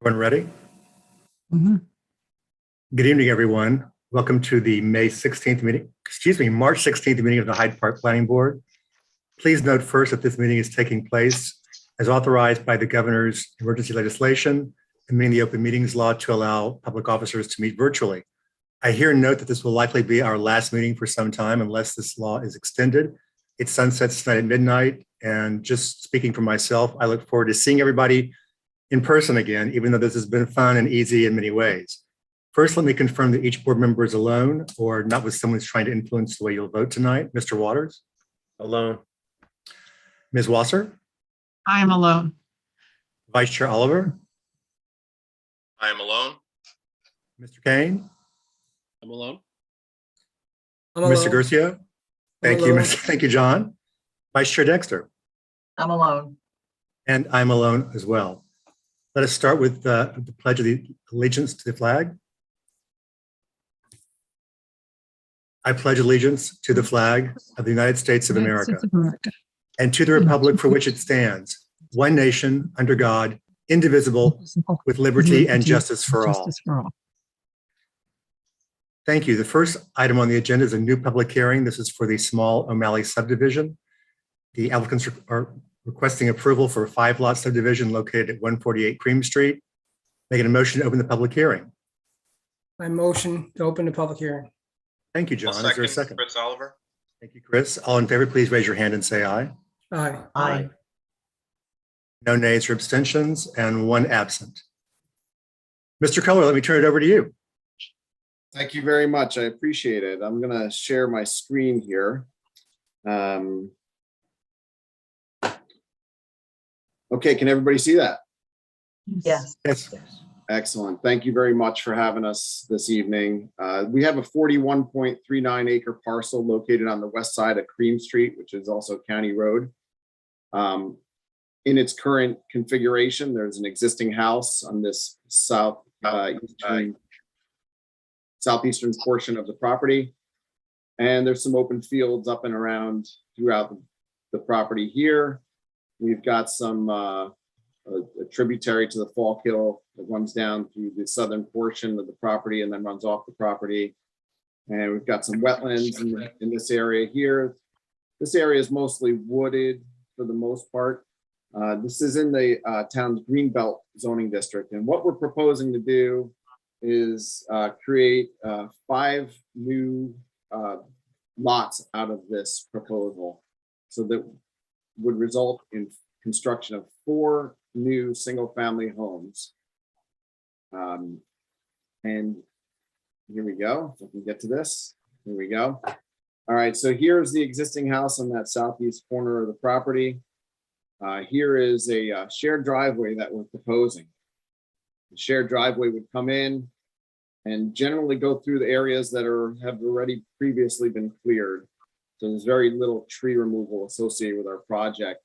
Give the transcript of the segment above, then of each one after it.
Everyone ready? Mhm. Good evening, everyone. Welcome to the March 16th meeting of the Hyde Park Planning Board. Please note first that this meeting is taking place as authorized by the governor's emergency legislation, amending the open meetings law to allow public officers to meet virtually. I here note that this will likely be our last meeting for some time unless this law is extended. It sunsets tonight at midnight, and just speaking for myself, I look forward to seeing everybody in person again, even though this has been fun and easy in many ways. First, let me confirm that each board member is alone or not with someone who's trying to influence the way you'll vote tonight. Mr. Waters? Alone. Ms. Wasser? I am alone. Vice Chair Oliver? I am alone. Mr. Kane? I'm alone. Mr. Garcia? Thank you, alone. Thank you, John. Vice Chair Dexter? I'm alone. And I'm alone as well. Let us start with the Pledge of the Allegiance to the flag. I pledge allegiance to the flag of the United States of America and to the republic for which it stands, one nation, under God, indivisible, with liberty and justice for all. Thank you. The first item on the agenda is a new public hearing. This is for the small O'Malley subdivision. The applicants are requesting approval for a 5-lot subdivision located at 148 Cream Street. Making a motion to open the public hearing. I motion to open the public hearing. Thank you, John. Is there a second? Chris Oliver. Thank you, Chris. All in favor, please raise your hand and say aye. Aye. Aye. No nays or abstentions, and one absent. Mr. Keller, let me turn it over to you. Thank you very much. I appreciate it. I'm going to share my screen here. Okay, can everybody see that? Yes. Yes. Excellent. Thank you very much for having us this evening. We have a 41.39 acre parcel located on the west side of Cream Street, which is also County Road. In its current configuration, there's an existing house on this southeastern portion of the property. And there's some open fields up and around throughout the property here. We've got some a tributary to the Falk Hill that runs down through the southern portion of the property and then runs off the property. And we've got some wetlands in this area here. This area is mostly wooded for the most part. This is in the town's Greenbelt zoning district. And what we're proposing to do is create 5 new lots out of this proposal. So that would result in construction of 4 new single-family homes. And here we go. If I can get to this, here we go. All right, so here's the existing house on that southeast corner of the property. Here is a shared driveway that we're proposing. The shared driveway would come in and generally go through the areas that have already previously been cleared. So there's very little tree removal associated with our project.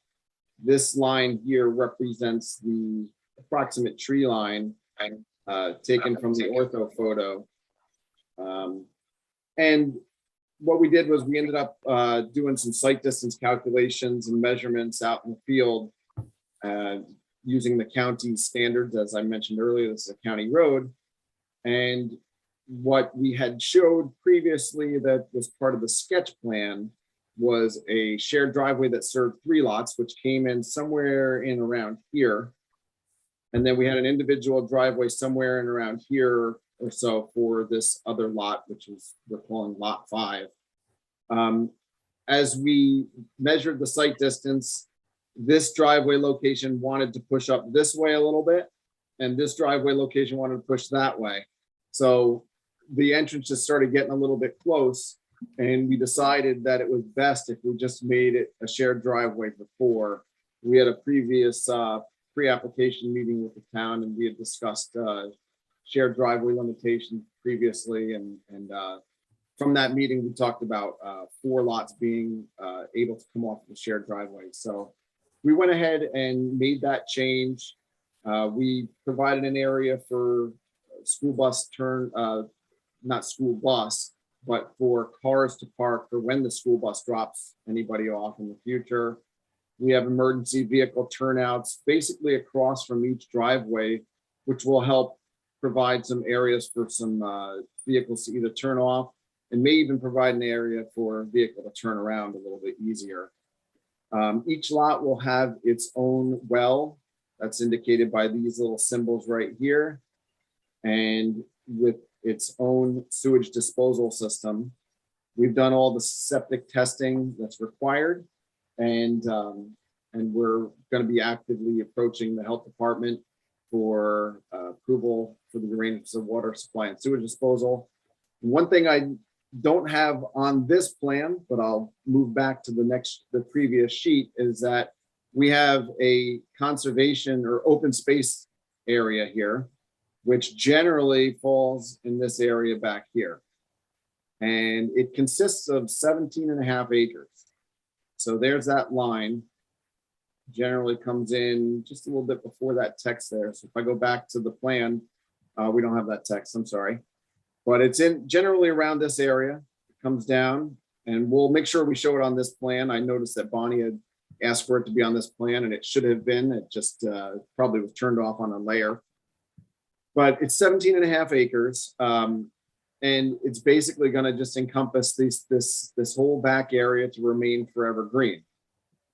This line here represents the approximate tree line taken from the ortho photo. And what we did was we ended up doing some site distance calculations and measurements out in the field using the county standards. As I mentioned earlier, this is a county road. And what we had showed previously that was part of the sketch plan was a shared driveway that served 3 lots, which came in somewhere in around here. And then we had an individual driveway somewhere in around here or so for this other lot, which is we're calling lot 5. As we measured the site distance, this driveway location wanted to push up this way a little bit, and this driveway location wanted to push that way. So the entrance just started getting a little bit close, and we decided that it was best if we just made it a shared driveway for 4. We had a previous pre-application meeting with the town, and we had discussed shared driveway limitations previously, and from that meeting we talked about 4 lots being able to come off the shared driveway. So we went ahead and made that change. We provided an area for school bus turn, not school bus, but for cars to park for when the school bus drops anybody off in the future. We have emergency vehicle turnouts basically across from each driveway which will help provide some areas for some vehicles to either turn off and may even provide an area for a vehicle to turn around a little bit easier. Each lot will have its own well that's indicated by these little symbols right here, and with its own sewage disposal system. We've done all the septic testing that's required, and we're going to be actively approaching the health department for approval for the arrangements of water supply and sewage disposal. One thing I don't have on this plan, but I'll move back to the previous sheet, is that we have a conservation or open space area here, which generally falls in this area back here. And it consists of 17.5 acres. So there's that line, generally comes in just a little bit before that text there. So if I go back to the plan, we don't have that text, I'm sorry. But it's in generally around this area, it comes down, and we'll make sure we show it on this plan. I noticed that Bonnie had asked for it to be on this plan, and it should have been. It just probably was turned off on a layer. But it's 17.5 acres, and it's basically going to just encompass this whole back area to remain forever green.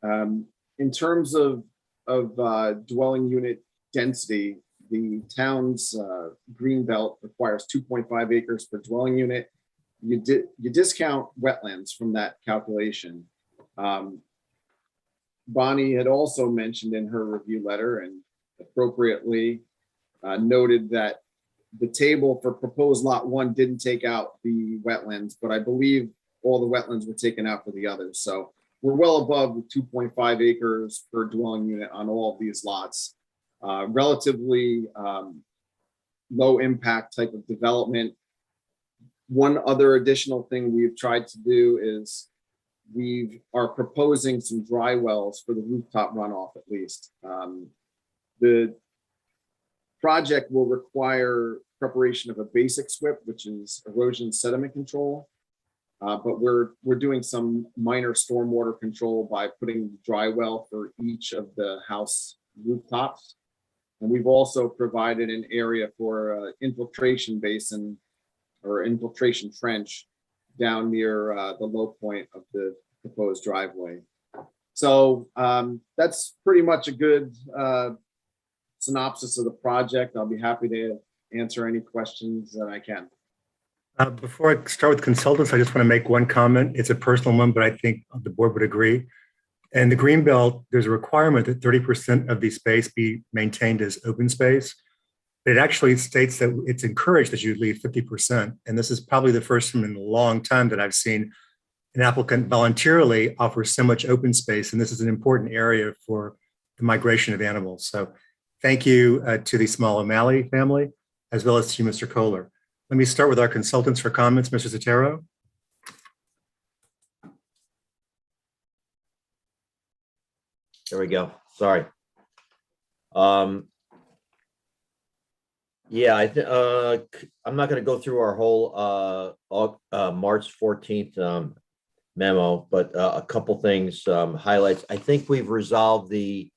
In terms of dwelling unit density, the town's green belt requires 2.5 acres per dwelling unit. You discount wetlands from that calculation. Bonnie had also mentioned in her review letter, and appropriately noted, that the table for proposed lot 1 didn't take out the wetlands, but I believe all the wetlands were taken out for the others. So we're well above the 2.5 acres per dwelling unit on all of these lots. Relatively low impact type of development. One other additional thing we've tried to do is we are proposing some dry wells for the rooftop runoff at least. The project will require preparation of a basic SWIP, which is erosion sediment control. But we're doing some minor stormwater control by putting dry well for each of the house rooftops. And we've also provided an area for infiltration basin or infiltration trench down near the low point of the proposed driveway. So that's pretty much a good synopsis of the project. I'll be happy to answer any questions that I can. Before I start with consultants, I just want to make one comment. It's a personal one, but I think the board would agree. In the Greenbelt, there's a requirement that 30% of the space be maintained as open space. It actually states that it's encouraged that you leave 50%. And this is probably the first time in a long time that I've seen an applicant voluntarily offer so much open space. And this is an important area for the migration of animals. So thank you to the Small O'Malley family, as well as to you, Mr. Kohler. Let me start with our consultants for comments. Mr. Zotero. There we go. Sorry. Yeah, I'm not going to go through our whole March 14th memo, but a couple things, highlights. I think we've resolved the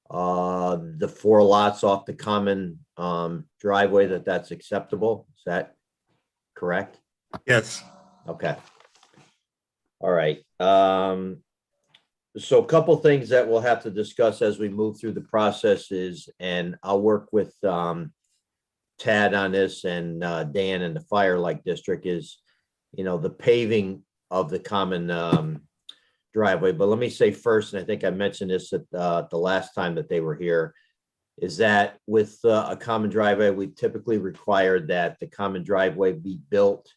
4 lots off the common driveway, that's acceptable. Is that correct? Yes. Okay. All right. So a couple things that we'll have to discuss as we move through the process is, and I'll work with Tad on this and Dan in the Firelight District, is, the paving of the common driveway. But let me say first, and I think I mentioned this at the last time that they were here, is that with a common driveway, we typically require that the common driveway be built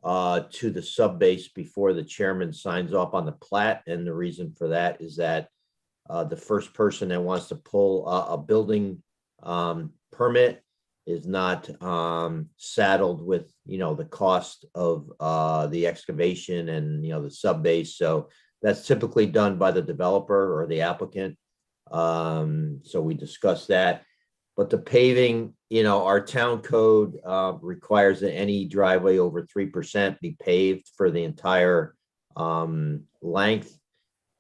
to the sub base before the chairman signs off on the plat. And the reason for that is that the first person that wants to pull a building permit is not saddled with, the cost of the excavation and, the sub base. So that's typically done by the developer or the applicant. So we discussed that. But the paving, our town code requires that any driveway over 3% be paved for the entire length.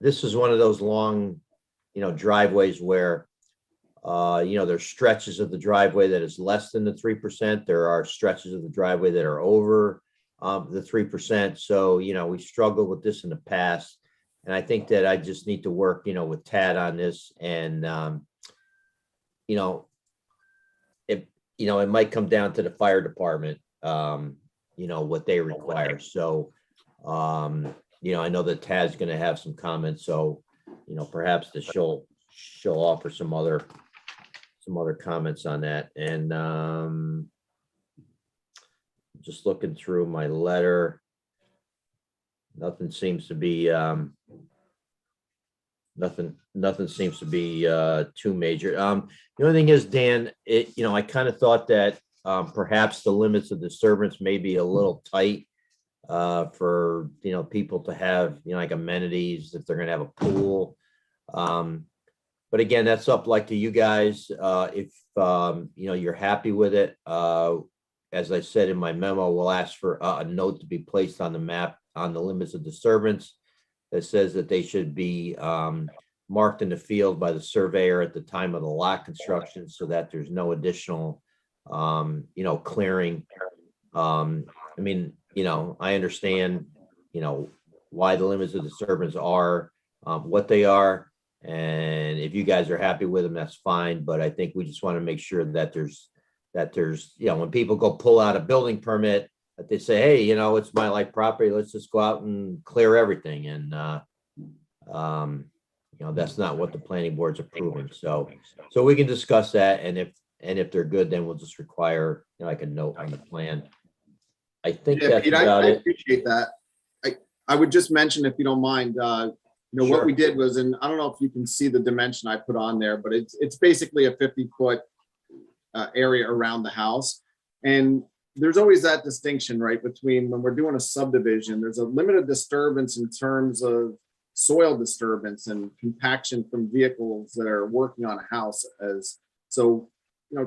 This is one of those long, driveways where There's stretches of the driveway that is less than the 3%. There are stretches of the driveway that are over the 3%. So, we struggled with this in the past. And I think that I just need to work, with Tad on this. And, it might come down to the fire department, what they require. So, I know that Tad's going to have some comments. So, perhaps that she'll offer some other comments on that. And just looking through my letter, nothing seems to be too major. The only thing is, Dan, I kind of thought that perhaps the limits of disturbance may be a little tight for people to have like amenities if they're going to have a pool. But again, that's up to you guys. If you're happy with it, as I said in my memo, we'll ask for a note to be placed on the map on the limits of disturbance that says that they should be marked in the field by the surveyor at the time of the lot construction, so that there's no additional clearing. I understand why the limits of disturbance are what they are. And if you guys are happy with them, that's fine. But I think we just want to make sure that there's, when people go pull out a building permit, that they say, hey, it's my property. Let's just go out and clear everything. And, that's not what the planning board's approving. So we can discuss that. And if they're good, then we'll just require like a note on the plan. I think that's Pete, about I it. appreciate that. I would just mention, if you don't mind, Sure. what we did was, and I don't know if you can see the dimension I put on there, but it's basically a 50-foot area around the house. And there's always that distinction, right, between when we're doing a subdivision, there's a limited disturbance in terms of soil disturbance and compaction from vehicles that are working on a house.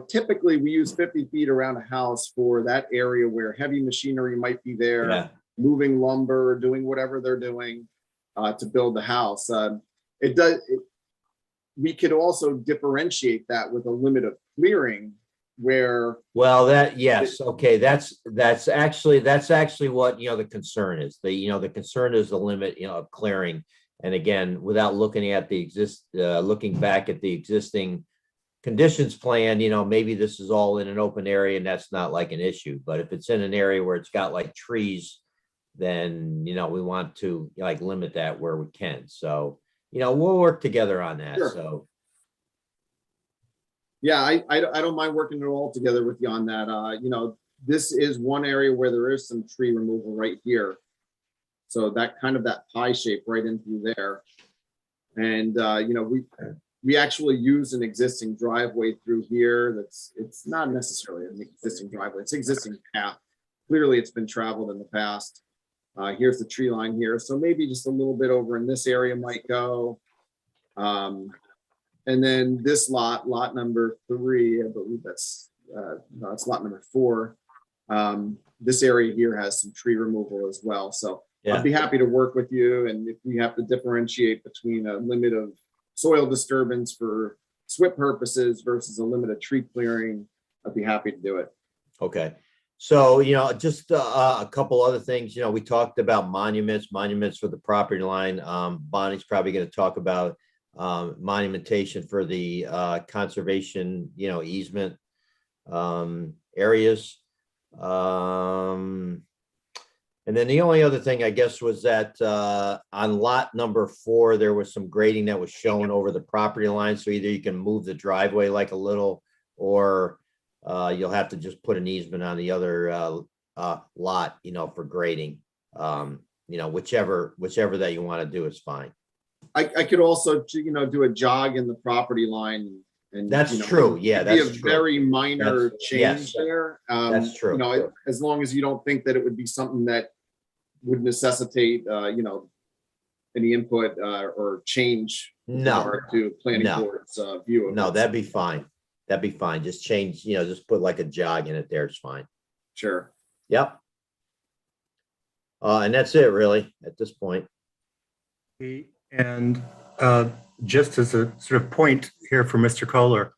Typically we use 50 feet around a house for that area where heavy machinery might be there, Yeah. moving lumber, doing whatever they're doing to build the house. We could also differentiate that with a limit of clearing where. Well, yes. Okay. That's actually what, the concern is. The concern is the limit, of clearing. And again, without looking at looking back at the existing conditions plan, maybe this is all in an open area and that's not an issue. But if it's in an area where it's got trees, then, we want to limit that where we can. So, we'll work together on that. Sure. So. Yeah, I don't mind working it all together with you on that. This is one area where there is some tree removal right here. So that pie shape right in through there. And, we actually use an existing driveway through here. It's not necessarily an existing driveway. It's existing path. Clearly it's been traveled in the past. Here's the tree line here. So maybe just a little bit over in this area might go. And then this lot number 3, I believe that's lot number 4. This area here has some tree removal as well. So Yeah. I'd be happy to work with you. And if we have to differentiate between a limit of soil disturbance for SWIP purposes versus a limit of tree clearing, I'd be happy to do it. Okay. So, just a couple other things, we talked about monuments for the property line. Bonnie's probably going to talk about monumentation for the conservation, easement areas. And then the only other thing, I guess, was that on lot number 4, there was some grading that was shown over the property line. So either you can move the driveway a little, or you'll have to just put an easement on the other lot, for grading. Whichever that you want to do is fine. I could also, do a jog in the property line. And that's true. Yeah, it'd be that's a true. very minor change yes. there. That's true. As long as you don't think that it would be something that would necessitate, any input or change. No. To planning board's view of No, it. that'd be fine. That'd be fine. Just change, just put a jog in it there. It's fine. Sure. Yep. And that's it really at this point. And just as a sort of point here for Mr. Kohler,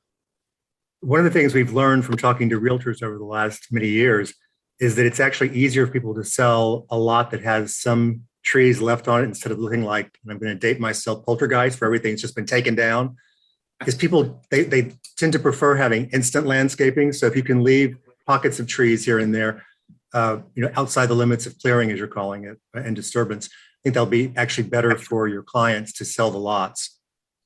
one of the things we've learned from talking to realtors over the last many years is that it's actually easier for people to sell a lot that has some trees left on it instead of looking like, and I'm going to date myself, poltergeist, where everything's just been taken down. Because people, they tend to prefer having instant landscaping. So if you can leave pockets of trees here and there, outside the limits of clearing, as you're calling it, and disturbance, I think that'll be actually better for your clients to sell the lots.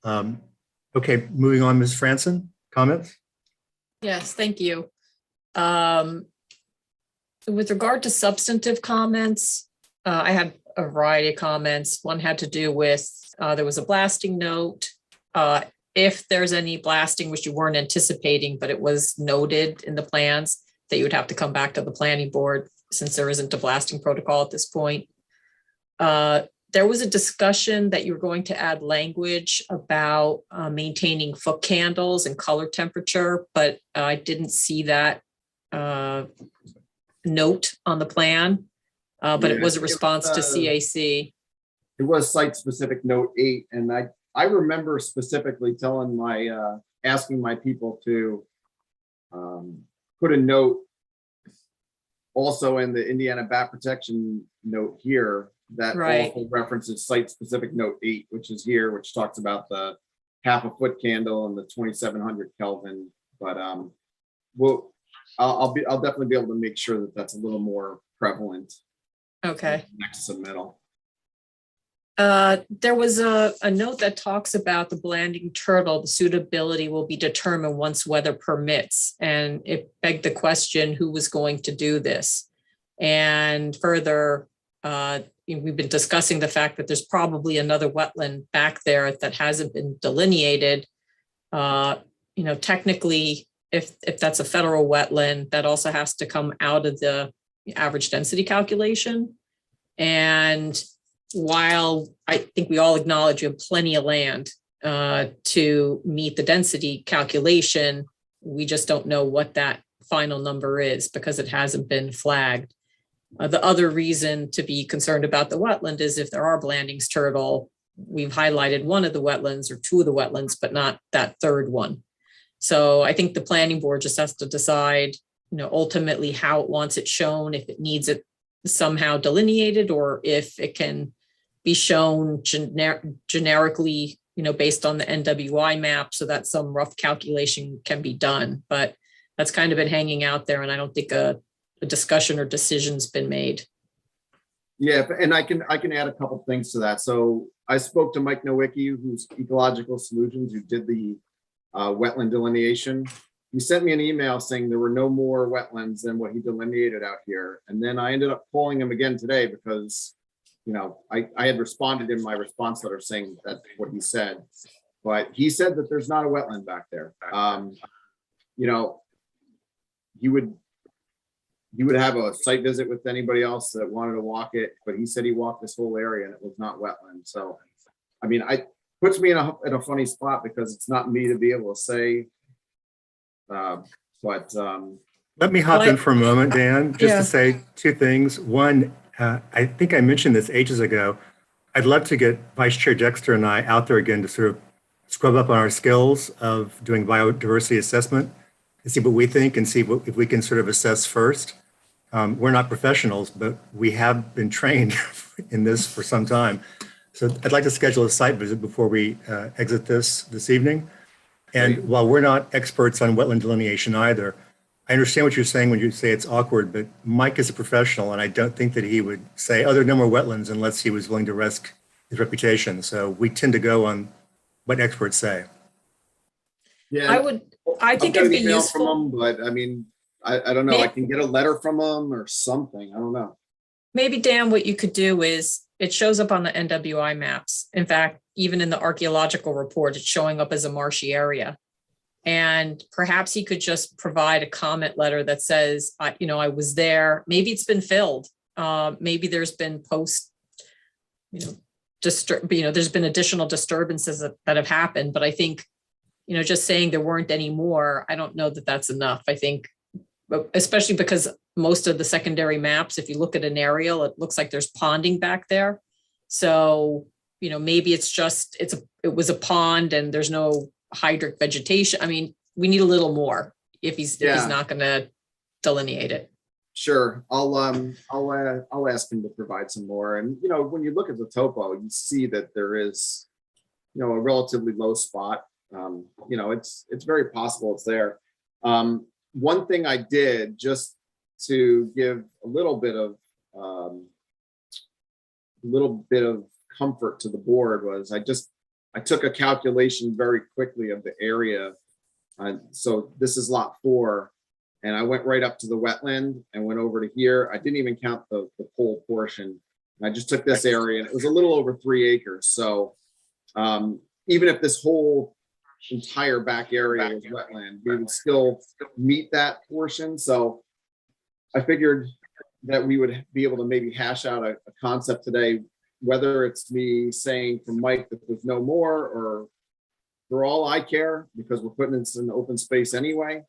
Okay, moving on, Ms. Franson, comments? Yes, thank you. With regard to substantive comments, I had a variety of comments. One had to do with, there was a blasting note. If there's any blasting, which you weren't anticipating, but it was noted in the plans that you would have to come back to the planning board since there isn't a blasting protocol at this point. There was a discussion that you were going to add language about maintaining foot candles and color temperature, but I didn't see that note on the plan, but it was a response to CAC. It was site-specific note 8, and I remember specifically telling asking my people to put a note also in the Indiana Bat Protection note here that Right. also references site-specific note 8, which is here, which talks about the half a foot candle and the 2700 Kelvin. But I'll definitely be able to make sure that that's a little more prevalent. Okay. Next submittal. There was a note that talks about the blanding turtle. The suitability will be determined once weather permits. And it begged the question, who was going to do this? And further, we've been discussing the fact that there's probably another wetland back there that hasn't been delineated. Technically, if that's a federal wetland, that also has to come out of the average density calculation. And while I think we all acknowledge you have plenty of land to meet the density calculation, we just don't know what that final number is because it hasn't been flagged. The other reason to be concerned about the wetland is if there are Blanding's turtle, we've highlighted one of the wetlands or two of the wetlands, but not that third one. So I think the planning board just has to decide, ultimately how it wants it shown, if it needs it somehow delineated or if it can be shown generically, based on the NWI map so that some rough calculation can be done. But that's kind of been hanging out there, and I don't think a discussion or decision's been made. Yeah, and I can add a couple things to that. So I spoke to Mike Nowicki, who's Ecological Solutions, who did the wetland delineation. He sent me an email saying there were no more wetlands than what he delineated out here. And then I ended up calling him again today because, I had responded in my response letter saying that's what he said. But he said that there's not a wetland back there. He would have a site visit with anybody else that wanted to walk it, but he said he walked this whole area and it was not wetland. So, it puts me in a funny spot because it's not me to be able to say. Let me hop in for a moment, Dan, just to say two things. One, I think I mentioned this ages ago. I'd love to get Vice Chair Dexter and I out there again to sort of scrub up on our skills of doing biodiversity assessment and see what we think and see if we can sort of assess first. We're not professionals, but we have been trained in this for some time. So I'd like to schedule a site visit before we exit this evening. And while we're not experts on wetland delineation either, I understand what you're saying when you say it's awkward, but Mike is a professional, and I don't think that he would say, there are no more wetlands unless he was willing to risk his reputation. So we tend to go on what experts say. Yeah, I think it'd be email useful. from him, but I don't know. I can get a letter from him or something. I don't know. Maybe, Dan, what you could do is it shows up on the NWI maps. In fact, even in the archaeological report, it's showing up as a marshy area. And perhaps he could just provide a comment letter that says, I was there. Maybe it's been filled. Maybe there's been there's been additional disturbances that have happened. But I think, just saying there weren't any more, I don't know that that's enough. I think, especially because most of the secondary maps, if you look at an aerial, it looks like there's ponding back there. So, maybe it's just, it was a pond and there's no hydric vegetation. we need a little more if he's Yeah. not going to delineate it. Sure, I'll ask him to provide some more. And, you know, when you look at the topo, you see that there is, you know, a relatively low spot. You know, it's very possible it's there. One thing I did just to give a little bit of comfort to the board was I took a calculation very quickly of the area. So this is lot 4. And I went right up to the wetland and went over to here. I didn't even count the pole portion. I just took this area and it was a little over 3 acres. So even if this whole entire back area was wetland, we would still meet that portion. So I figured that we would be able to maybe hash out a concept today, whether it's me saying from Mike that there's no more, or for all I care, because we're putting this in open space anyway,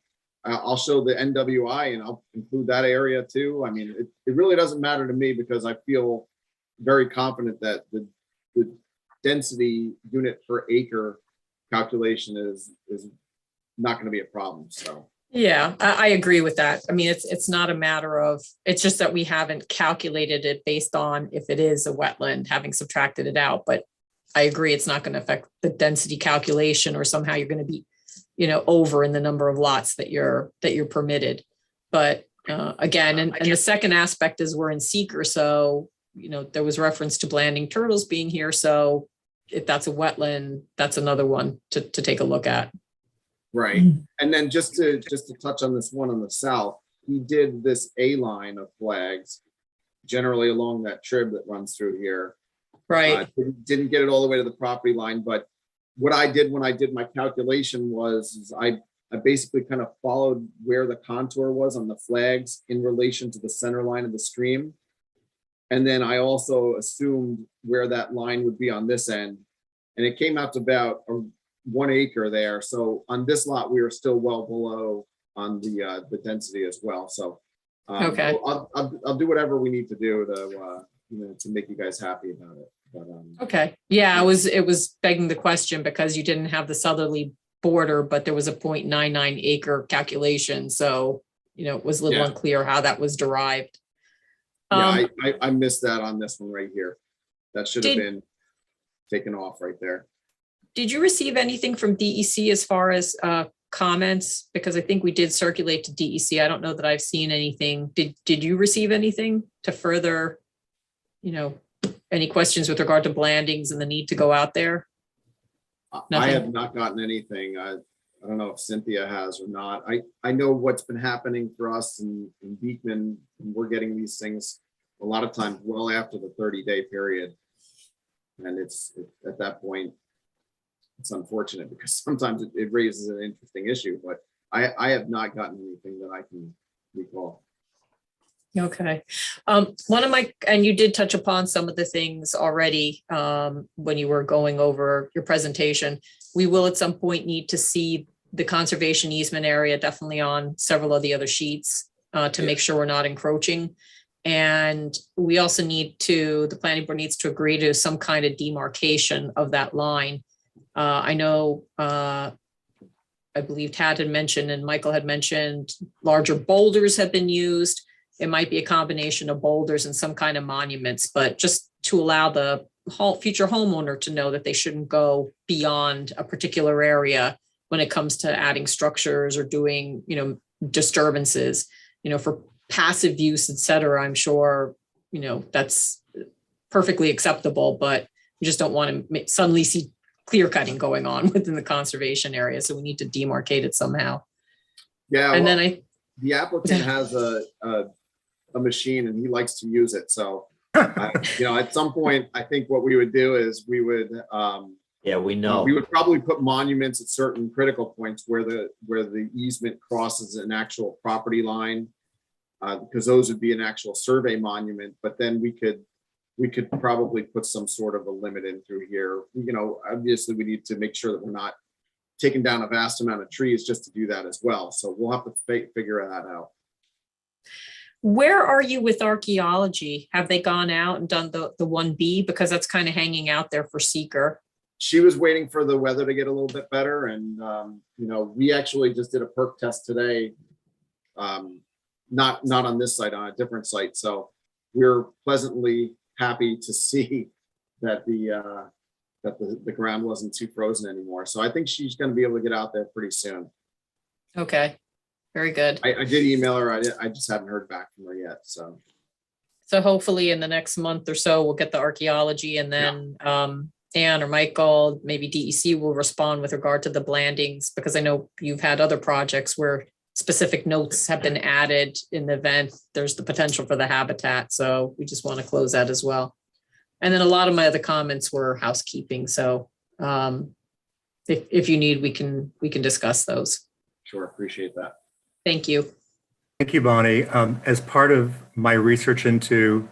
I'll show the NWI and I'll include that area too. I mean, it really doesn't matter to me because I feel very confident that the density unit per acre calculation is not going to be a problem. So Yeah, I agree with that. I mean, it's not a matter of, it's just that we haven't calculated it based on if it is a wetland, having subtracted it out. But I agree, it's not going to affect the density calculation, or somehow you're going to be, you know, over in the number of lots that you're permitted. But again, and the second aspect is we're in seeker. So, you know, there was reference to blanding turtles being here. So if that's a wetland, that's another one to take a look at. right. And then just to touch on this one on the south, he did this A line of flags generally along that trib that runs through here. Right. Didn't get it all the way to the property line, but what I did when I did my calculation was I basically kind of followed where the contour was on the flags in relation to the center line of the stream. And then I also assumed where that line would be on this end. And it came out to about 1 acre there. So on this lot, we are still well below on the density as well. So Okay. I'll do whatever we need to do to to make you guys happy about it. But, Okay. Yeah, it was begging the question because you didn't have the southerly border, but there was a 0.99 acre calculation. So, you know, it was a little Yeah. unclear how that was derived. Yeah, I missed that on this one right here. That should have Did- been taken off right there. Did you receive anything from DEC as far as comments? Because I think we did circulate to DEC. I don't know that I've seen anything. Did you receive anything to further, you know, any questions with regard to blandings and the need to go out there? I Nothing? have not gotten anything. I don't know if Cynthia has or not. I know what's been happening for us in Beekman, and we're getting these things a lot of times well after the 30-day period. And it's at that point, it's unfortunate because sometimes it raises an interesting issue, but I have not gotten anything that I can recall. Okay. And you did touch upon some of the things already when you were going over your presentation. We will at some point need to see the conservation easement area definitely on several of the other sheets to make sure we're not encroaching. And we also the planning board needs to agree to some kind of demarcation of that line. I know, I believe Tad had mentioned and Michael had mentioned larger boulders have been used. It might be a combination of boulders and some kind of monuments, but just to allow the future homeowner to know that they shouldn't go beyond a particular area when it comes to adding structures or doing, you know, disturbances, you know, for passive use, et cetera. I'm sure, you know, that's perfectly acceptable, but we just don't want to suddenly see clear cutting going on within the conservation area. So we need to demarcate it somehow. Yeah. And well, then the applicant has a machine and he likes to use it. So, you know, at some point, I think what we would do is we would, Yeah, we know. we would probably put monuments at certain critical points where the easement crosses an actual property line, because those would be an actual survey monument. But then we could probably put some sort of a limit in through here. You know, obviously we need to make sure that we're not taking down a vast amount of trees just to do that as well. So we'll have to figure that out. where are you with archaeology? Have they gone out and done the 1B? Because that's kind of hanging out there for seeker. she was waiting for the weather to get a little bit better. And, we actually just did a perk test today. Not on this site, on a different site. So we're pleasantly happy to see that the ground wasn't too frozen anymore. So I think she's going to be able to get out there pretty soon. Okay, very good. I did email her. I just haven't heard back from her yet. So hopefully in the next month or so, we'll get the archaeology, and then Ann or Michael, maybe DEC will respond with regard to the blandings, because I know you've had other projects where specific notes have been added in the event there's the potential for the habitat. So we just want to close that as well. And then a lot of my other comments were housekeeping. So if you need, we can discuss those. sure, appreciate that. Thank you. Thank you, Bonnie. As part of my research into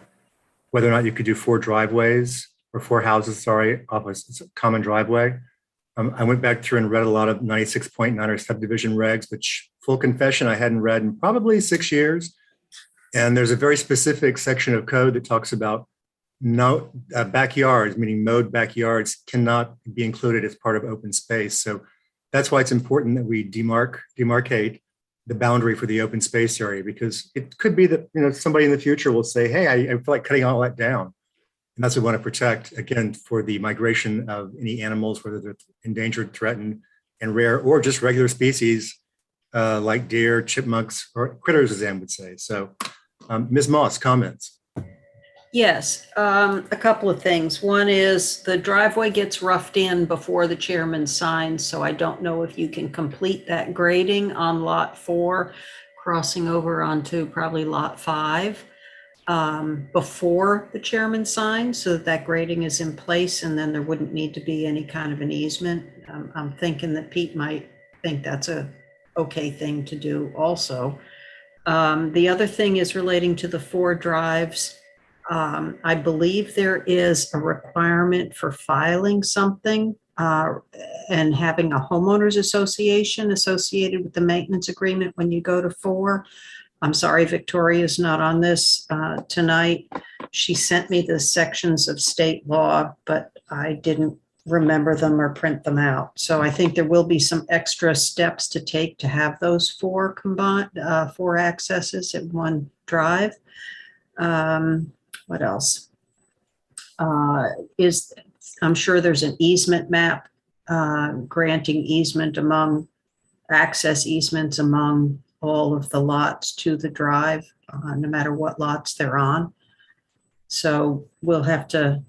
whether or not you could do 4 driveways or 4 houses, off a common driveway, I went back through and read a lot of 96.9 or subdivision regs, which, full confession, I hadn't read in probably 6 years. And there's a very specific section of code that talks about backyards, meaning mowed backyards, cannot be included as part of open space. So that's why it's important that we demarcate the boundary for the open space area, because it could be that somebody in the future will say, hey, I feel like cutting all that down. And that's what we want to protect, again, for the migration of any animals, whether they're endangered, threatened, and rare, or just regular species like deer, chipmunks, or critters, as Ann would say. So Ms. Moss, comments? Yes, a couple of things. One is the driveway gets roughed in before the chairman signs, so I don't know if you can complete that grading on lot 4, crossing over onto probably lot 5 before the chairman signs, so that grading is in place, and then there wouldn't need to be any kind of an easement. I'm thinking that Pete might think that's a okay thing to do also. The other thing is relating to the 4 drives. I believe there is a requirement for filing something and having a homeowners association associated with the maintenance agreement when you go to 4. I'm sorry, Victoria's not on this tonight. She sent me the sections of state law, but I didn't remember them or print them out. So I think there will be some extra steps to take to have those 4 combined, 4 accesses at one drive. What else? I'm sure there's an easement map granting easement access easements among all of the lots to the drive, no matter what lots they're on. So we'll have to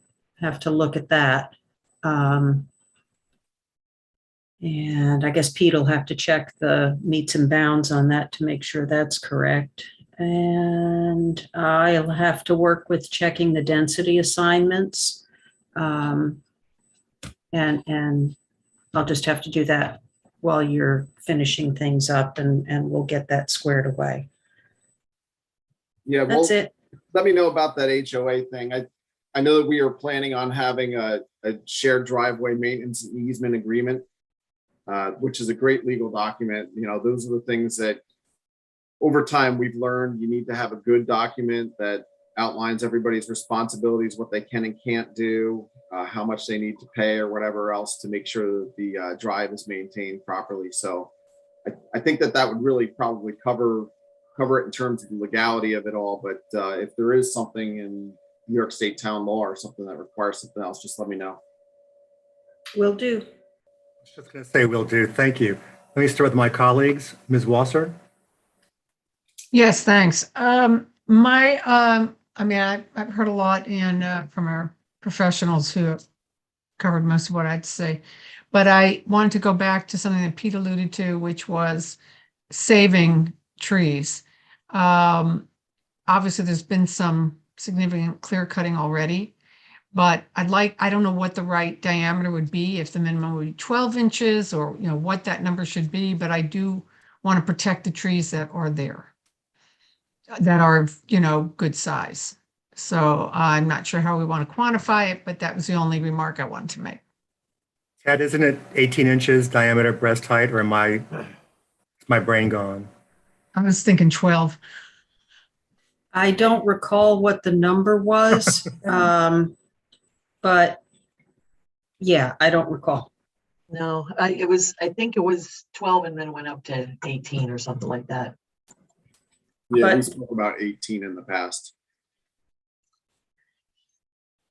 look at that. And I guess Pete will have to check the meets and bounds on that to make sure that's correct. And I'll have to work with checking the density assignments. And I'll just have to do that while you're finishing things up, and we'll get that squared away. Yeah, That's it. Let me know about that HOA thing. I know that we are planning on having a shared driveway maintenance and easement agreement, which is a great legal document. Those are the things that over time we've learned you need to have a good document that outlines everybody's responsibilities, what they can and can't do, how much they need to pay or whatever else to make sure that the drive is maintained properly. So I think that would really probably cover it in terms of the legality of it all. But if there is something in New York State town law or something that requires something else, just let me know. Will do. I was just going to say will do. Thank you. Let me start with my colleagues. Ms. Wasser? Yes, thanks. I've heard a lot from our professionals who have covered most of what I had to say, but I wanted to go back to something that Pete alluded to, which was saving trees. Obviously, there's been some significant clear cutting already, but I don't know what the right diameter would be, if the minimum would be 12 inches or, what that number should be, but I do want to protect the trees that are there, that are, good size. So I'm not sure how we want to quantify it, but that was the only remark I wanted to make. Ted, isn't it 18 inches diameter breast height, or is my brain gone? I was thinking 12. I don't recall what the number was, but Yeah, I don't recall. No, I think it was 12 and then went up to 18 or something like that. Yeah, we But- spoke about 18 in the past.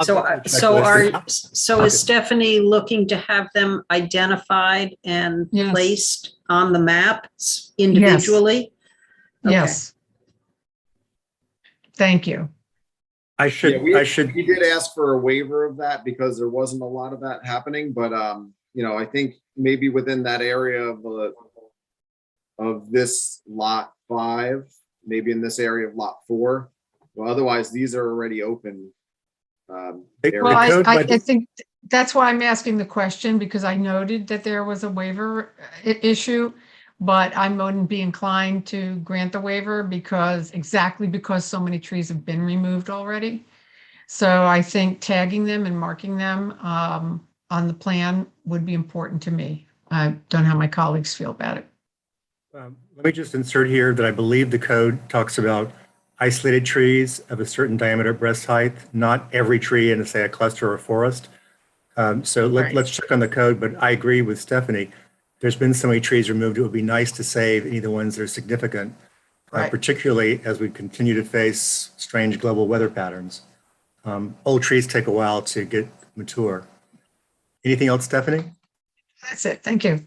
So is Stephanie looking to have them identified and Yes. placed on the maps individually? Okay. Yes. Thank you. I Yeah, should, we did ask for a waiver of that because there wasn't a lot of that happening, but I think maybe within that area of this lot 5, maybe in this area of lot 4. Well, otherwise these are already open. The Well, code I might- think that's why I'm asking the question, because I noted that there was a waiver issue, but I wouldn't be inclined to grant the waiver because so many trees have been removed already. So I think tagging them and marking them on the plan would be important to me. I don't know how my colleagues feel about it. let me just insert here that I believe the code talks about isolated trees of a certain diameter breast height, not every tree in, say, a cluster or forest. So Right. let's check on the code, but I agree with Stephanie. There's been so many trees removed, it would be nice to save any of the ones that are significant, Right. particularly as we continue to face strange global weather patterns. Old trees take a while to get mature. Anything else, Stephanie? That's it. Thank you.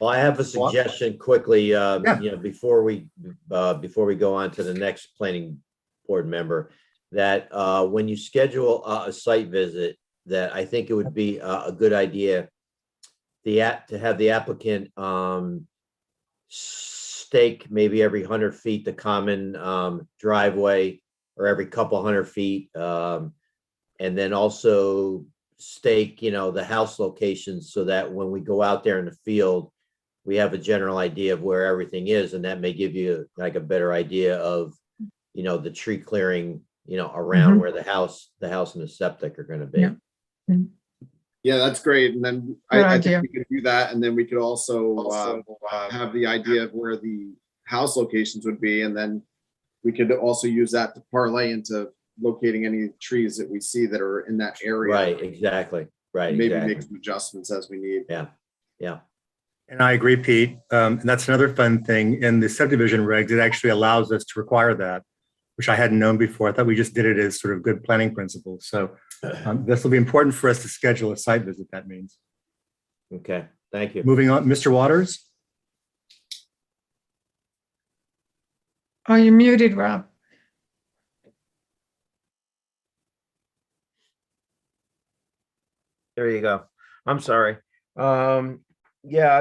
Well, I have a suggestion quickly, Yeah. before we go on to the next planning board member, that when you schedule a site visit, that I think it would be a good idea to have the applicant stake maybe every 100 feet the common driveway, or every couple 100 feet, and then also stake, the house locations, so that when we go out there in the field, we have a general idea of where everything is, and that may give you like a better idea of, the tree clearing, around where the house and the septic are going to be. Yeah. Yeah, that's great. And then Good I idea. think we could do that. And then we could also have the idea of where the house locations would be. And then we could also use that to parlay into locating any trees that we see that are in that area. Right, exactly. Right, Maybe exactly. make some adjustments as we need. Yeah. And I agree, Pete. And that's another fun thing. In the subdivision regs, it actually allows us to require that, which I hadn't known before. I thought we just did it as sort of good planning principles. So this will be important for us to schedule a site visit, that means. Okay, thank you. Moving on, Mr. Waters? Oh, you're muted, Rob. There you go. I'm sorry. Yeah,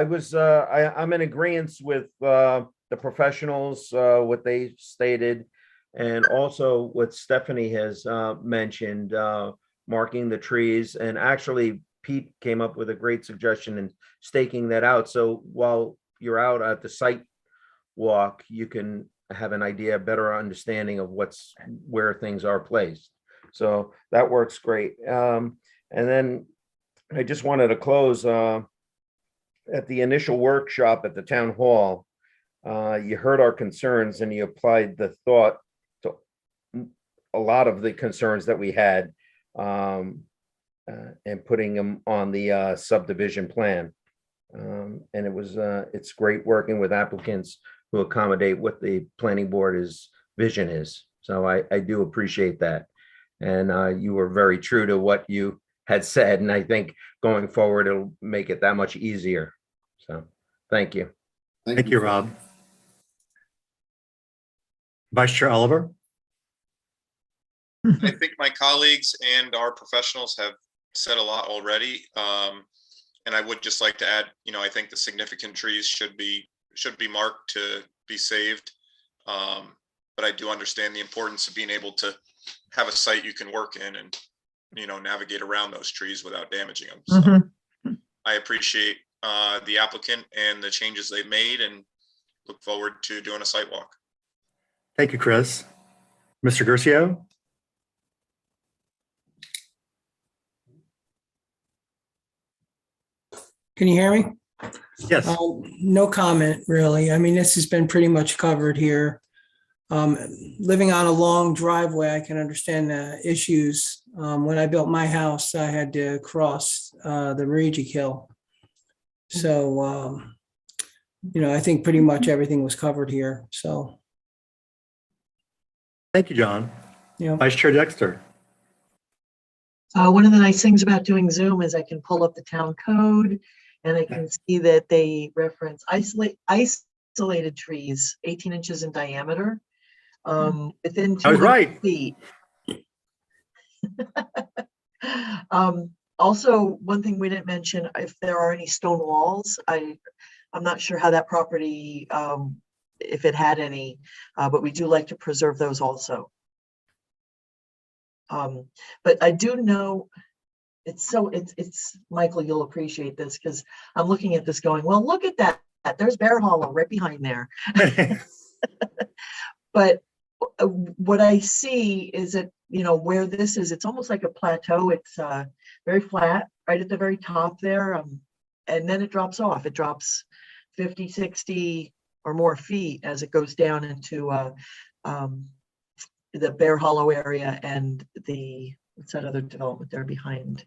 I'm in agreement with the professionals, what they stated, and also what Stephanie has mentioned, marking the trees. And actually, Pete came up with a great suggestion in staking that out. So while you're out at the site walk, you can have an idea, better understanding of where things are placed. So that works great. And then I just wanted to close at the initial workshop at the town hall. You heard our concerns and you applied the thought to a lot of the concerns that we had, and putting them on the subdivision plan. And it's great working with applicants who accommodate what the planning board's vision is. So I do appreciate that. And you were very true to what you had said. And I think going forward, it'll make it that much easier. So thank you. Thank you, Rob. Vice Chair Oliver? I think my colleagues and our professionals have said a lot already. And I would just like to add, I think the significant trees should be marked to be saved. But I do understand the importance of being able to have a site you can work in and, navigate around those trees without damaging them. So I appreciate the applicant and the changes they've made and look forward to doing a site walk. Thank you, Chris. Mr. Curcio? Can you hear me? Yes. No comment, really. I mean, this has been pretty much covered here. Living on a long driveway, I can understand the issues. When I built my house, I had to cross the Ragey Hill. So, I think pretty much everything was covered here. So, Thank you, John. yeah. Vice Chair Dexter. One of the nice things about doing Zoom is I can pull up the town code and I can see that they reference isolated trees, 18 inches in diameter, within I was 200 right. feet. Also, one thing we didn't mention, if there are any stone walls, I'm not sure how that property, if it had any, but we do like to preserve those also. But I do know it's Michael, you'll appreciate this because I'm looking at this going, well, look at that. There's Bear Hollow right behind there. But what I see is that, where this is, it's almost like a plateau. It's very flat right at the very top there. And then it drops off. It drops 50, 60 or more feet as it goes down into the Bear Hollow area and what's that other development there behind?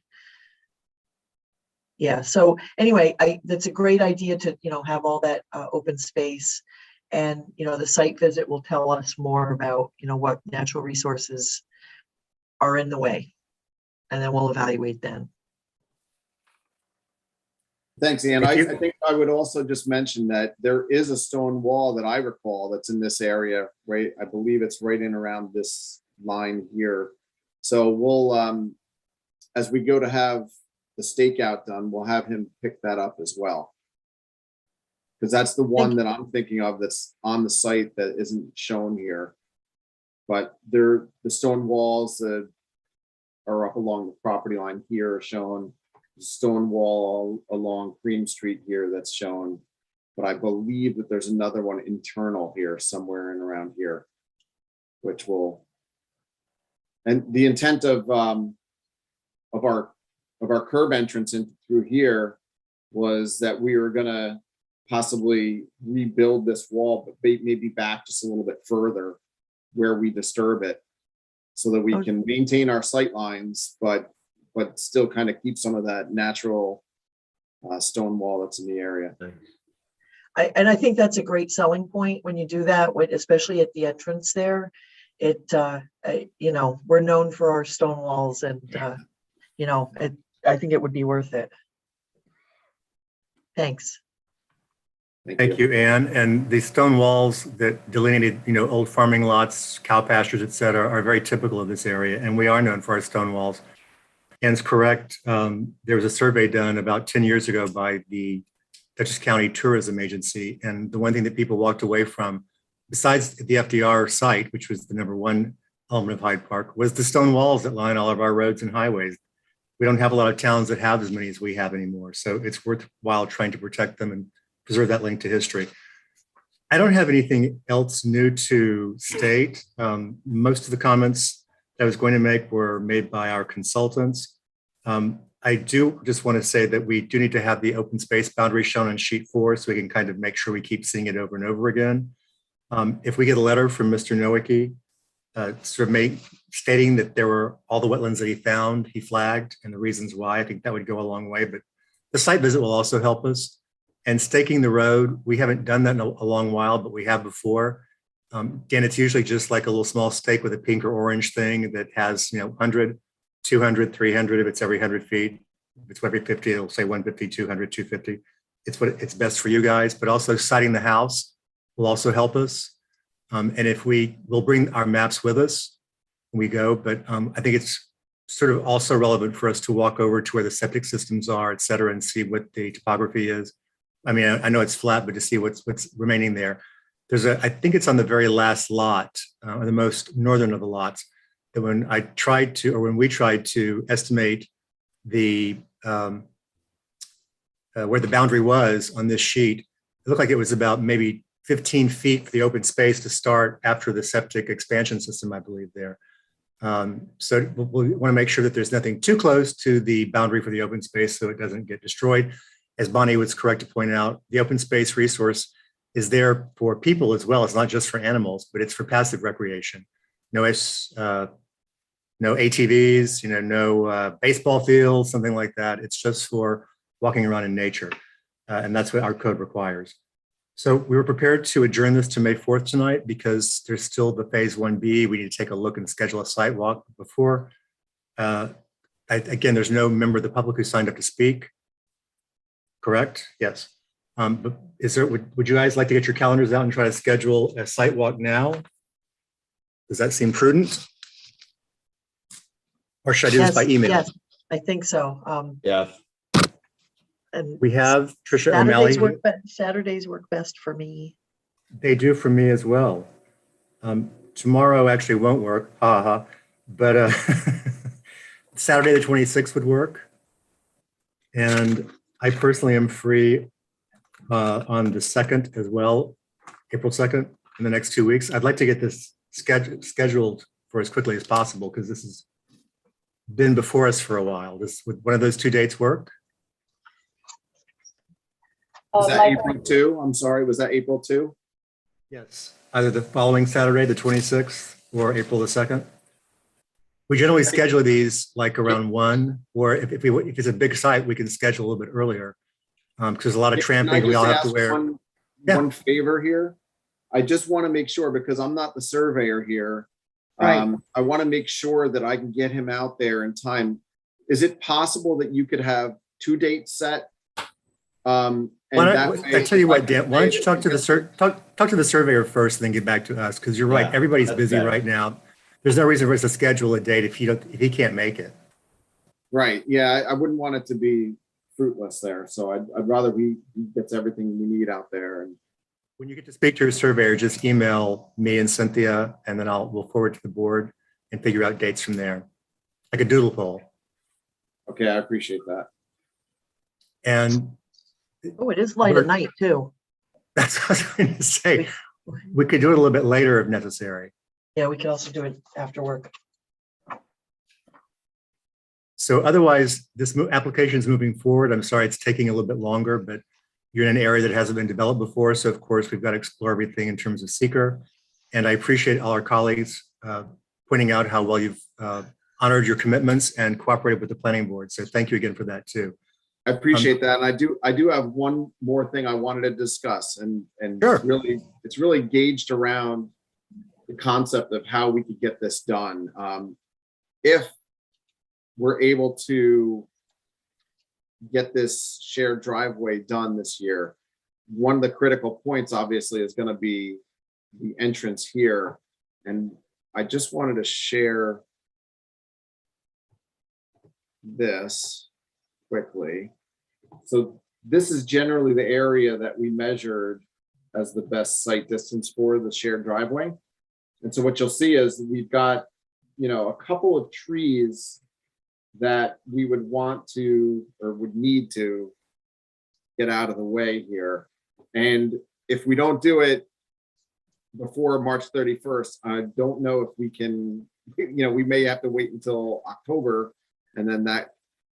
Yeah, so anyway, that's a great idea to, have all that open space. And, the site visit will tell us more about, what natural resources are in the way. And then we'll evaluate then. Thanks, Ian. Thank I you. think I would also just mention that there is a stone wall that I recall that's in this area, right? I believe it's right in around this line here. So we'll, as we go to have the stakeout done, we'll have him pick that up as well. Because that's the one that I'm thinking of that's on the site that isn't shown here. But the stone walls that are up along the property line here are shown. Stone wall along Cream Street here that's shown, but I believe that there's another one internal here somewhere in around here, which will. And the intent of our curb entrance in through here was that we were gonna possibly rebuild this wall, but maybe back just a little bit further where we disturb it, so that we can maintain our sight lines, but still kind of keep some of that natural stone wall that's in the area. I think that's a great selling point when you do that, especially at the entrance there. We're known for our stone walls, and I think it would be worth it. Thanks. Thank you, Ann. And the stone walls that delineated, old farming lots, cow pastures, et cetera, are very typical of this area. And we are known for our stone walls. Ann's correct. There was a survey done about 10 years ago by the Dutchess County Tourism Agency. And the one thing that people walked away from, besides the FDR site, which was the #1 element of Hyde Park, was the stone walls that line all of our roads and highways. We don't have a lot of towns that have as many as we have anymore. So it's worthwhile trying to protect them and preserve that link to history. I don't have anything else new to state. Most of the comments I was going to make were made by our consultants. I do just want to say that we do need to have the open space boundary shown on sheet 4 so we can kind of make sure we keep seeing it over and over again. If we get a letter from Mr. Nowicki stating that there were all the wetlands that he found, he flagged, and the reasons why, I think that would go a long way. But the site visit will also help us. And staking the road, we haven't done that in a long while, but we have before. Dan, it's usually just like a little small stake with a pink or orange thing that has, 100, 200, 300, if it's every 100 feet. If it's every 50, it'll say 150, 200, 250. It's best for you guys, but also citing the house will also help us. And if we'll bring our maps with us when we go, but I think it's sort of also relevant for us to walk over to where the septic systems are, et cetera, and see what the topography is. I mean, I know it's flat, but to see what's remaining there. I think it's on the very last lot, the most northern of the lots, that when we tried to estimate the where the boundary was on this sheet, it looked like it was about maybe 15 feet for the open space to start after the septic expansion system, I believe there. So we want to make sure that there's nothing too close to the boundary for the open space so it doesn't get destroyed. As Bonnie was correct to point out, the open space resource is there for people as well. It's not just for animals, but it's for passive recreation. no ATVs, no baseball fields, something like that. It's just for walking around in nature. And that's what our code requires. So we were prepared to adjourn this to May 4th tonight because there's still the phase 1B. We need to take a look and schedule a site walk before. Again, there's no member of the public who signed up to speak. Correct? Yes. But would you guys like to get your calendars out and try to schedule a site walk now? Does that seem prudent? Or should I do this by email? Yes, I think so. Yeah. And We have Tricia O'Malley. Saturdays work best for me. They do for me as well. Tomorrow actually won't work, but Saturday the 26th would work. And I personally am free on the 2nd as well, April 2nd, in the next 2 weeks. I'd like to get this scheduled for as quickly as possible because this has been before us for a while. Would one of those 2 dates work? Is that April 2? I'm sorry, was that April 2? Yes, either the following Saturday, the 26th, or April the 2nd. We generally schedule these like around 1, or if it's a big site, we can schedule a little bit earlier. Because there's a lot of tramping, we all have to wear. One favor here. I just want to make sure, because I'm not the surveyor here. Right. I want to make sure that I can get him out there in time. Is it possible that you could have 2 dates set? I tell you what, Dan, why don't you talk to the surveyor first, and then get back to us? Because you're right, Yeah, everybody's that's busy better. right now. There's no reason for us to schedule a date if he can't make it. Right, yeah, I wouldn't want it to be fruitless there. So I'd rather he gets everything we need out there. And When you get to speak to your surveyor, just email me and Cynthia, and then we'll forward to the board and figure out dates from there, like a doodle poll. okay, I appreciate that. And Oh, it is light at night too. that's what I was going to say. We could do it a little bit later if necessary. Yeah, we could also do it after work. So otherwise, this application is moving forward. I'm sorry it's taking a little bit longer, but you're in an area that hasn't been developed before. So of course, we've got to explore everything in terms of seeker. And I appreciate all our colleagues pointing out how well you've honored your commitments and cooperated with the planning board. So thank you again for that too. I appreciate that. And I do have one more thing I wanted to discuss, and Sure. it's really gauged around the concept of how we could get this done. If we're able to get this shared driveway done this year, one of the critical points obviously is going to be the entrance here. And I just wanted to share this quickly. So this is generally the area that we measured as the best site distance for the shared driveway. And so what you'll see is we've got, a couple of trees that we would want to, or would need to get out of the way here. And if we don't do it before March 31st, I don't know if we can, we may have to wait until October, and then that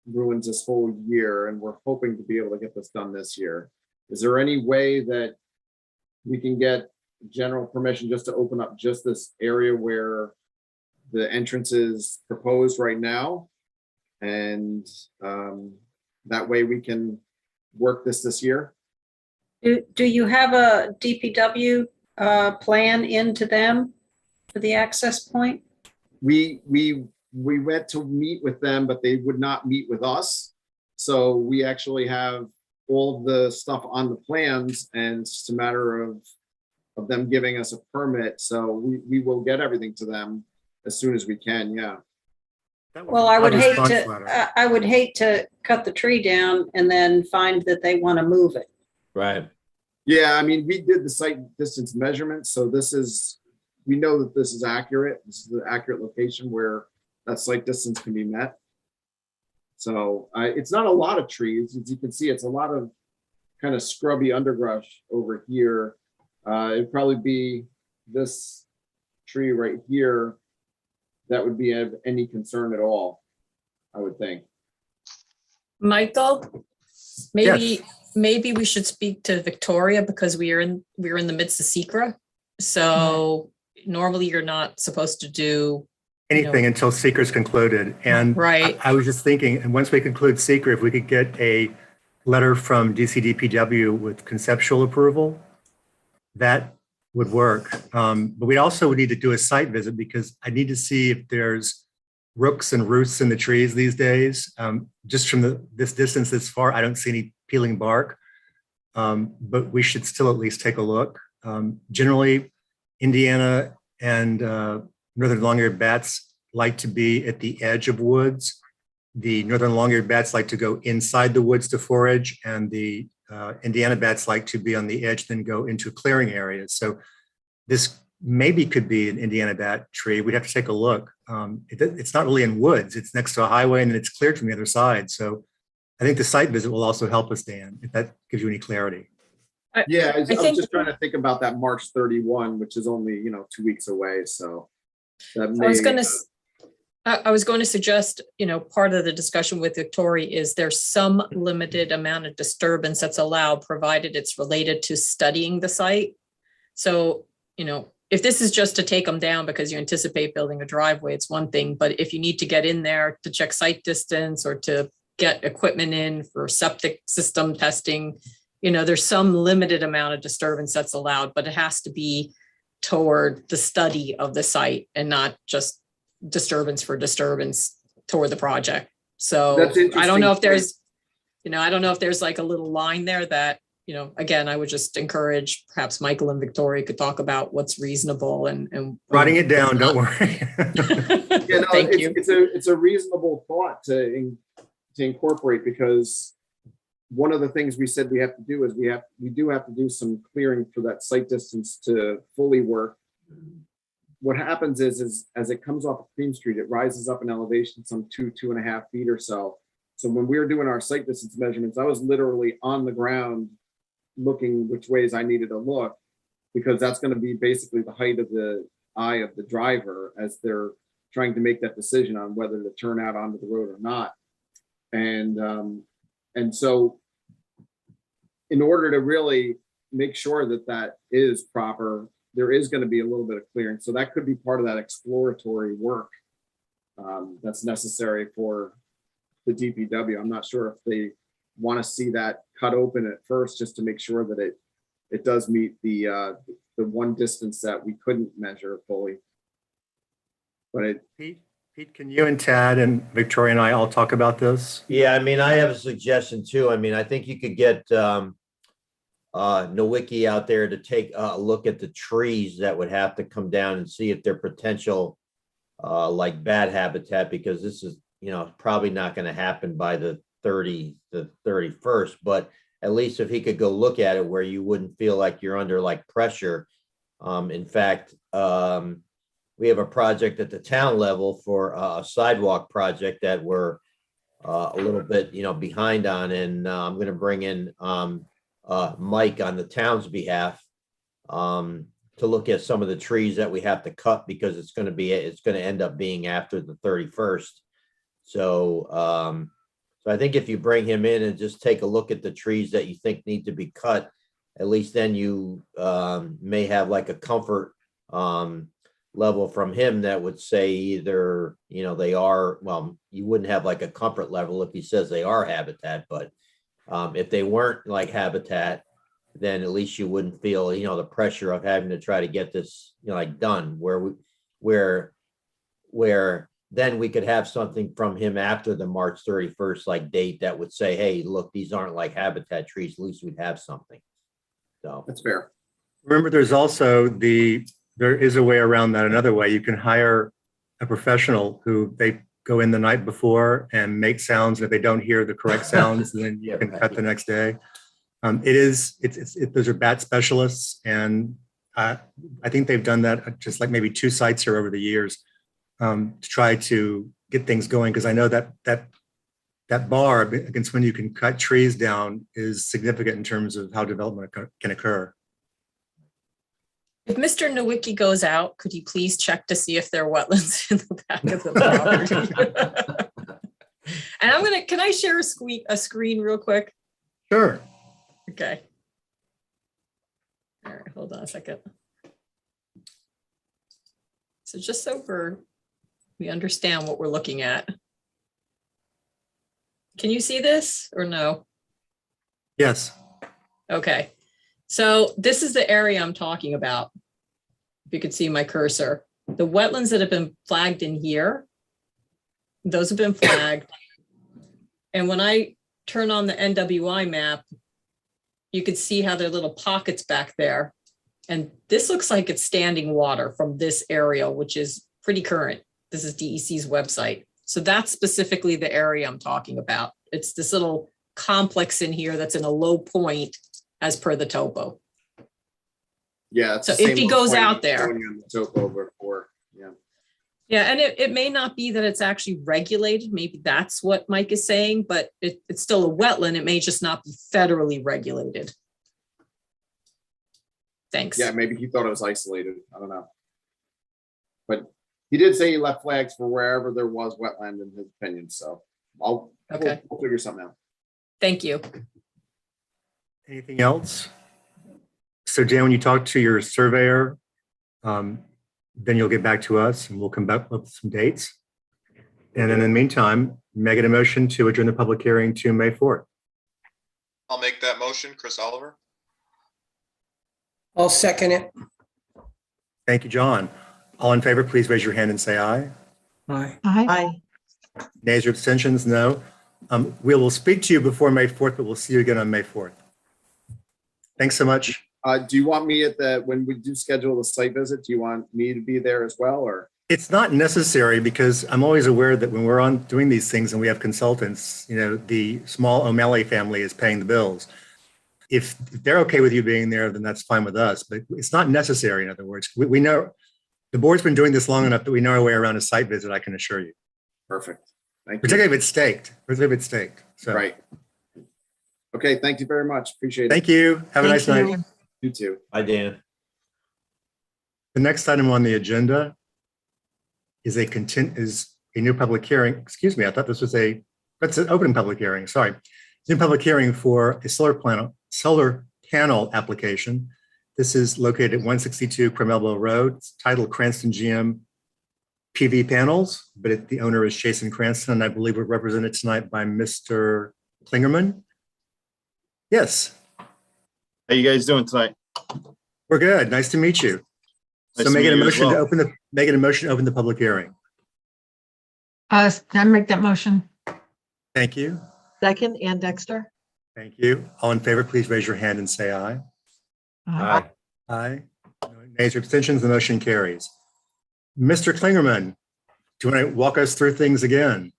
ruins this whole year. And we're hoping to be able to get this done this year. Is there any way that we can get general permission just to open up just this area where the entrance is proposed right now? And that way we can work this year? Do you have a DPW plan into them for the access point? We went to meet with them, but they would not meet with us. So we actually have all of the stuff on the plans, and it's just a matter of them giving us a permit. So we will get everything to them as soon as we can. Yeah. Well, I would hate to cut the tree down and then find that they want to move it. Right. Yeah, I mean, we did the site distance measurement, so we know that this is accurate. This is the accurate location where that site distance can be met. So it's not a lot of trees. As you can see, it's a lot of kind of scrubby underbrush over here. It'd probably be this tree right here that would be of any concern at all, I would think. Michael, maybe we should speak to Victoria, because we're in the midst of secra. So normally you're not supposed to do anything until seeker's concluded. And Right. I was just thinking, and once we conclude seeker, if we could get a letter from DCDPW with conceptual approval, that would work. But we also would need to do a site visit because I need to see if there's rooks and roosts in the trees these days. Just from this distance this far, I don't see any peeling bark. But we should still at least take a look. Generally, Indiana and northern long-eared bats like to be at the edge of woods. The northern long-eared bats like to go inside the woods to forage, and the Indiana bats like to be on the edge, then go into clearing areas. So this maybe could be an Indiana bat tree. We'd have to take a look. It's not really in woods. It's next to a highway, and then it's cleared from the other side. So I think the site visit will also help us, Dan, if that gives you any clarity. Yeah, I was think- just trying to think about that March 31, which is only, 2 weeks away, so. That I was going to suggest, part of the discussion with Victoria is there's some limited amount of disturbance that's allowed, provided it's related to studying the site. So, if this is just to take them down because you anticipate building a driveway, it's one thing. But if you need to get in there to check site distance or to get equipment in for septic system testing, there's some limited amount of disturbance that's allowed, but it has to be toward the study of the site and not just disturbance for disturbance toward the project. So That's interesting. I don't know if there's like a little line there that, again, I would just encourage perhaps Michael and Victoria could talk about what's reasonable and Writing it down, don't worry. Yeah, no, Thank you. It's a reasonable thought to incorporate, because one of the things we said we have to do is we do have to do some clearing for that site distance to fully work. What happens is as it comes off of Cream Street, it rises up in elevation some 2.5 feet or so. So when we were doing our site distance measurements, I was literally on the ground looking which ways I needed to look, because that's going to be basically the height of the eye of the driver as they're trying to make that decision on whether to turn out onto the road or not. And so in order to really make sure that that is proper, there is going to be a little bit of clearing. So that could be part of that exploratory work that's necessary for the DPW. I'm not sure if they want to see that cut open at first, just to make sure that it does meet the one distance that we couldn't measure fully. But Pete, can you and Tad and Victoria and I all talk about this? Yeah, I have a suggestion too. I think you could get Nowicki out there to take a look at the trees that would have to come down and see if they're potential like bat habitat, because this is, probably not going to happen by the 31st, but at least if he could go look at it where you wouldn't feel like you're under like pressure. In fact, we have a project at the town level for a sidewalk project that we're a little bit, behind on, and I'm going to bring in Mike on the town's behalf to look at some of the trees that we have to cut, because it's going to end up being after the 31st. So I think if you bring him in and just take a look at the trees that you think need to be cut, at least then you may have like a comfort level from him that would say either, they are, well, you wouldn't have like a comfort level if he says they are habitat, but if they weren't like habitat, then at least you wouldn't feel, the pressure of having to try to get this, like done, where then we could have something from him after the March 31st, like date that would say, hey, look, these aren't like habitat trees. At least we'd have something. So that's fair. Remember, there is a way around that. Another way, you can hire a professional who they go in the night before and make sounds. If they don't hear the correct sounds, then you can cut the next day. Those are bat specialists, and I think they've done that at just like maybe 2 sites here over the years to try to get things going. Because I know that bar against when you can cut trees down is significant in terms of how development can occur. If Mr. Nowicki goes out, could you please check to see if there are wetlands in the back of the property? And can I share a screen real quick? Sure. Okay. All right, hold on a second. So just so We understand what we're looking at. Can you see this or no? Yes. Okay, so this is the area I'm talking about. If you could see my cursor, the wetlands that have been flagged in here, those have been flagged. And when I turn on the NWI map, you could see how there are little pockets back there. And this looks like it's standing water from this area, which is pretty current. This is DEC's website. So that's specifically the area I'm talking about. It's this little complex in here that's in a low point as per the topo. Yeah. it's So the if same he little goes point out he's there. showing you on the topo before. Yeah. Yeah, and it may not be that it's actually regulated. Maybe that's what Mike is saying, but it's still a wetland. It may just not be federally regulated. Thanks. Yeah, maybe he thought it was isolated. I don't know. But he did say he left flags for wherever there was wetland in his opinion. So we'll figure something out. Thank you. Anything else? So Dan, when you talk to your surveyor, then you'll get back to us and we'll come back with some dates. And in the meantime, may I get a motion to adjourn the public hearing to May 4th? I'll make that motion, Chris Oliver. I'll second it. Thank you, John. All in favor, please raise your hand and say aye. Aye. Aye. Nays or abstentions? No. We will speak to you before May 4th, but we'll see you again on May 4th. Thanks so much. Do you want me when we do schedule the site visit, do you want me to be there as well, or? It's not necessary because I'm always aware that when we're on doing these things and we have consultants, the small O'Malley family is paying the bills. If they're okay with you being there, then that's fine with us, but it's not necessary. In other words, we know the board's been doing this long enough that we know our way around a site visit, I can assure you. Perfect. Thank you. Particularly if it's staked. So, Right. Okay, thank you very much. Appreciate it. Thank you. Have a nice Thank night. you. You too. Hi, Dan. The next item on the agenda is a new public hearing. Excuse me, I thought this was that's an open public hearing. Sorry. New public hearing for a solar panel application. This is located at 162 Cromwell Road. It's titled Cranston GM PV Panels, but the owner is Jason Cranston, and I believe we're represented tonight by Mr. Klingerman. Yes. How you guys doing tonight? We're good. Nice to meet you. Nice So to make it a meet you as motion to well. open the public hearing. Can I make that motion? Thank you. Second, Ann Dexter. Thank you. All in favor, please raise your hand and say aye. Aye. Aye. No nays or abstentions, the motion carries. Mr. Klingerman, do you want to walk us through things again?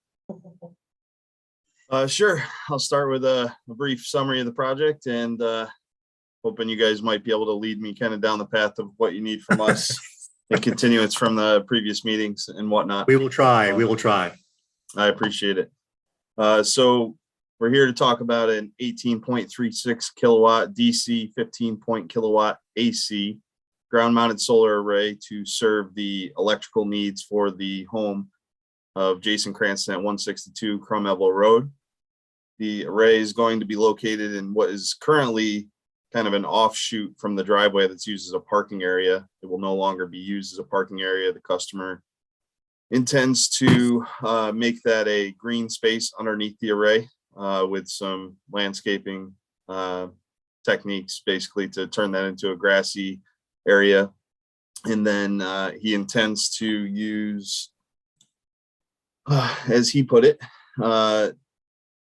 Sure. I'll start with a brief summary of the project and hoping you guys might be able to lead me kind of down the path of what you need from us and continuance from the previous meetings and whatnot. We will try. We will try. I appreciate it. So we're here to talk about an 18.36 kilowatt DC, 15 kilowatt AC ground mounted solar array to serve the electrical needs for the home of Jason Cranston at 162 Cromwell Road. The array is going to be located in what is currently kind of an offshoot from the driveway that's used as a parking area. It will no longer be used as a parking area. The customer intends to make that a green space underneath the array with some landscaping techniques, basically to turn that into a grassy area. And then he intends to use, as he put it,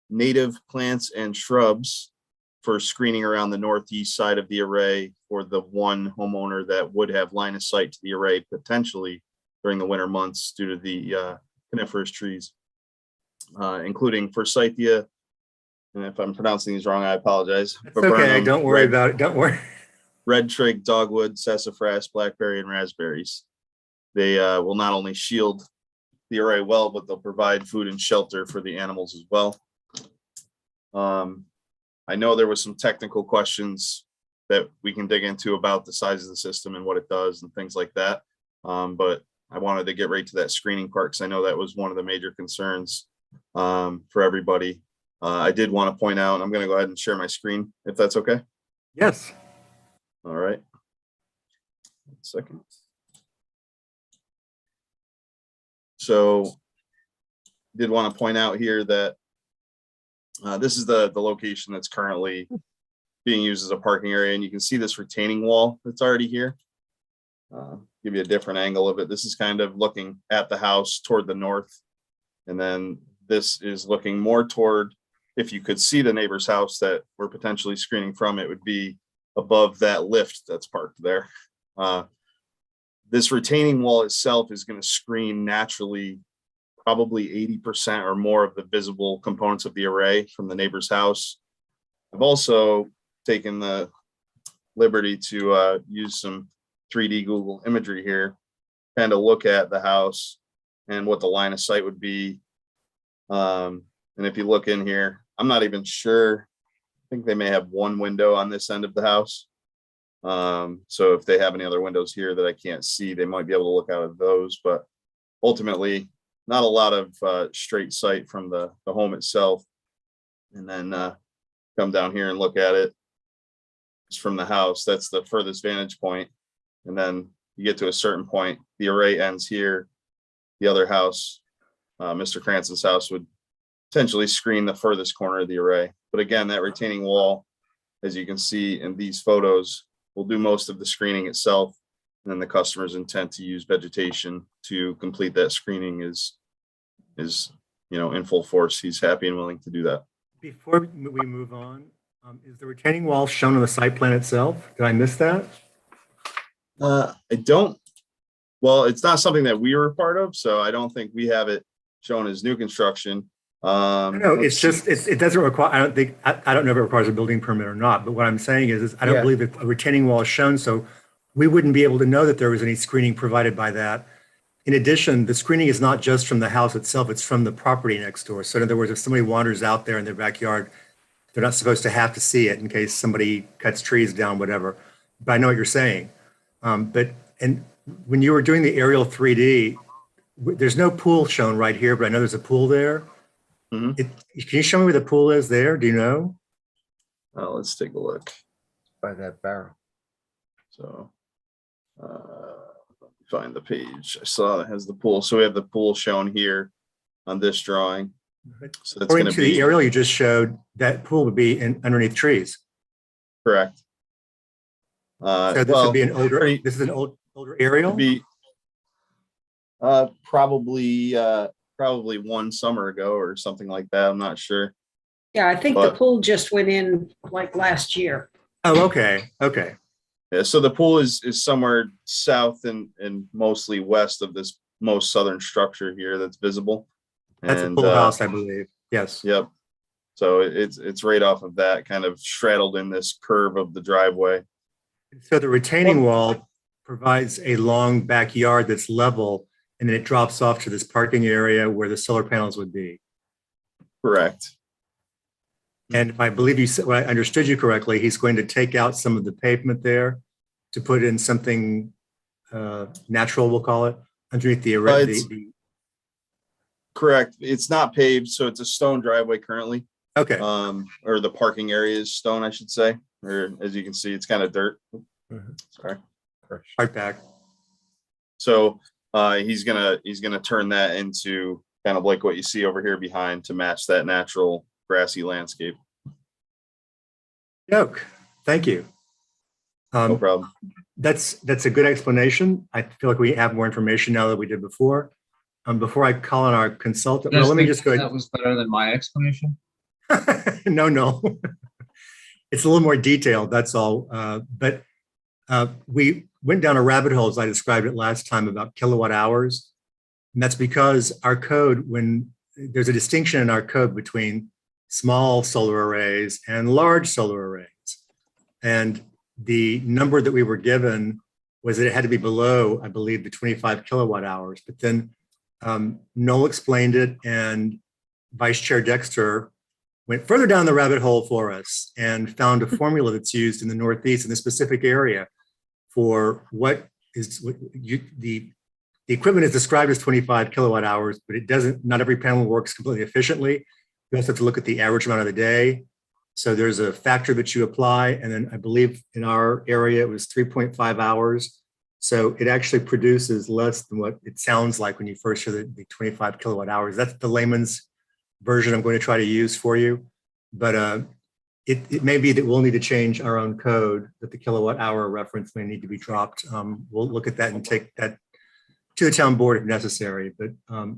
native plants and shrubs for screening around the northeast side of the array for the one homeowner that would have line of sight to the array potentially during the winter months due to the coniferous trees, including forsythia. And if I'm pronouncing these wrong, I apologize. It's okay. Don't worry about it. Don't worry. Red trig, dogwood, sassafras, blackberry, and raspberries. They will not only shield the array well, but they'll provide food and shelter for the animals as well. I know there was some technical questions that we can dig into about the size of the system and what it does and things like that. But I wanted to get right to that screening part because I know that was one of the major concerns for everybody. I did want to point out, and I'm going to go ahead and share my screen if that's okay. Yes. All right. 1 second. So did want to point out here that this is the location that's currently being used as a parking area, and you can see this retaining wall that's already here. Give you a different angle of it. This is kind of looking at the house toward the north, and then this is looking more toward, if you could see the neighbor's house that we're potentially screening from, it would be above that lift that's parked there. This retaining wall itself is going to screen naturally probably 80% or more of the visible components of the array from the neighbor's house. I've also taken the liberty to use some 3D Google imagery here, kind of look at the house and what the line of sight would be. And if you look in here, I'm not even sure. I think they may have one window on this end of the house. So if they have any other windows here that I can't see, they might be able to look out of those, but ultimately not a lot of straight sight from the home itself. And then come down here and look at it just from the house. That's the furthest vantage point. And then you get to a certain point, the array ends here. The other house, Mr. Cranston's house, would potentially screen the furthest corner of the array. But again, that retaining wall, as you can see in these photos, will do most of the screening itself. And then the customer's intent to use vegetation to complete that screening is in full force. He's happy and willing to do that. Before we move on, is the retaining wall shown on the site plan itself? Did I miss that? I don't. Well, it's not something that we were a part of, so I don't think we have it shown as new construction. No, it's just, it doesn't require, I don't know if it requires a building permit or not, but what I'm saying is I don't believe that a retaining wall is shown, so we wouldn't be able to know that there was any screening provided by that. In addition, the screening is not just from the house itself, it's from the property next door. So in other words, if somebody wanders out there in their backyard, they're not supposed to have to see it in case somebody cuts trees down, whatever. But I know what you're saying. And when you were doing the aerial 3D, there's no pool shown right here, but I know there's a pool there. Mhm. Can you show me where the pool is there? Do you know? Let's take a look. By that barrel. So find the page. I saw it has the pool. So we have the pool shown here on this drawing. So that's According going to to be the aerial you just showed, that pool would be underneath trees. correct. So this would be an older, pretty- this is an older aerial? It'd be probably one summer ago or something like that. I'm not sure. Yeah, I think the But- pool just went in like last year. Oh, okay, okay. Yeah, so the pool is somewhere south and mostly west of this most southern structure here that's visible. That's a And, pool house, I believe. Yes. Yep. So it's right off of that, kind of straddled in this curve of the driveway. So the retaining wall provides a long backyard that's level, and then it drops off to this parking area where the solar panels would be. Correct. And if I believe you said, well, I understood you correctly, he's going to take out some of the pavement there to put in something natural, we'll call it, underneath the array. It's- Correct. It's not paved, so it's a stone driveway currently. Okay, Or the parking area is stone, I should say. Or as you can see, it's kind of dirt. Mhm. Sorry. right back. So he's gonna turn that into kind of like what you see over here behind to match that natural grassy landscape. Yoke, thank you. No problem. That's a good explanation. I feel like we have more information now than we did before. Before I call on our consultant, well, let me just go ahead. That was better than my explanation. No. It's a little more detailed, that's all. But we went down a rabbit hole, as I described it last time, about kilowatt hours. And that's because our code, when there's a distinction in our code between small solar arrays and large solar arrays. And the number that we were given was that it had to be below, I believe, the 25 kilowatt hours. But then Noel explained it, and Vice Chair Dexter went further down the rabbit hole for us and found a formula that's used in the Northeast in the specific area for what is the equipment is described as 25 kilowatt hours, but it doesn't, not every panel works completely efficiently. You also have to look at the average amount of the day. So there's a factor that you apply. And then I believe in our area, it was 3.5 hours So it actually produces less than what it sounds like when you first hear the 25 kilowatt hours. That's the layman's version I'm going to try to use for you. But it may be that we'll need to change our own code, that the kilowatt hour reference may need to be dropped. We'll look at that and take that to the town board if necessary. But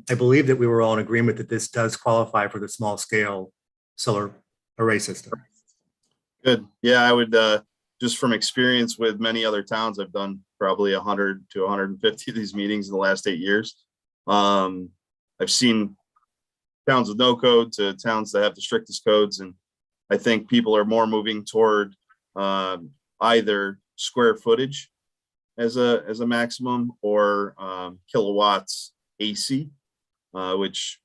I believe that we were all in agreement that this does qualify for the small scale solar array system. Good. Yeah, I would, just from experience with many other towns, I've done probably 100 to 150 of these meetings in the last 8 years. I've seen towns with no code to towns that have the strictest codes. And I think people are more moving toward either square footage as a maximum or kilowatts AC, which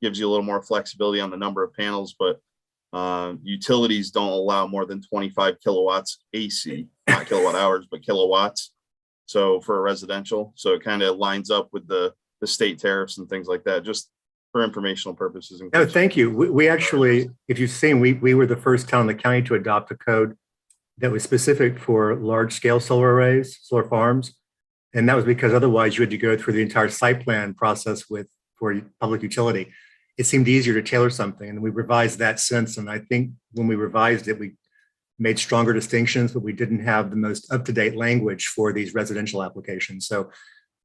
gives you a little more flexibility on the number of panels, but utilities don't allow more than 25 kilowatts AC, not kilowatt hours, but kilowatts. So for a residential, so it kind of lines up with the state tariffs and things like that, just for informational purposes. No, thank you. We actually, if you've seen, we were the first town in the county to adopt a code that was specific for large scale solar arrays, solar farms. And that was because otherwise you had to go through the entire site plan process for public utility. It seemed easier to tailor something, and we revised that since. And I think when we revised it, we made stronger distinctions, but we didn't have the most up-to-date language for these residential applications. So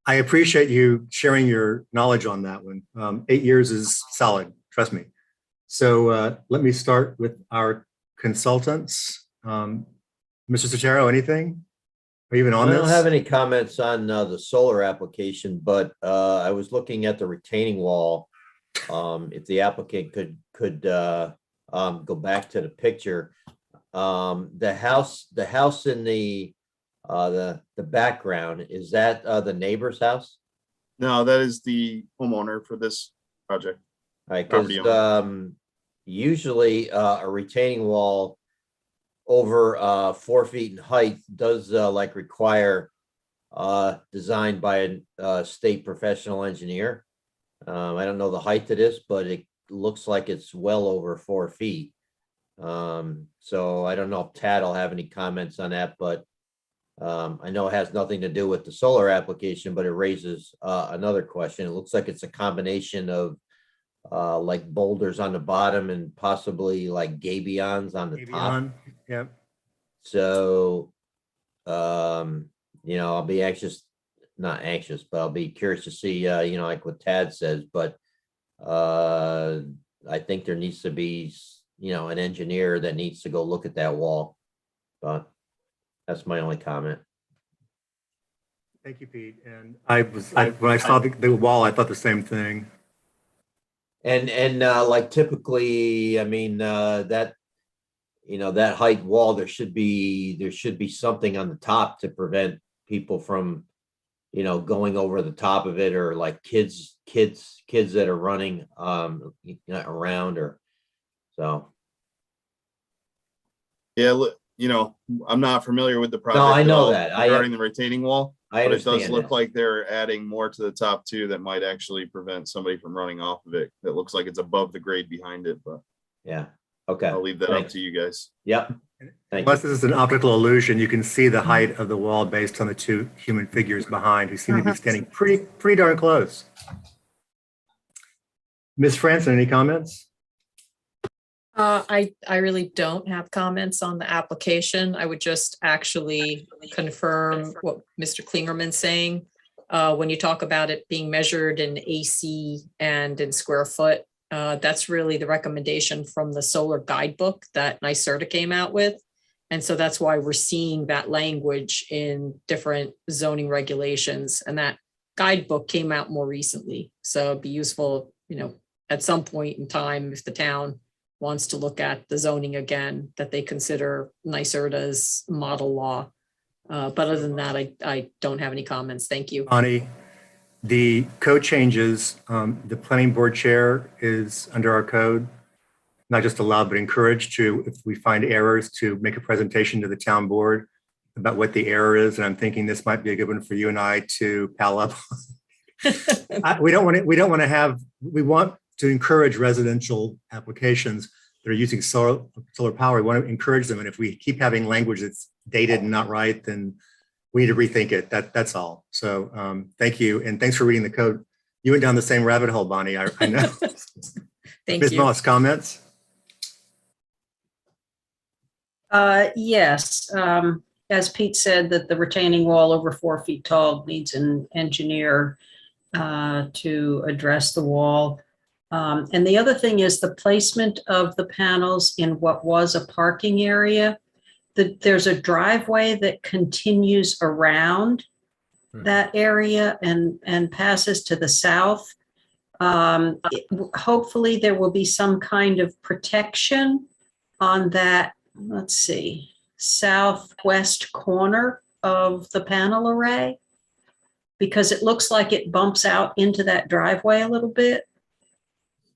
I appreciate you sharing your knowledge on that one. 8 years is solid, trust me. So let me start with our consultants. Mr. Sotero, anything? Are you even on I this? don't have any comments on the solar application, but I was looking at the retaining wall. If the applicant could go back to the picture, the house in the background, is that the neighbor's house? No, that is the homeowner for this project. All right, Property because usually a retaining wall over 4 feet in height does like require design by a state professional engineer. I don't know the height of this, but it looks like it's well over 4 feet. So I don't know if Tad will have any comments on that, but I know it has nothing to do with the solar application, but it raises another question. It looks like it's a combination of like boulders on the bottom and possibly like gabions on the top. Yeah. So, I'll be not anxious, but I'll be curious to see, like what Tad says, but I think there needs to be, an engineer that needs to go look at that wall. But that's my only comment. Thank you, Pete. And when I saw the wall, I thought the same thing. And like typically, I mean, that height wall, there should be something on the top to prevent people from, going over the top of it, or like kids that are running around, or so. Yeah, I'm not familiar with the project. No, I know at all that. regarding the retaining wall, I but it does understand look that. like they're adding more to the top too that might actually prevent somebody from running off of it. That looks like it's above the grade behind it, but Yeah. Okay. I'll leave that up Thanks. to you guys. Yep. Thank Unless you. this is an optical illusion, you can see the height of the wall based on the two human figures behind who seem to be standing pretty darn close. Ms. Franson, any comments? I really don't have comments on the application. I would just actually confirm what Mr. Klingerman's saying. When you talk about it being measured in AC and in square foot, that's really the recommendation from the solar guidebook that NYSERDA came out with. And so that's why we're seeing that language in different zoning regulations. And that guidebook came out more recently. So it'd be useful, at some point in time, if the town wants to look at the zoning again, that they consider NYSERDA's model law. But other than that, I don't have any comments. Thank you. Bonnie, the code changes, the planning board chair is under our code, not just allowed, but encouraged to, if we find errors, to make a presentation to the town board about what the error is. And I'm thinking this might be a good one for you and I to pal up. We want to encourage residential applications that are using solar power. We want to encourage them. And if we keep having language that's dated and not right, then we need to rethink it. That's all. So thank you. And thanks for reading the code. You went down the same rabbit hole, Bonnie. I know. Thank Ms. you. Moss, comments? Yes, as Pete said, that the retaining wall over 4 feet tall needs an engineer to address the wall. And the other thing is the placement of the panels in what was a parking area. There's a driveway that continues around that area and passes to the south. Hopefully there will be some kind of protection on that, let's see, southwest corner of the panel array, because it looks like it bumps out into that driveway a little bit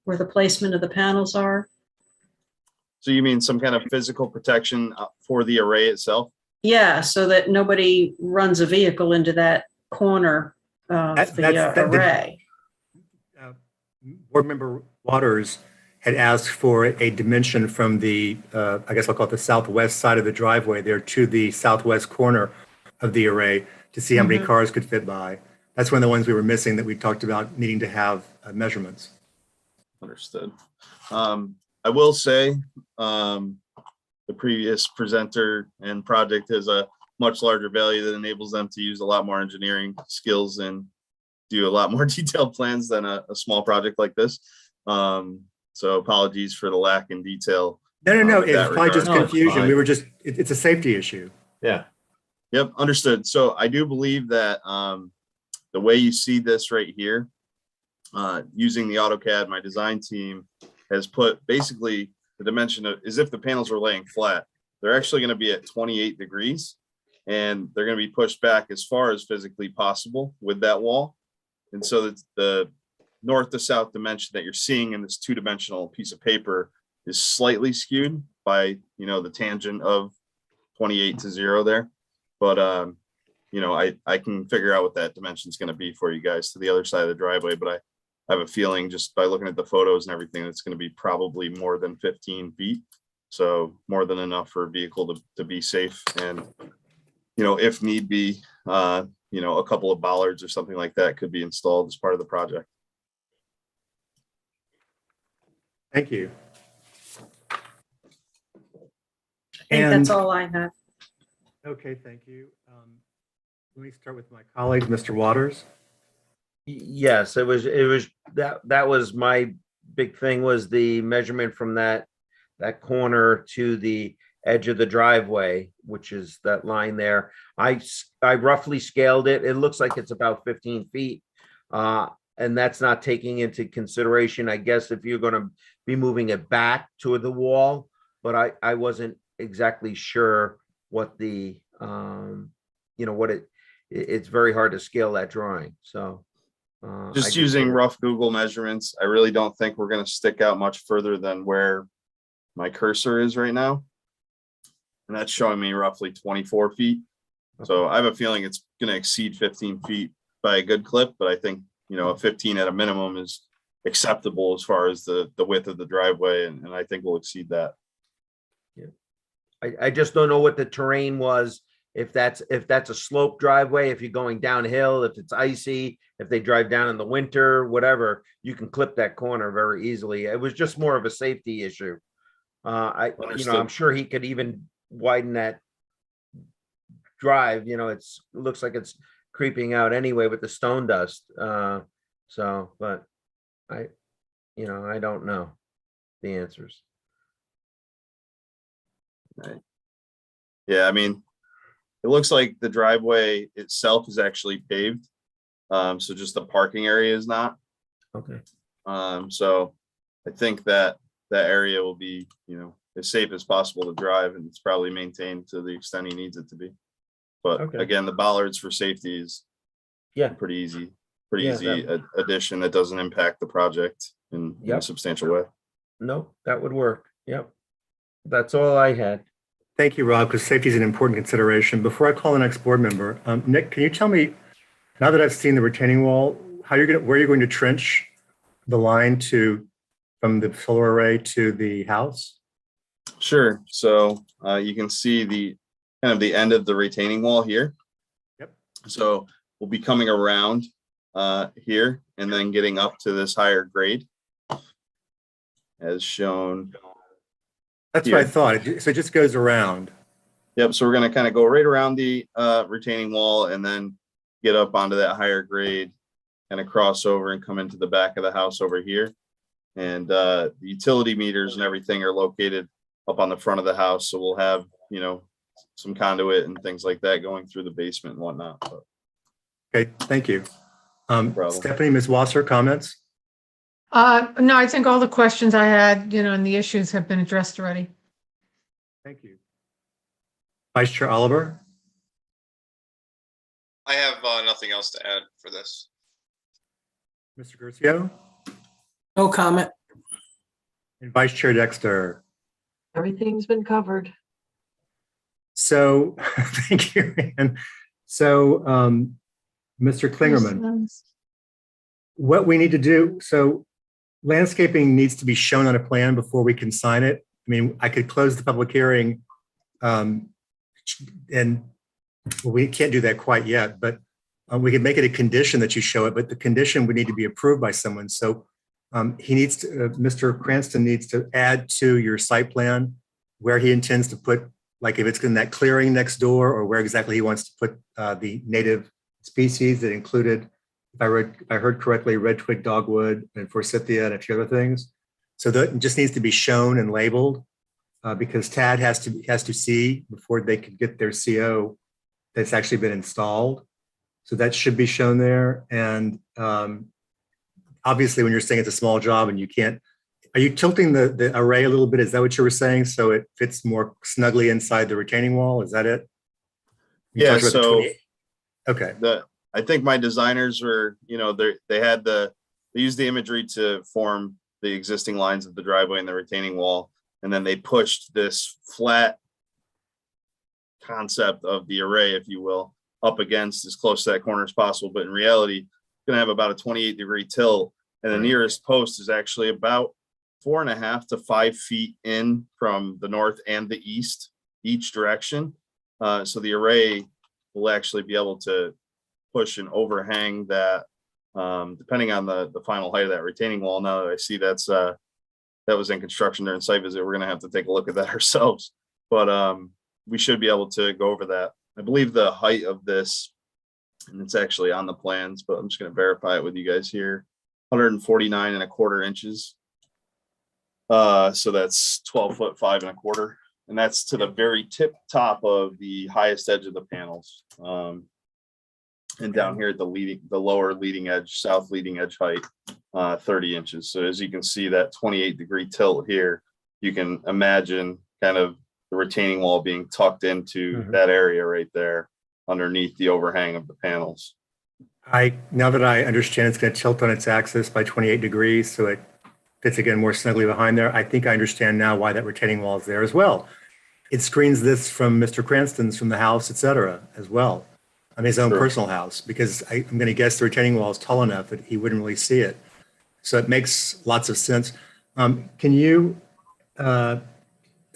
where the placement of the panels are. So you mean some kind of physical protection for the array itself? Yeah, so that nobody runs a vehicle into that corner of the array. Board Member Waters had asked for a dimension from the, I guess I'll call it the southwest side of the driveway there to the southwest corner of the array to see how many cars could fit by. That's one of the ones we were missing that we talked about needing to have measurements. Understood. I will say the previous presenter and project has a much larger value that enables them to use a lot more engineering skills and do a lot more detailed plans than a small project like this. So apologies for the lack in detail. No, in it's that probably just regard. confusion. Fine. We were just, it's a safety issue. Yeah. Yep, understood. So I do believe that the way you see this right here, using the AutoCAD, my design team has put basically the dimension of as if the panels were laying flat. They're actually going to be at 28 degrees and they're going to be pushed back as far as physically possible with that wall. And so that the north to south dimension that you're seeing in this two-dimensional piece of paper is slightly skewed by, the tangent of 28 to 0 there. But, I can figure out what that dimension is going to be for you guys to the other side of the driveway. But I have a feeling just by looking at the photos and everything, it's going to be probably more than 15 feet. So more than enough for a vehicle to be safe. And, if need be, a couple of bollards or something like that could be installed as part of the project. Thank you. I think that's all I have. Okay, thank you. Let me start with my colleague, Mr. Waters. Yes, it was that was my big thing, was the measurement from that corner to the edge of the driveway, which is that line there. I roughly scaled it. It looks like it's about 15 feet. And that's not taking into consideration, I guess, if you're going to be moving it back to the wall, but I wasn't exactly sure what the, it's very hard to scale that drawing. So Just using rough Google measurements, I really don't think we're going to stick out much further than where my cursor is right now. And that's showing me roughly 24 feet. So I have a feeling it's going to exceed 15 feet by a good clip, but I think, a 15 at a minimum is acceptable as far as the width of the driveway. And I think we'll exceed that. Yeah. I just don't know what the terrain was. If that's a slope driveway, if you're going downhill, if it's icy, if they drive down in the winter, whatever, you can clip that corner very easily. It was just more of a safety issue. I'm sure he could even widen that drive. It looks like it's creeping out anyway with the stone dust. But I don't know the answers. Right. Yeah, I mean, it looks like the driveway itself is actually paved. So just the parking area is not. Okay. So I think that area will be, as safe as possible to drive, and it's probably maintained to the extent he needs it to be. But Okay. again, the bollards for safety is pretty easy addition that doesn't impact the project in a substantial way. No, that would work. Yep. That's all I had. Thank you, Rob, because safety is an important consideration. Before I call the next board member, Nick, can you tell me, now that I've seen the retaining wall, where you're going to trench the line from the solar array to the house? Sure. So you can see the end of the retaining wall here. So we'll be coming around here and then getting up to this higher grade as shown. That's what I thought. So it just goes around. Yep, so we're gonna kind of go right around the retaining wall and then get up onto that higher grade and cross over and come into the back of the house over here. And the utility meters and everything are located up on the front of the house. So we'll have, you know, some conduit and things like that going through the basement and whatnot. But Okay, thank you. problem. Stephanie, Ms. Wasser, comments? No, I think all the questions I had, and the issues have been addressed already. Thank you. Vice Chair Oliver? I have nothing else to add for this. Mr. Curcio? No comment. And Vice Chair Dexter? Everything's been covered. So, thank you, Ann. So, Mr. Klingerman, what we need to do, so landscaping needs to be shown on a plan before we can sign it. I mean, I could close the public hearing and we can't do that quite yet, but we can make it a condition that you show it, but the condition would need to be approved by someone. So he needs to, Mr. Cranston needs to add to your site plan where he intends to put, like if it's in that clearing next door or where exactly he wants to put the native species that included, if I heard correctly, red twig dogwood and forsythia and a few other things. So that just needs to be shown and labeled because TAD has to see before they could get their CO that's actually been installed. So that should be shown there. And obviously when you're saying it's a small job and you can't, are you tilting the array a little bit? Is that what you were saying? So it fits more snugly inside the retaining wall? Is that it? You Yeah, talked about the so 28. Okay. I think my designers were, they used the imagery to form the existing lines of the driveway and the retaining wall. And then they pushed this flat concept of the array, if you will, up against as close to that corner as possible. But in reality, it's going to have about a 28-degree tilt. And the nearest post is actually about 4.5 to 5 feet in from the north and the east, each direction. So the array will actually be able to push and overhang that, depending on the final height of that retaining wall. Now that I see that was in construction during site visit, we're going to have to take a look at that ourselves. But we should be able to go over that. I believe the height of this, and it's actually on the plans, but I'm just going to verify it with you guys here, 149.25 inches. So that's 12 foot 5 1/4. And that's to the very top of the highest edge of the panels. And down here at the lower leading edge, south leading edge height, 30 inches. So as you can see that 28-degree tilt here, you can imagine kind of the retaining wall being tucked into that area right there underneath the overhang of the panels. Now that I understand it's going to tilt on its axis by 28 degrees, so it fits again more snugly behind there. I think I understand now why that retaining wall is there as well. It screens this from Mr. Cranston's, from the house, et cetera, as well. On his own personal house, because I'm going to guess the retaining wall is tall enough that he wouldn't really see it. So it makes lots of sense. Can you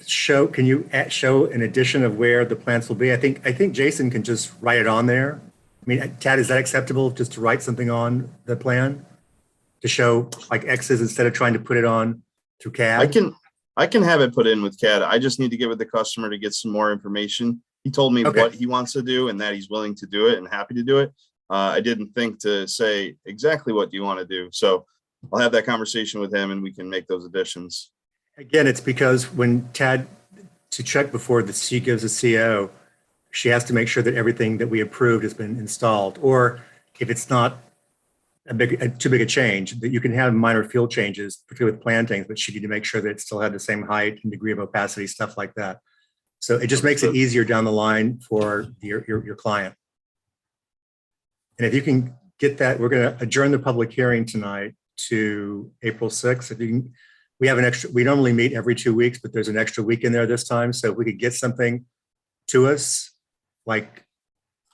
show an addition of where the plants will be? I think Jason can just write it on there. I mean, Tad, is that acceptable just to write something on the plan to show like X's instead of trying to put it on through CAD? I can have it put in with CAD. I just need to get with the customer to get some more information. He told me what he wants to do and that he's willing to do it and happy to do it. I didn't think to say exactly what do you want to do. So I'll have that conversation with him and we can make those additions. Again, it's because when Tad, to check before she gives a CO, she has to make sure that everything that we approved has been installed. Or if it's not too big a change, that you can have minor field changes, particularly with plantings, but she need to make sure that it still had the same height and degree of opacity, stuff like that. So it just makes it easier down the line for your client. And if you can get that, we're going to adjourn the public hearing tonight to April 6th. If you can, we normally meet every 2 weeks, but there's an extra week in there this time. So if we could get something to us, like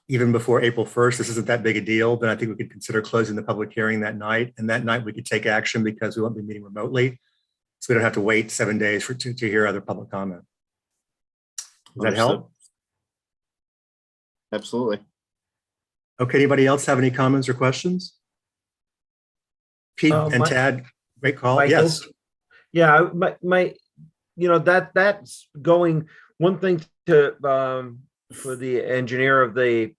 even before April 1st, this isn't that big a deal, then I think we could consider closing the public hearing that night. And that night we could take action because we won't be meeting remotely. So we don't have to wait 7 days to hear other public comment. Does that help? Absolutely. Okay, anybody else have any comments or questions? Pete and My- Tad, great call. Michael? Yes. Yeah, that's going, one thing to, for the engineer of the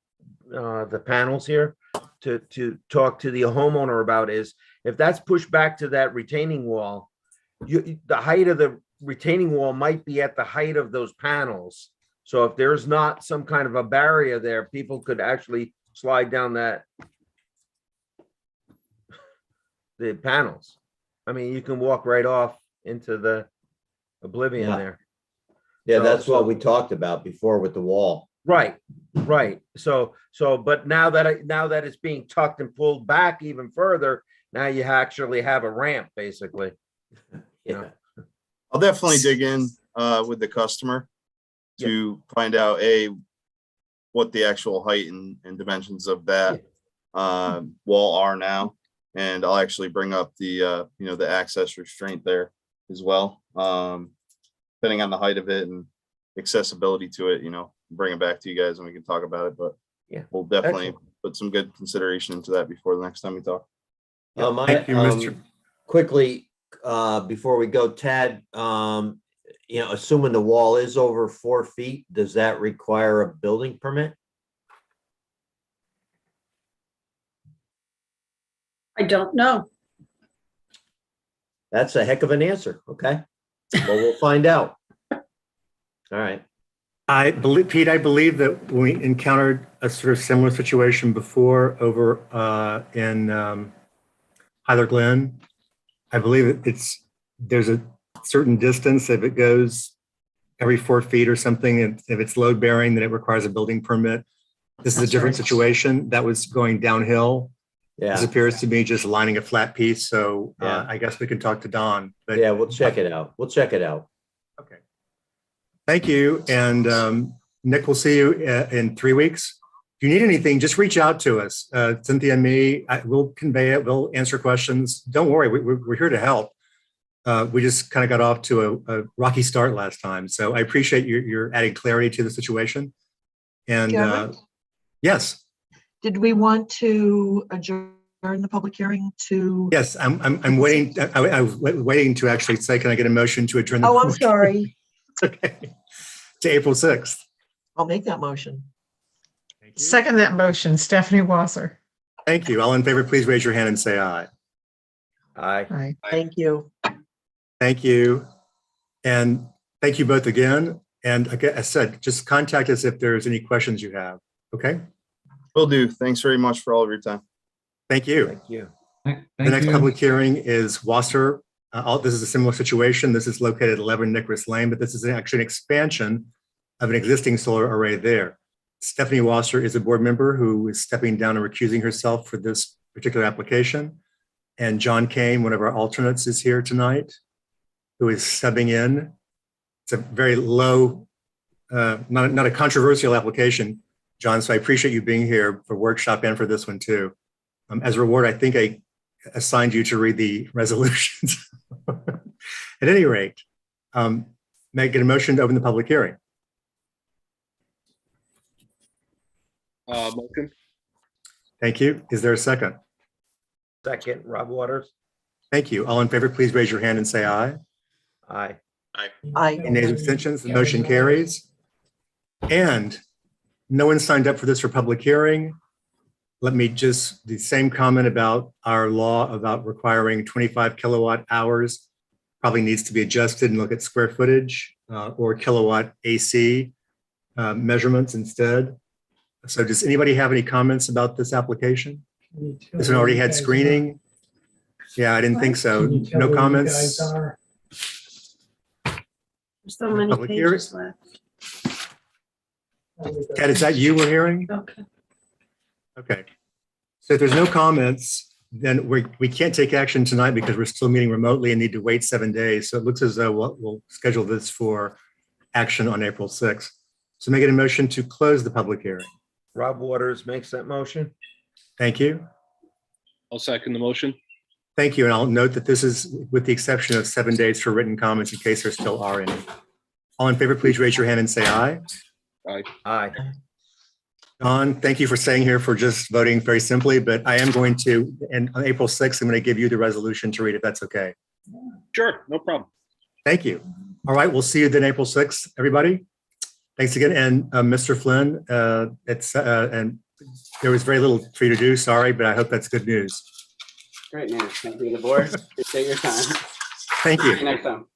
panels here to talk to the homeowner about is, if that's pushed back to that retaining wall, the height of the retaining wall might be at the height of those panels. So if there's not some kind of a barrier there, people could actually slide down the panels. I mean, you can walk right off into the oblivion Yeah. there. Yeah, So- that's what so- we talked about before with the wall. Right, right. So, but now that it's being tucked and pulled back even further, now you actually have a ramp, basically. Yeah. I'll definitely dig in with the customer to find out what the actual height and dimensions of that wall are now. And I'll actually bring up the the access restraint there as well. Depending on the height of it and accessibility to it, bring it back to you guys and we can talk about it. But Yeah, we'll definitely excellent. put some good consideration into that before the next time we talk. Thank you, Mr. Quickly, before we go, Tad, assuming the wall is over 4 feet, does that require a building permit? I don't know. That's a heck of an answer. Okay. Well, we'll find out. All right. I believe, Pete, I believe that we encountered a sort of similar situation before over in Hyde Glen. I believe there's a certain distance. If it goes every 4 feet or something, and if it's load bearing, then it requires a building permit. This is a different situation. That was going downhill. This Yeah. appears to be just lining a flat piece. So Yeah. I guess we can talk to Don. But Yeah, we'll check it out. We'll check it out. okay. Thank you. And Nick, we'll see you in 3 weeks. If you need anything, just reach out to us. Cynthia and me, we'll convey it. We'll answer questions. Don't worry, we're here to help. We just kind of got off to a rocky start last time. So I appreciate your adding clarity to the situation. And Chairman? yes, Did we want to adjourn the public hearing to? yes, I'm waiting. I was waiting to actually say, can I get a motion to adjourn? The Oh, I'm public- sorry. Okay. To April 6th. I'll make that motion. Thank you. Second that motion, Stephanie Wasser. Thank you. All in favor, please raise your hand and say aye. Aye. Aye. Thank you. Thank you. And thank you both again. And like I said, just contact us if there's any questions you have. Okay? Will do. Thanks very much for all of your time. Thank you. Thank you. Thank The next you. public hearing is Wasser. This is a similar situation. This is located at 11 Nicholas Lane, but this is actually an expansion of an existing solar array there. Stephanie Wasser is a board member who is stepping down and recusing herself for this particular application. And John Kane, one of our alternates, is here tonight, who is subbing in. It's a very low, not a controversial application, John, so I appreciate you being here for workshop and for this one too. As a reward, I think I assigned you to read the resolutions. At any rate, may I get a motion to open the public hearing? Motion. Thank you. Is there a second? Second, Rob Waters. Thank you. All in favor, please raise your hand and say aye. Aye. I, Any nays, abstentions? The motion carries. And no one signed up for this for public hearing. Let me just, the same comment about our law about requiring 25 kilowatt hours probably needs to be adjusted and look at square footage or kilowatt AC measurements instead. So does anybody have any comments about this applition? This one already had screening. Yeah, I didn't think so. No comments. There's so many Public hearing? pages left. Ted, is that you we're hearing? Okay. Okay. So if there's no comments, then we can't take action tonight because we're still meeting remotely and need to wait 7 days. So it looks as though we'll schedule this for action on April 6th. So make it a motion to close the public hearing. Rob Waters makes that motion. Thank you. I'll second the motion. Thank you. And I'll note that this is with the exception of 7 days for written comments in case there still are any. All in favor, please raise your hand and say aye. Aye. Don, thank you for staying here for just voting very simply, but I am going to, and on April 6th, I'm going to give you the resolution to read if that's okay. Sure, no problem. Thank you. All right, we'll see you then April 6th, everybody. Thanks again. And Mr. Flynn, and there was very little for you to do, sorry, but I hope that's good news. Great news. Thank you, the board. Appreciate your time. Thank you. See you next time.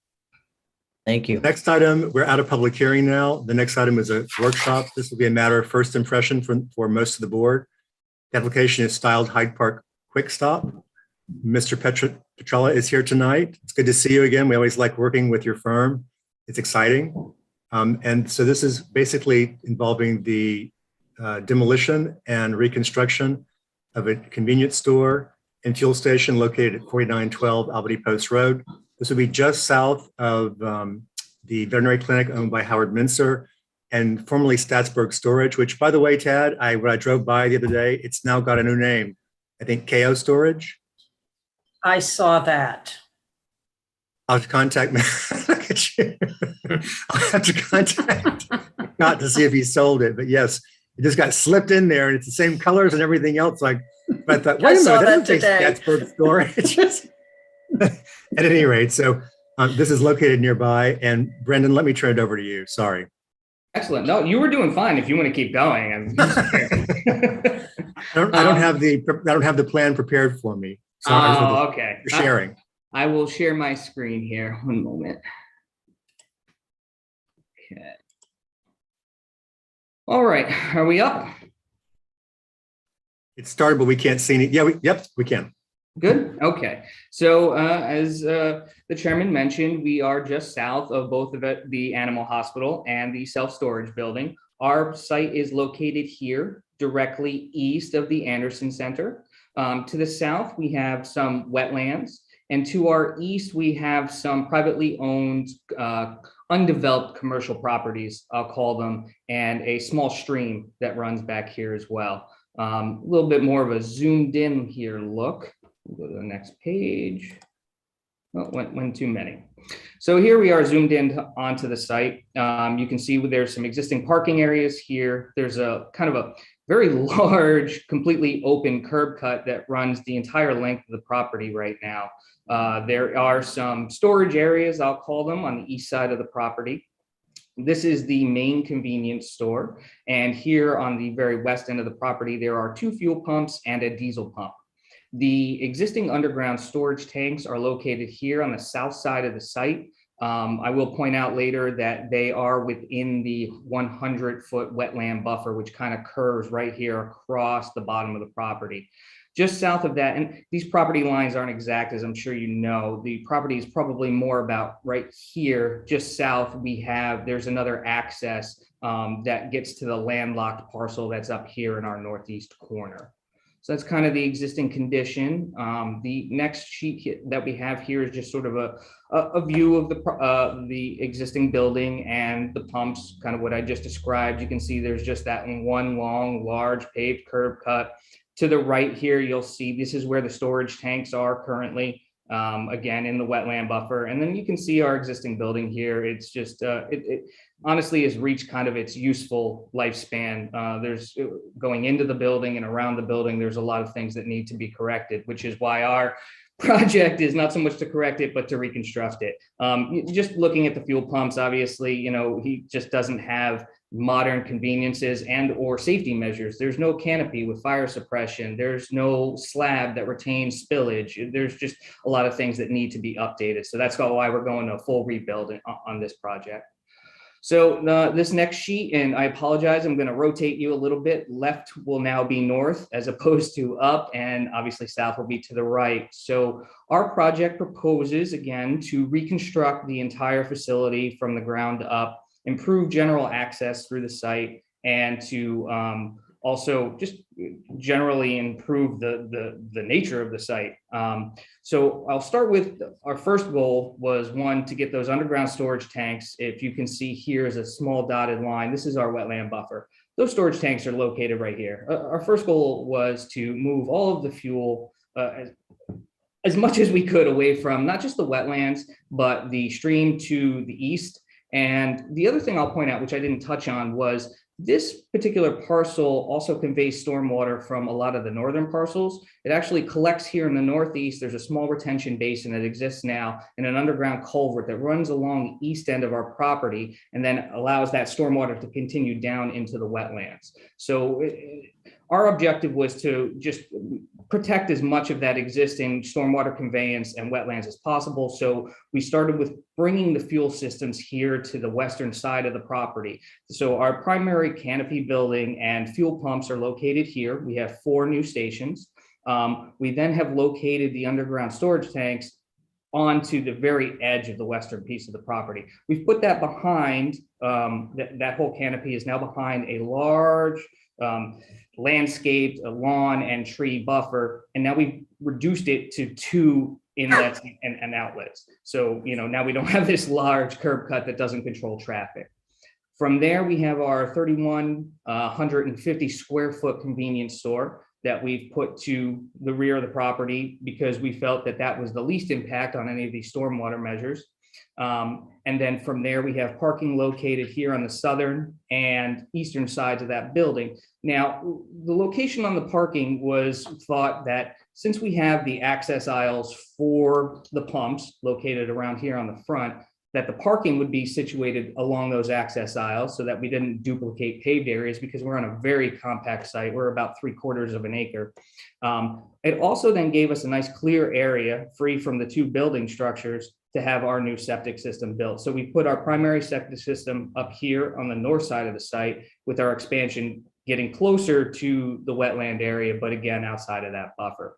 Thank you. Next item, we're out of public hearing now. The next item is a workshop. This will be a matter of first impression for most of the board. The application is styled Hyde Park Quick Stop. Mr. Petrella is here tonight. It's good to see you again. We always like working with your firm. It's exciting. And so this is basically involving the demolition and reconstruction of a convenience store and fuel station located at 4912 Albany Post Road. This will be just south of the veterinary clinic owned by Howard Mincer and formerly Statsburg Storage, which, by the way, Tad, when I drove by the other day, it's now got a new name. I think KO Storage. I saw that. I'll have to contact look at you. I'll have to contact Scott to see if he sold it. But yes, it just got slipped in there, and it's the same colors and everything else. But I thought, wait a minute, that doesn't say Statsburg Storage. At any rate, so this is located nearby. And Brendan, let me turn it over to you. Sorry. Excellent. No, you were doing fine. If you want to keep going, I don't have the plan prepared for me. So okay. You're sharing. I will share my screen here. One moment. Okay. All right. Are we up? It started, but we can't see it. Yeah. Yep, we can. Good. Okay. So as the chairman mentioned, we are just south of both the animal hospital and the self-storage building. Our site is located here directly east of the Anderson Center. To the south, we have some wetlands, and to our east, we have some privately owned, undeveloped commercial properties, I'll call them, and a small stream that runs back here as well. A little bit more of a zoomed in here look. We'll go to the next page. Oh, went too many. So here we are zoomed in onto the site. You can see there's some existing parking areas here. There's a kind of a very large, completely open curb cut that runs the entire length of the property right now. There are some storage areas, I'll call them, on the east side of the property. This is the main convenience store. And here on the very west end of the property, there are 2 fuel pumps and a diesel pump. The existing underground storage tanks are located here on the south side of the site. I will point out later that they are within the 100-foot wetland buffer, which kind of curves right here across the bottom of the property. Just south of that, and these property lines aren't exact, as I'm sure you know, the property is probably more about right here, just south, there's another access that gets to the landlocked parcel that's up here in our northeast corner. So that's kind of the existing condition. The next sheet that we have here is just sort of a view of the existing building and the pumps, kind of what I just described. You can see there's just that one long, large paved curb cut. To the right here, you'll see this is where the storage tanks are currently, again, in the wetland buffer. And then you can see our existing building here. It's just, it honestly has reached kind of its useful lifespan. There's going into the building and around the building, there's a lot of things that need to be corrected, which is why our project is not so much to correct it, but to reconstruct it. Just looking at the fuel pumps, obviously, you know, he just doesn't have modern conveniences and or safety measures. There's no canopy with fire suppression. There's no slab that retains spillage. There's just a lot of things that need to be updated. So that's why we're going to a full rebuild on this project. So this next sheet, and I apologize, I'm going to rotate you a little bit. Left will now be north as opposed to up, and obviously south will be to the right. So our project proposes, again, to reconstruct the entire facility from the ground up, improve general access through the site, and to also just generally improve the nature of the site. So I'll start with our first goal was one, to get those underground storage tanks. If you can see here is a small dotted line, this is our wetland buffer. Those storage tanks are located right here. Our first goal was to move all of the fuel as much as we could away from not just the wetlands, but the stream to the east. And the other thing I'll point out, which I didn't touch on, was This particular parcel also conveys stormwater from a lot of the northern parcels. It actually collects here in the northeast. There's a small retention basin that exists now in an underground culvert that runs along the east end of our property and then allows that stormwater to continue down into the wetlands. So our objective was to just protect as much of that existing stormwater conveyance and wetlands as possible. So we started with bringing the fuel systems here to the western side of the property. So our primary Canopy building and fuel pumps are located here. We have 4 new stations. We then have located the underground storage tanks onto the very edge of the western piece of the property. We've put that behind, that whole canopy is now behind a large landscaped lawn and tree buffer. And now we've reduced it to 2 inlets and outlets. So, now we don't have this large curb cut that doesn't control traffic. From there, we have our 3,150 square foot convenience store that we've put to the rear of the property because we felt that that was the least impact on any of these stormwater measures. And then from there, we have parking located here on the southern and eastern sides of that building. Now, the location on the parking was thought that since we have the access aisles for the pumps located around here on the front, that the parking would be situated along those access aisles so that we didn't duplicate paved areas because we're on a very compact site. We're about 3/4 of an acre. It also then gave us a nice clear area free from the 2 building structures to have our new septic system built. So we put our primary septic system up here on the north side of the site with our expansion getting closer to the wetland area, but again, outside of that buffer.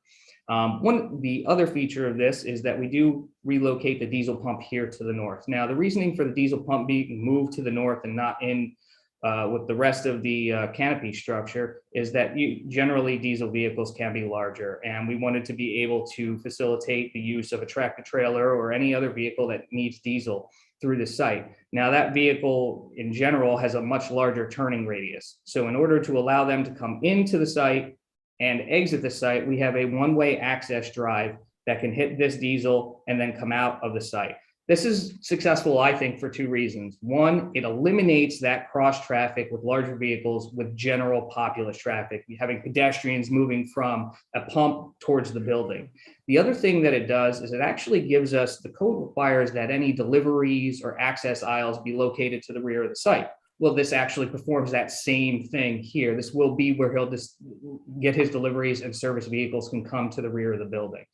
The other feature of this is that we do relocate the diesel pump here to the north. Now, the reasoning for the diesel pump being moved to the north and not in with the rest of the canopy structure is that generally diesel vehicles can be larger, and we wanted to be able to facilitate the use of a tractor trailer or any other vehicle that needs diesel through the site. Now, that vehicle in general has a much larger turning radius. So in order to allow them to come into the site and exit the site, we have a one-way access drive that can hit this diesel and then come out of the site. This is successful, I think, for 2 reasons. One, it eliminates that cross traffic with larger vehicles with general populous traffic, having pedestrians moving from a pump towards the building. The other thing that it does is it actually gives us, the code requires that any deliveries or access aisles be located to the rear of the site. Well, this actually performs that same thing here. This will be where he'll just get his deliveries and service vehicles can come to the rear of the building.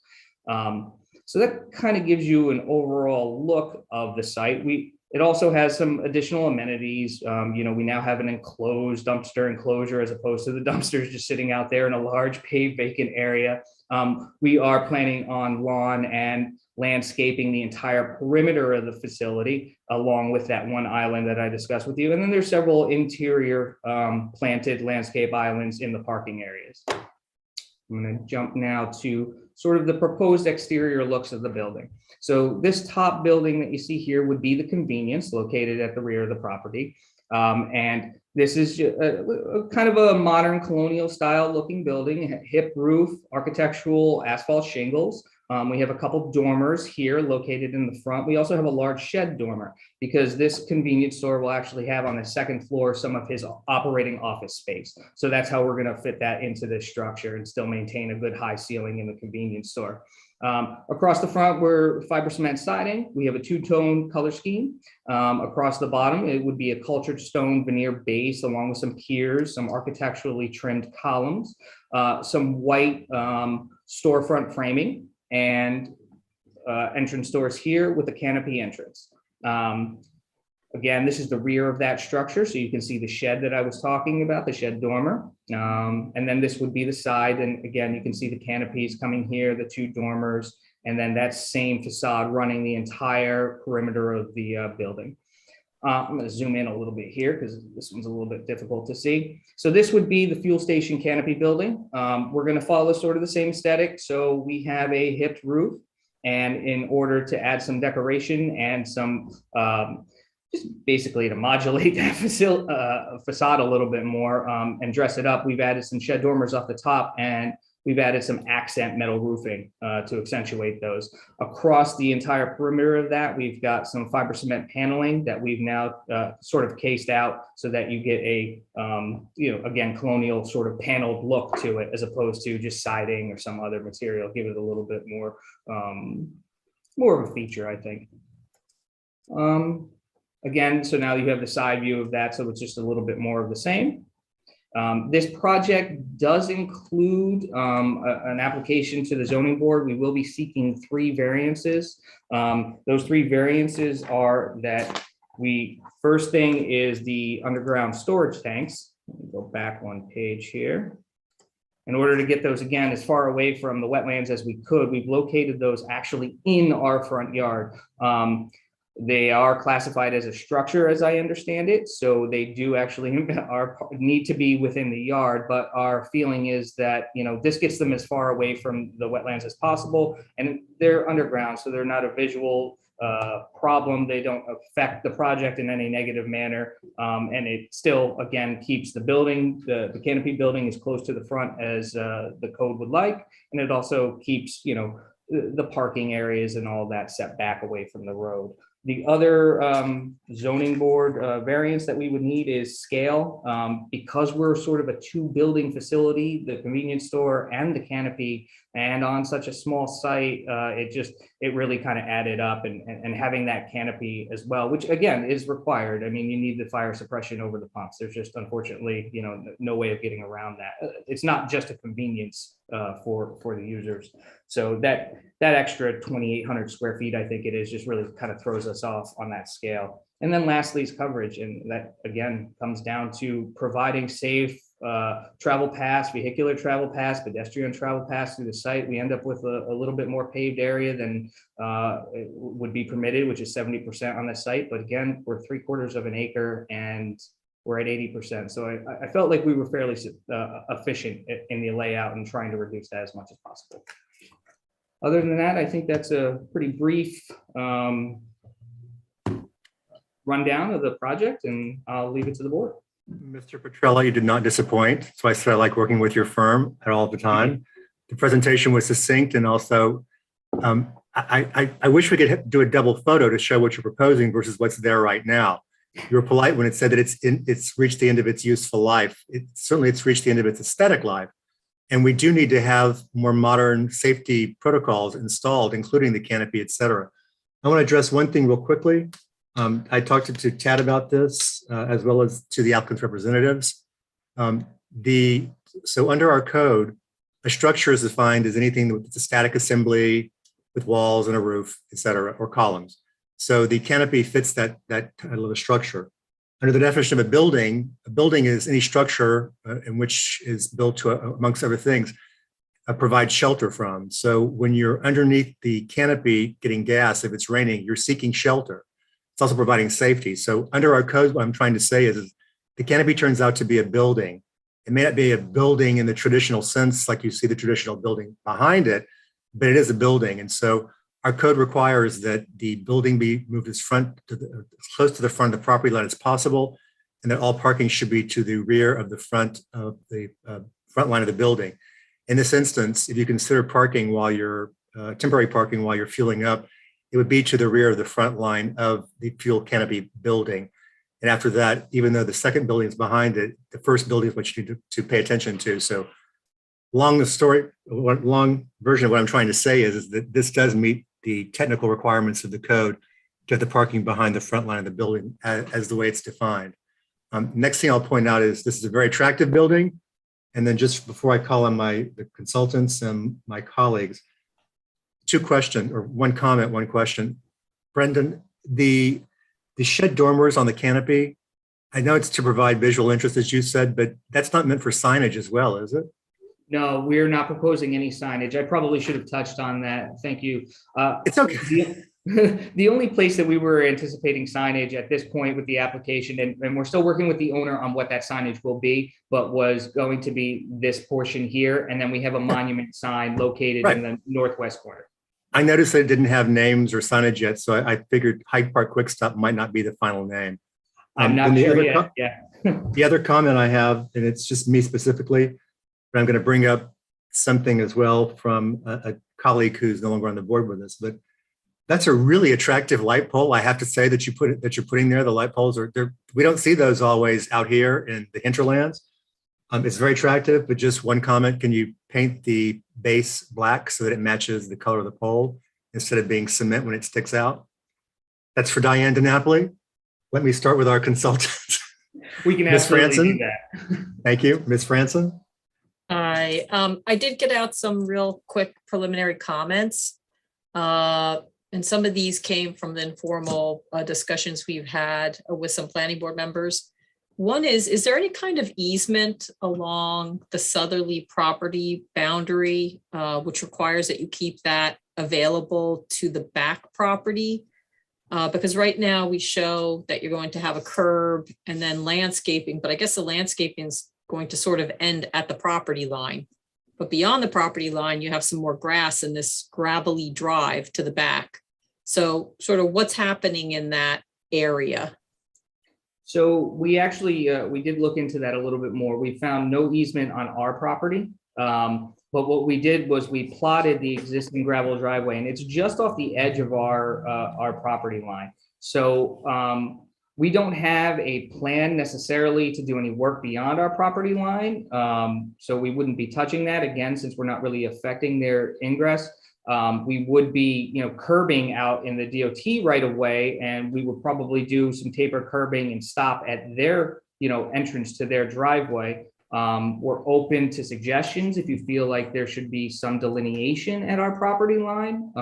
So that kind of gives you an overall look of the site. It also has some additional amenities. We now have an enclosed dumpster enclosure as opposed to the dumpsters just sitting out there in a large paved vacant area. We are planning on lawn and landscaping the entire perimeter of the facility, along with that one island that I discussed with you. And then there's several interior planted landscape islands in the parking areas. I'm going to jump now to sort of the proposed exterior looks of the building. So this top building that you see here would be the convenience located at the rear of the property. And this is a kind of a modern colonial style looking building, hip roof, architectural asphalt shingles. We have a couple dormers here located in the front. We also have a large shed dormer because this convenience store will actually have on the second floor some of his operating office space. So that's how we're going to fit that into this structure and still maintain a good high ceiling in the convenience store. Across the front, we're fiber cement siding. We have a 2-tone color scheme. Across the bottom, it would be a cultured stone veneer base along with some piers, some architecturally trimmed columns, some white storefront framing, and entrance doors here with a canopy entrance. Again, this is the rear of that structure, so you can see the shed that I was talking about, the shed dormer. And then this would be the side, and again, you can see the canopies coming here, the 2 dormers, and then that same facade running the entire perimeter of the building. I'm going to zoom in a little bit here because this one's a little bit difficult to see. So this would be the fuel station canopy building. We're going to follow sort of the same aesthetic. So we have a hipped roof, and in order to add some decoration and some just basically to modulate that facade a little bit more and dress it up, we've added some shed dormers off the top, and we've added some accent metal roofing to accentuate those. Across the entire perimeter of that, we've got some fiber cement paneling that we've now sort of cased out so that you get a, again, colonial sort of paneled look to it, as opposed to just siding or some other material. Give it a little bit more, more of a feature, I think. Again, so now you have the side view of that, so it's just a little bit more of the same. This project does include an application to the zoning board. We will be seeking 3 variances. Those 3 variances are that first thing is the underground storage tanks. Let me go back 1 page here. In order to get those, again, as far away from the wetlands as we could, we've located those actually in our front yard. They are classified as a structure, as I understand it. So they do actually need to be within the yard, but our feeling is that, this gets them as far away from the wetlands as possible, and they're underground, so they're not a visual problem. They don't affect the project in any negative manner. And it still, again, keeps the building, the Canopy building, as close to the front as the code would like. And it also keeps, the parking areas and all that set back away from the road. The other zoning board variance that we would need is scale. Because we're sort of a 2-building facility, the convenience store and the Canopy, and on such a small site, it really kind of added up, and having that canopy as well, which again is required. I mean, you need the fire suppression over the pumps. There's just, unfortunately, no way of getting around that. It's not just a convenience for the users. So that extra 2,800 square feet, I think it is, just really kind of throws us off on that scale. And then lastly is coverage. And that again comes down to providing safe travel paths, vehicular travel paths, pedestrian travel paths through the site. We end up with a little bit more paved area than would be permitted, which is 70% on the site. But again, we're 3/4 of an acre and we're at 80%. So I felt like we were fairly efficient in the layout and trying to reduce that as much as possible. Other than that, I think that's a pretty brief rundown of the project, and I'll leave it to the board. Mr. Petrella, you did not disappoint. So I said I like working with your firm at all the time. The presentation was succinct, and also I wish we could do a double photo to show what you're proposing versus what's there right now. You were polite when it said that it's reached the end of its useful life. It's reached the end of its aesthetic life. And we do need to have more modern safety protocols installed, including the canopy, et cetera. I want to address one thing real quickly. I talked to Tad about this, as well as to the applicant's representatives. So under our code, a structure is defined as anything with a static assembly with walls and a roof, et cetera, or columns. So the canopy fits that title of a structure. Under the definition of a building is any structure in which is built to, amongst other things, provide shelter from. So when you're underneath the canopy getting gas, if it's raining, you're seeking shelter. It's also providing safety. So under our code, what I'm trying to say is the canopy turns out to be a building. It may not be a building in the traditional sense, like you see the traditional building behind it, but it is a building. And so our code requires that the building be moved as close to the front of the property line as possible, and that all parking should be to the rear of the front line of the building. In this instance, if you consider parking while you're temporary parking while you're fueling up, it would be to the rear of the front line of the fuel canopy building. And after that, even though the second building is behind it, the first building is what you need to pay attention to. So long version of what I'm trying to say is that this does meet the technical requirements of the code to have the parking behind the front line of the building as the way it's defined. Next thing I'll point out is this is a very attractive building. And then just before I call on the consultants and my colleagues, one comment, one question. Brendan, the shed dormers on the canopy, I know it's to provide visual interest, as you said, but that's not meant for signage as well, is it? No, we're not proposing any signage. I probably should have touched on that. Thank you. It's okay. The only place that we were anticipating signage at this point with the application, and we're still working with the owner on what that signage will be, but was going to be this portion here. And then we have a monument sign located in the northwest corner. I noticed that it didn't have names or signage yet, so I figured Hyde Park Quick Stop might not be the final name. I'm not sure yet. Yeah. The other comment I have, and it's just me specifically, but I'm going to bring up something as well from a colleague who's no longer on the board with us, but that's a really attractive light pole. I have to say that you're putting there. The light poles we don't see those always out here in the hinterlands. It's very attractive, but just one comment, can you paint the base black so that it matches the color of the pole instead of being cement when it sticks out? That's for Diane DiNapoli. Let me start with our consultant. We can Ms. absolutely Franson. do that. Thank you, Ms. Franson. I did get out some real quick preliminary comments. And some of these came from the informal discussions we've had with some planning board members. One is there any kind of easement along the southerly property boundary, which requires that you keep that available to the back property? Because right now we show that you're going to have a curb and then landscaping, but I guess the landscaping is going to sort of end at the property line. But beyond the property line, you have some more grass in this gravelly drive to the back. So sort of what's happening in that area? So we actually, we did look into that a little bit more. We found no easement on our property. But what we did was we plotted the existing gravel driveway, and it's just off the edge of our property line. So we don't have a plan necessarily to do any work beyond our property line. So we wouldn't be touching that again, since we're not really affecting their ingress. We would be, curbing out in the DOT right of way, and we would probably do some taper curbing and stop at their, entrance to their driveway. We're open to suggestions if you feel like there should be some delineation at our property line.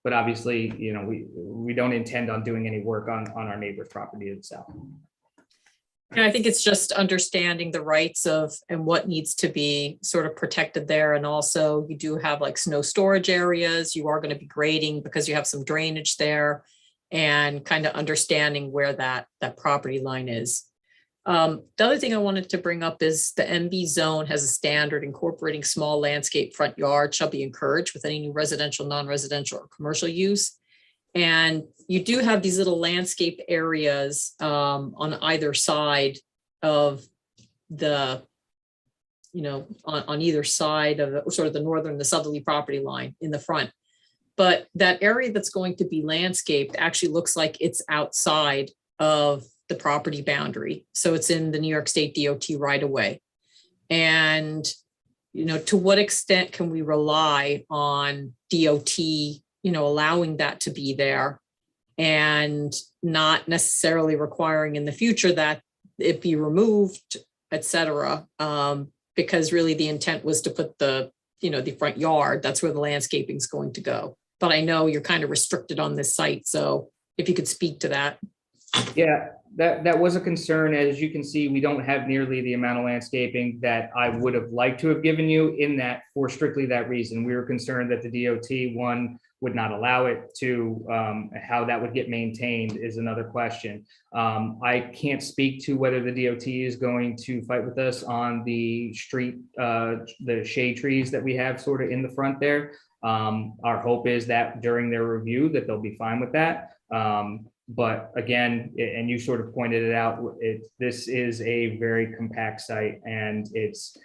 But obviously, we don't intend on doing any work on our neighbor's property itself. And I think it's just understanding the rights of and what needs to be sort of protected there. And also you do have like snow storage areas. You are going to be grading because you have some drainage there, and kind of understanding where that property line is. The other thing I wanted to bring up is the MB zone has a standard incorporating small landscape front yard shall be encouraged with any new residential, non-residential, or commercial use. And you do have these little landscape areas on either side of the, on either side of sort of the northern, the southerly property line in the front. But that area that's going to be landscaped actually looks like it's outside of the property boundary. So it's in the New York State DOT right away. And, to what extent can we rely on DOT, allowing that to be there and not necessarily requiring in the future that it be removed, et cetera. Because really the intent was to put the front yard, that's where the landscaping is going to go. But I know you're kind of restricted on this site. So if you could speak to that. Yeah, that was a concern. As you can see, we don't have nearly the amount of landscaping that I would have liked to have given you in that for strictly that reason. We were concerned that the DOT would not allow it to. How that would get maintained is another question. I can't speak to whether the DOT is going to fight with us on the street, the shade trees that we have sort of in the front there. Our hope is that during their review that they'll be fine with that. But again, and you sort of pointed it out, this is a very compact site, and it's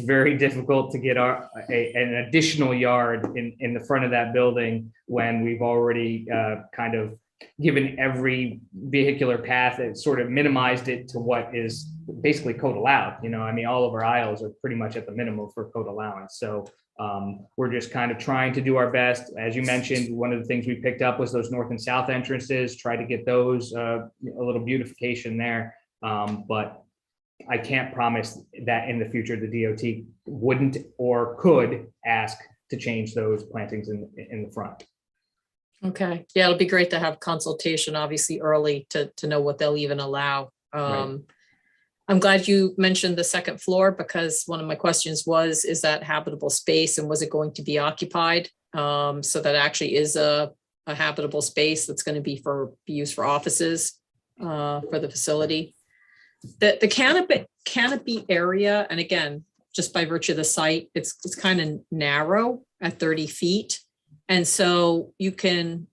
very difficult to get an additional yard in the front of that building when we've already kind of given every vehicular path and sort of minimized it to what is basically code allowed. All of our aisles are pretty much at the minimum for code allowance. So we're just kind of trying to do our best. As you mentioned, one of the things we picked up was those north and south entrances, try to get those a little beautification there. But I can't promise that in the future the DOT wouldn't or could ask to change those plantings in the front. Okay. Yeah, it'll be great to have consultation, obviously early to know what they'll even allow. Right. I'm glad you mentioned the second floor, because one of my questions was, is that habitable space and was it going to be occupied? So that actually is a habitable space that's going to be used for offices for the facility. The canopy area, and again, just by virtue of the site, it's kind of narrow at 30 feet. And so you can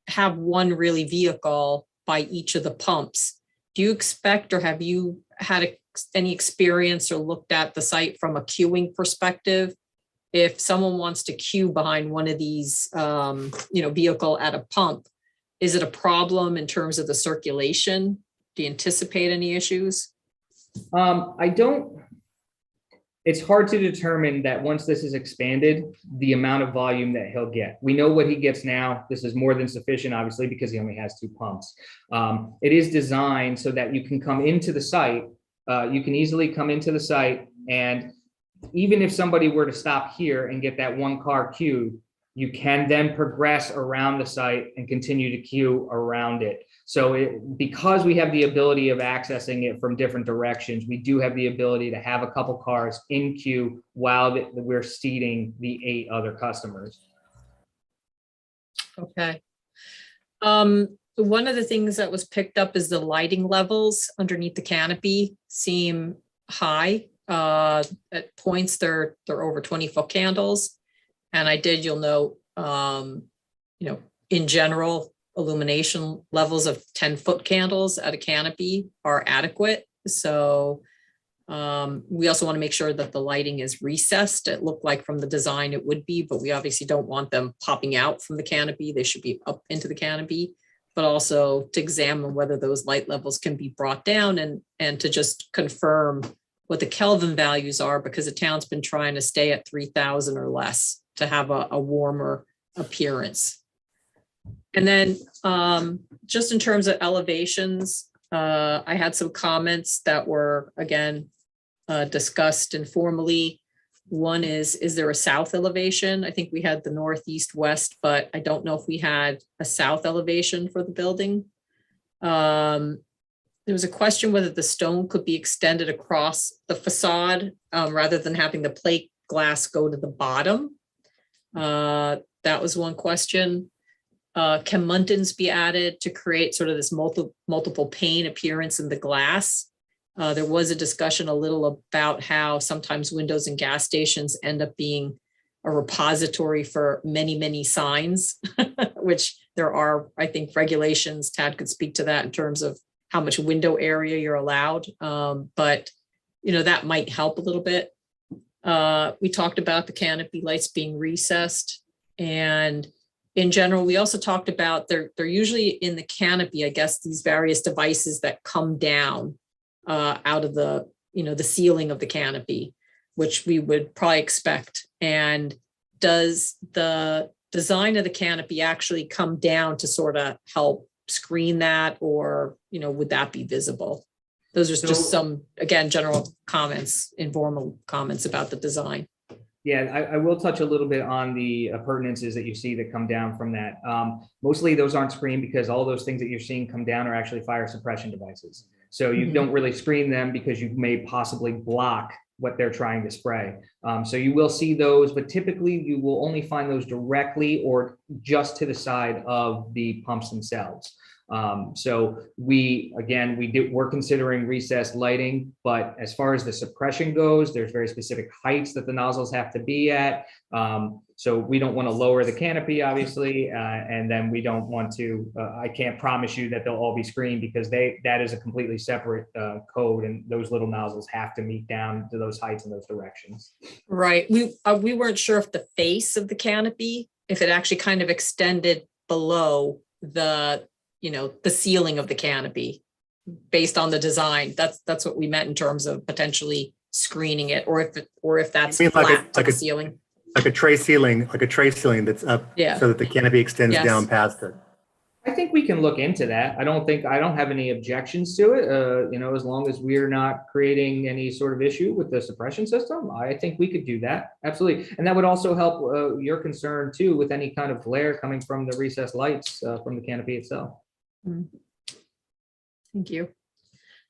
have one really vehicle by each of the pumps. Do you expect, or have you had any experience or looked at the site from a queuing perspective, if someone wants to queue behind one of these, vehicle at a pump, is it a problem in terms of the circulation? Do you anticipate any issues? I don't, it's hard to determine that once this is expanded, the amount of volume that he'll get. We know what he gets now. This is more than sufficient, obviously, because he only has 2 pumps. It is designed so that you can come into the site. You can easily come into the site, and even if somebody were to stop here and get that 1 car queued, you can then progress around the site and continue to queue around it. So because we have the ability of accessing it from different directions, we do have the ability to have a couple cars in queue while we're seating the 8 other customers. Okay. One of the things that was picked up is the lighting levels underneath the canopy seem high. At points, they're over 20-foot candles. And you'll note, in general, illumination levels of 10-foot candles at a canopy are adequate. So we also want to make sure that the lighting is recessed. It looked like from the design it would be, but we obviously don't want them popping out from the canopy. They should be up into the canopy, but also to examine whether those light levels can be brought down and to just confirm what the Kelvin values are, because the town's been trying to stay at 3,000 or less to have a warmer appearance. And then just in terms of elevations, I had some comments that were, again, discussed informally. One is there a south elevation? I think we had the northeast west, but I don't know if we had a south elevation for the building. There was a question whether the stone could be extended across the facade rather than having the plate glass go to the bottom. That was one question. Can muntins be added to create sort of this multiple pane appearance in the glass? There was a discussion a little about how sometimes windows in gas stations end up being a repository for many, many signs, which there are, I think, regulations. Tad could speak to that in terms of how much window area you're allowed. But, that might help a little bit. We talked about the canopy lights being recessed. And in general, we also talked about they're usually in the canopy, I guess, these various devices that come down out of the ceiling of the canopy, which we would probably expect. And does the design of the canopy actually come down to sort of help screen that, or, would that be visible? Those are just some, again, general comments, informal comments about the design. Yeah, I will touch a little bit on the appurtenances that you see that come down from that. Mostly those aren't screened because all those things that you're seeing come down are actually fire suppression devices. So you don't really screen them because you may possibly block what they're trying to spray. So you will see those, but typically you will only find those directly or just to the side of the pumps themselves. So we're considering recessed lighting, but as far as the suppression goes, there's very specific heights that the nozzles have to be at. So we don't want to lower the canopy, obviously, and then we don't want to, I can't promise you that they'll all be screened because that is a completely separate code, and those little nozzles have to meet down to those heights and those directions. Right. We weren't sure if the face of the canopy, if it actually kind of extended below the ceiling of the canopy based on the design. That's what we meant in terms of potentially screening it, or if that's flat to the ceiling. Like a tray ceiling that's up, so that the canopy extends down past it. I think we can look into that. I don't have any objections to it. As long as we're not creating any sort of issue with the suppression system, I think we could do that. Absolutely. And that would also help your concern too, with any kind of glare coming from the recessed lights from the canopy itself. Thank you.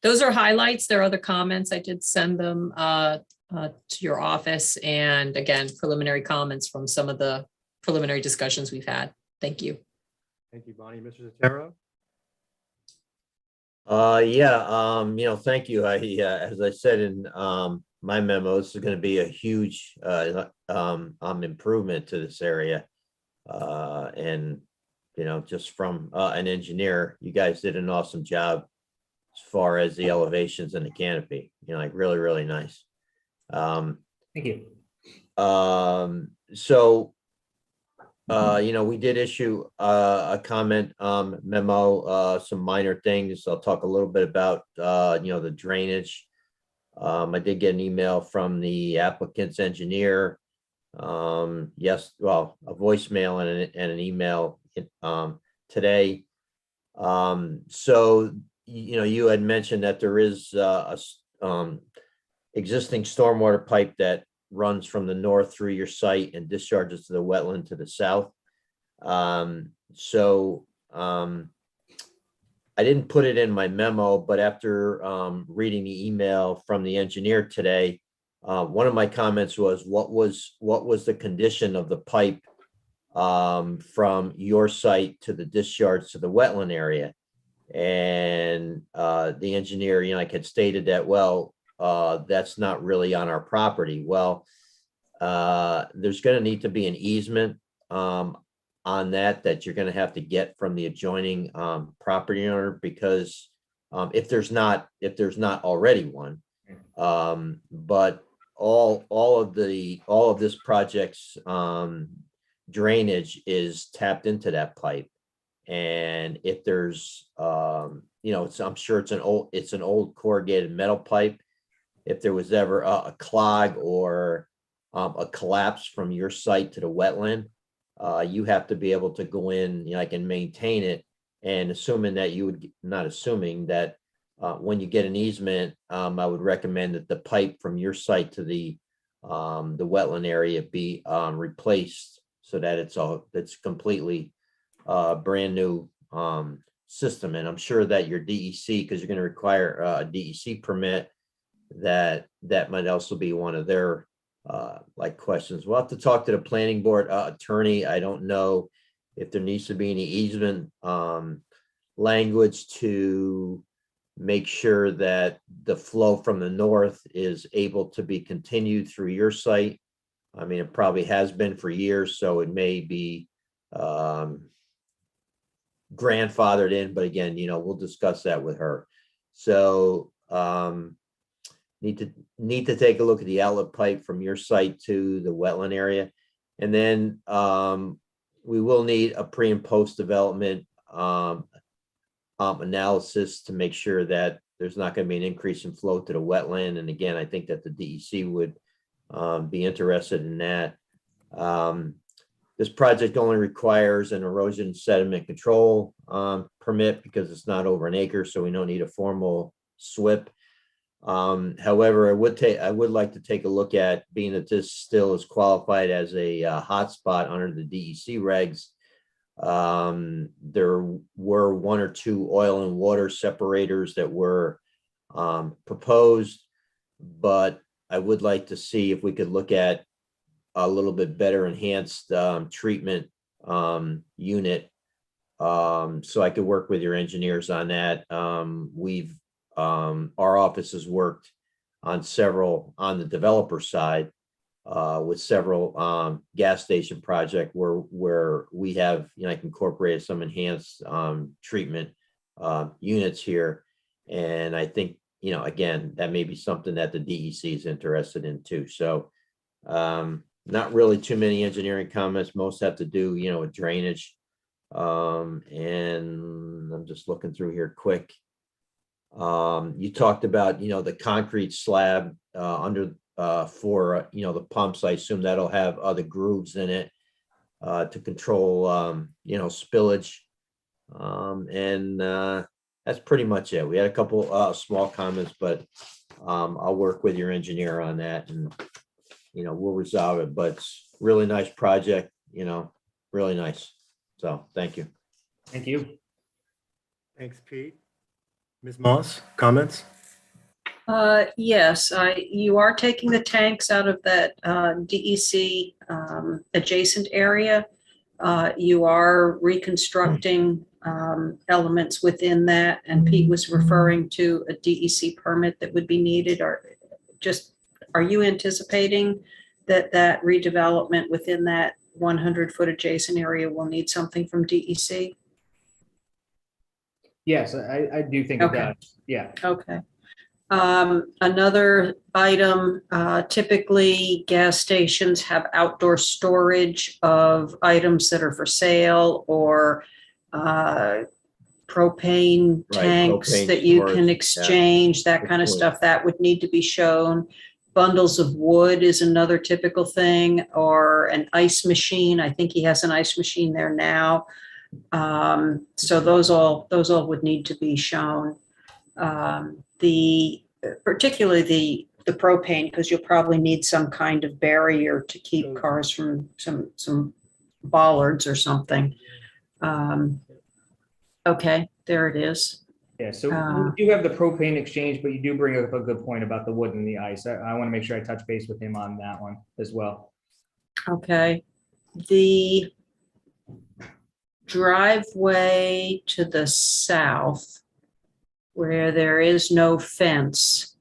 Those are highlights. There are other comments. I did send them to your office, and again, preliminary comments from some of the preliminary discussions we've had. Thank you. Thank you, Bonnie. Mr. Zatero? Thank you. As I said in my memo, this is going to be a huge improvement to this area. And just from an engineer, you guys did an awesome job as far as the elevations and the canopy, like really, really nice. Thank you. So, we did issue a comment memo, some minor things. I'll talk a little bit about, the drainage. I did get an email from the applicant's engineer. Yes, well, a voicemail and an email today. So, you had mentioned that there is a existing stormwater pipe that runs from the north through your site and discharges to the wetland to the south. I didn't put it in my memo, but after reading the email from the engineer today, one of my comments was, what was the condition of the pipe from your site to the discharge to the wetland area? And the engineer, had stated that, well, that's not really on our property. Well, there's going to need to be an easement on that you're going to have to get from the adjoining property owner, because if there's not already one, but all of this project's drainage is tapped into that pipe. And if there's, I'm sure it's an old corrugated metal pipe. If there was ever a clog or a collapse from your site to the wetland, you have to be able to go in, and maintain it. And assuming that when you get an easement, I would recommend that the pipe from your site to the wetland area be replaced, so that it's completely brand new system. And I'm sure that your DEC, because you're going to require a DEC permit, that might also be one of their questions. We'll have to talk to the planning board attorney. I don't know if there needs to be any easement language to make sure that the flow from the north is able to be continued through your site. I mean, it probably has been for years, so it may be grandfathered in, but again, we'll discuss that with her. So need to take a look at the outlet pipe from your site to the wetland area. And then we will need a pre and post development analysis to make sure that there's not going to be an increase in flow to the wetland. And again, I think that the DEC would be interested in that. This project only requires an erosion sediment control permit because it's not over an acre, so we don't need a formal SWIP. However, I would like to take a look at, being that this still is qualified as a hotspot under the DEC regs. There were one or two oil and water separators that were proposed, but I would like to see if we could look at a little bit better enhanced treatment unit. So I could work with your engineers on that. Our office has worked on the developer side with several gas station project where we have incorporated some enhanced treatment units here. And I think, again, that may be something that the DEC is interested in too. So not really too many engineering comments. Most have to do, with drainage. And I'm just looking through here quick. You talked about, the concrete slab under for, the pumps. I assume that'll have other grooves in it to control, spillage. And that's pretty much it. We had a couple small comments, but I'll work with your engineer on that, and we'll resolve it. But it's really nice project, really nice. So thank you. Thank you. Thanks, Pete. Ms. Moss, comments? Yes, you are taking the tanks out of that DEC adjacent area. You are reconstructing elements within that, and Pete was referring to a DEC permit that would be needed. Are you anticipating that redevelopment within that 100-foot adjacent area will need something from DEC? Yes, I do think it Okay. does. Yeah. Okay. Another item, typically gas stations have outdoor storage of items that are for sale or propane Right, tanks propane that you storage, can yeah. exchange, that Good kind of point. stuff. That would need to be shown. Bundles of wood is another typical thing, or an ice machine. I think he has an ice machine there now. So those all would need to be shown. Particularly the propane, because you'll probably need some kind of barrier to keep cars from some bollards or something. Okay, there it is. Yeah, so we do have the propane exchange, but you do bring up a good point about the wood and the ice. I want to make sure I touch base with him on that one as well. Okay, the driveway to the south, where there is no fence,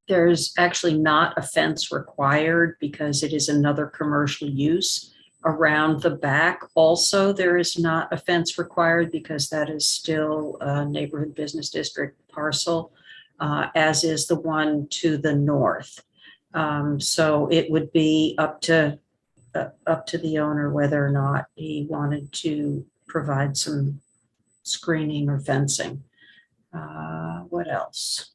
there's actually not a fence required because it is another commercial use. Around the back also, there is not a fence required because that is still a neighborhood business district parcel, as is the one to the north. So it would be up to the owner whether or not he wanted to provide some screening or fencing. What else?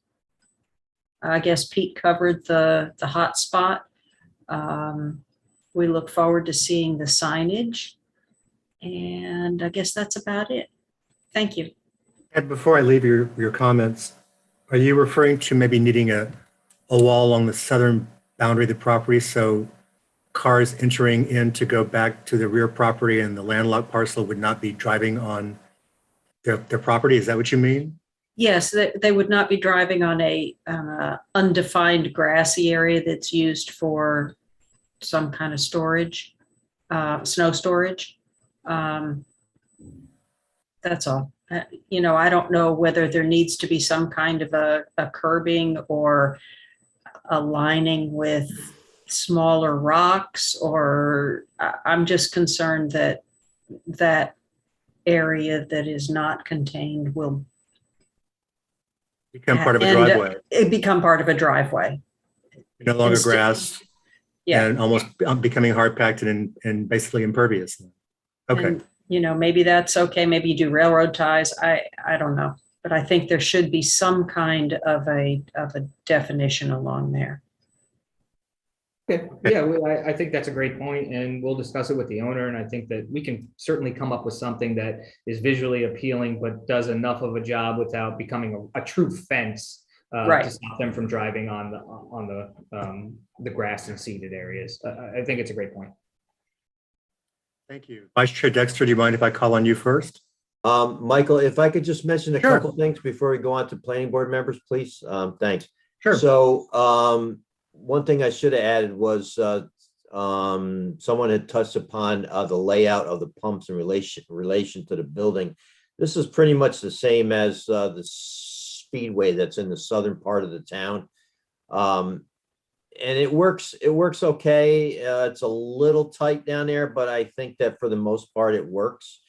I guess Pete covered the hot spot. We look forward to seeing the signage. And I guess that's about it. Thank you. And before I leave your comments, are you referring to maybe needing a wall along the southern boundary of the property so cars entering in to go back to the rear property and the landlocked parcel would not be driving on their property? Is that what you mean? Yes, they would not be driving on a undefined grassy area that's used for some kind of storage, snow storage. That's all. I don't know whether there needs to be some kind of a curbing or a lining with smaller rocks, or I'm just concerned that that area that is not contained will Become part of a driveway. It become part of a driveway. No longer grass. Yeah. And almost becoming hard packed and basically impervious. Okay. And, maybe that's okay. Maybe you do railroad ties. I don't know, but I think there should be some kind of a definition along there. Okay, yeah, I think that's a great point, and we'll discuss it with the owner. And I think that we can certainly come up with something that is visually appealing, but does enough of a job without becoming a true fence. Right. To stop them from driving on the grass and seeded areas. I think it's a great point. Thank you. Vice Chair Dexter, do you mind if I call on you first? Michael, if I could just mention a Sure. couple things before we go on to planning board members, please. Thanks. Sure. So one thing I should have added was someone had touched upon the layout of the pumps in relation to the building. This is pretty much the same as the speedway that's in the southern part of the town. And it works okay. It's a little tight down there, but I think that for the most part it works.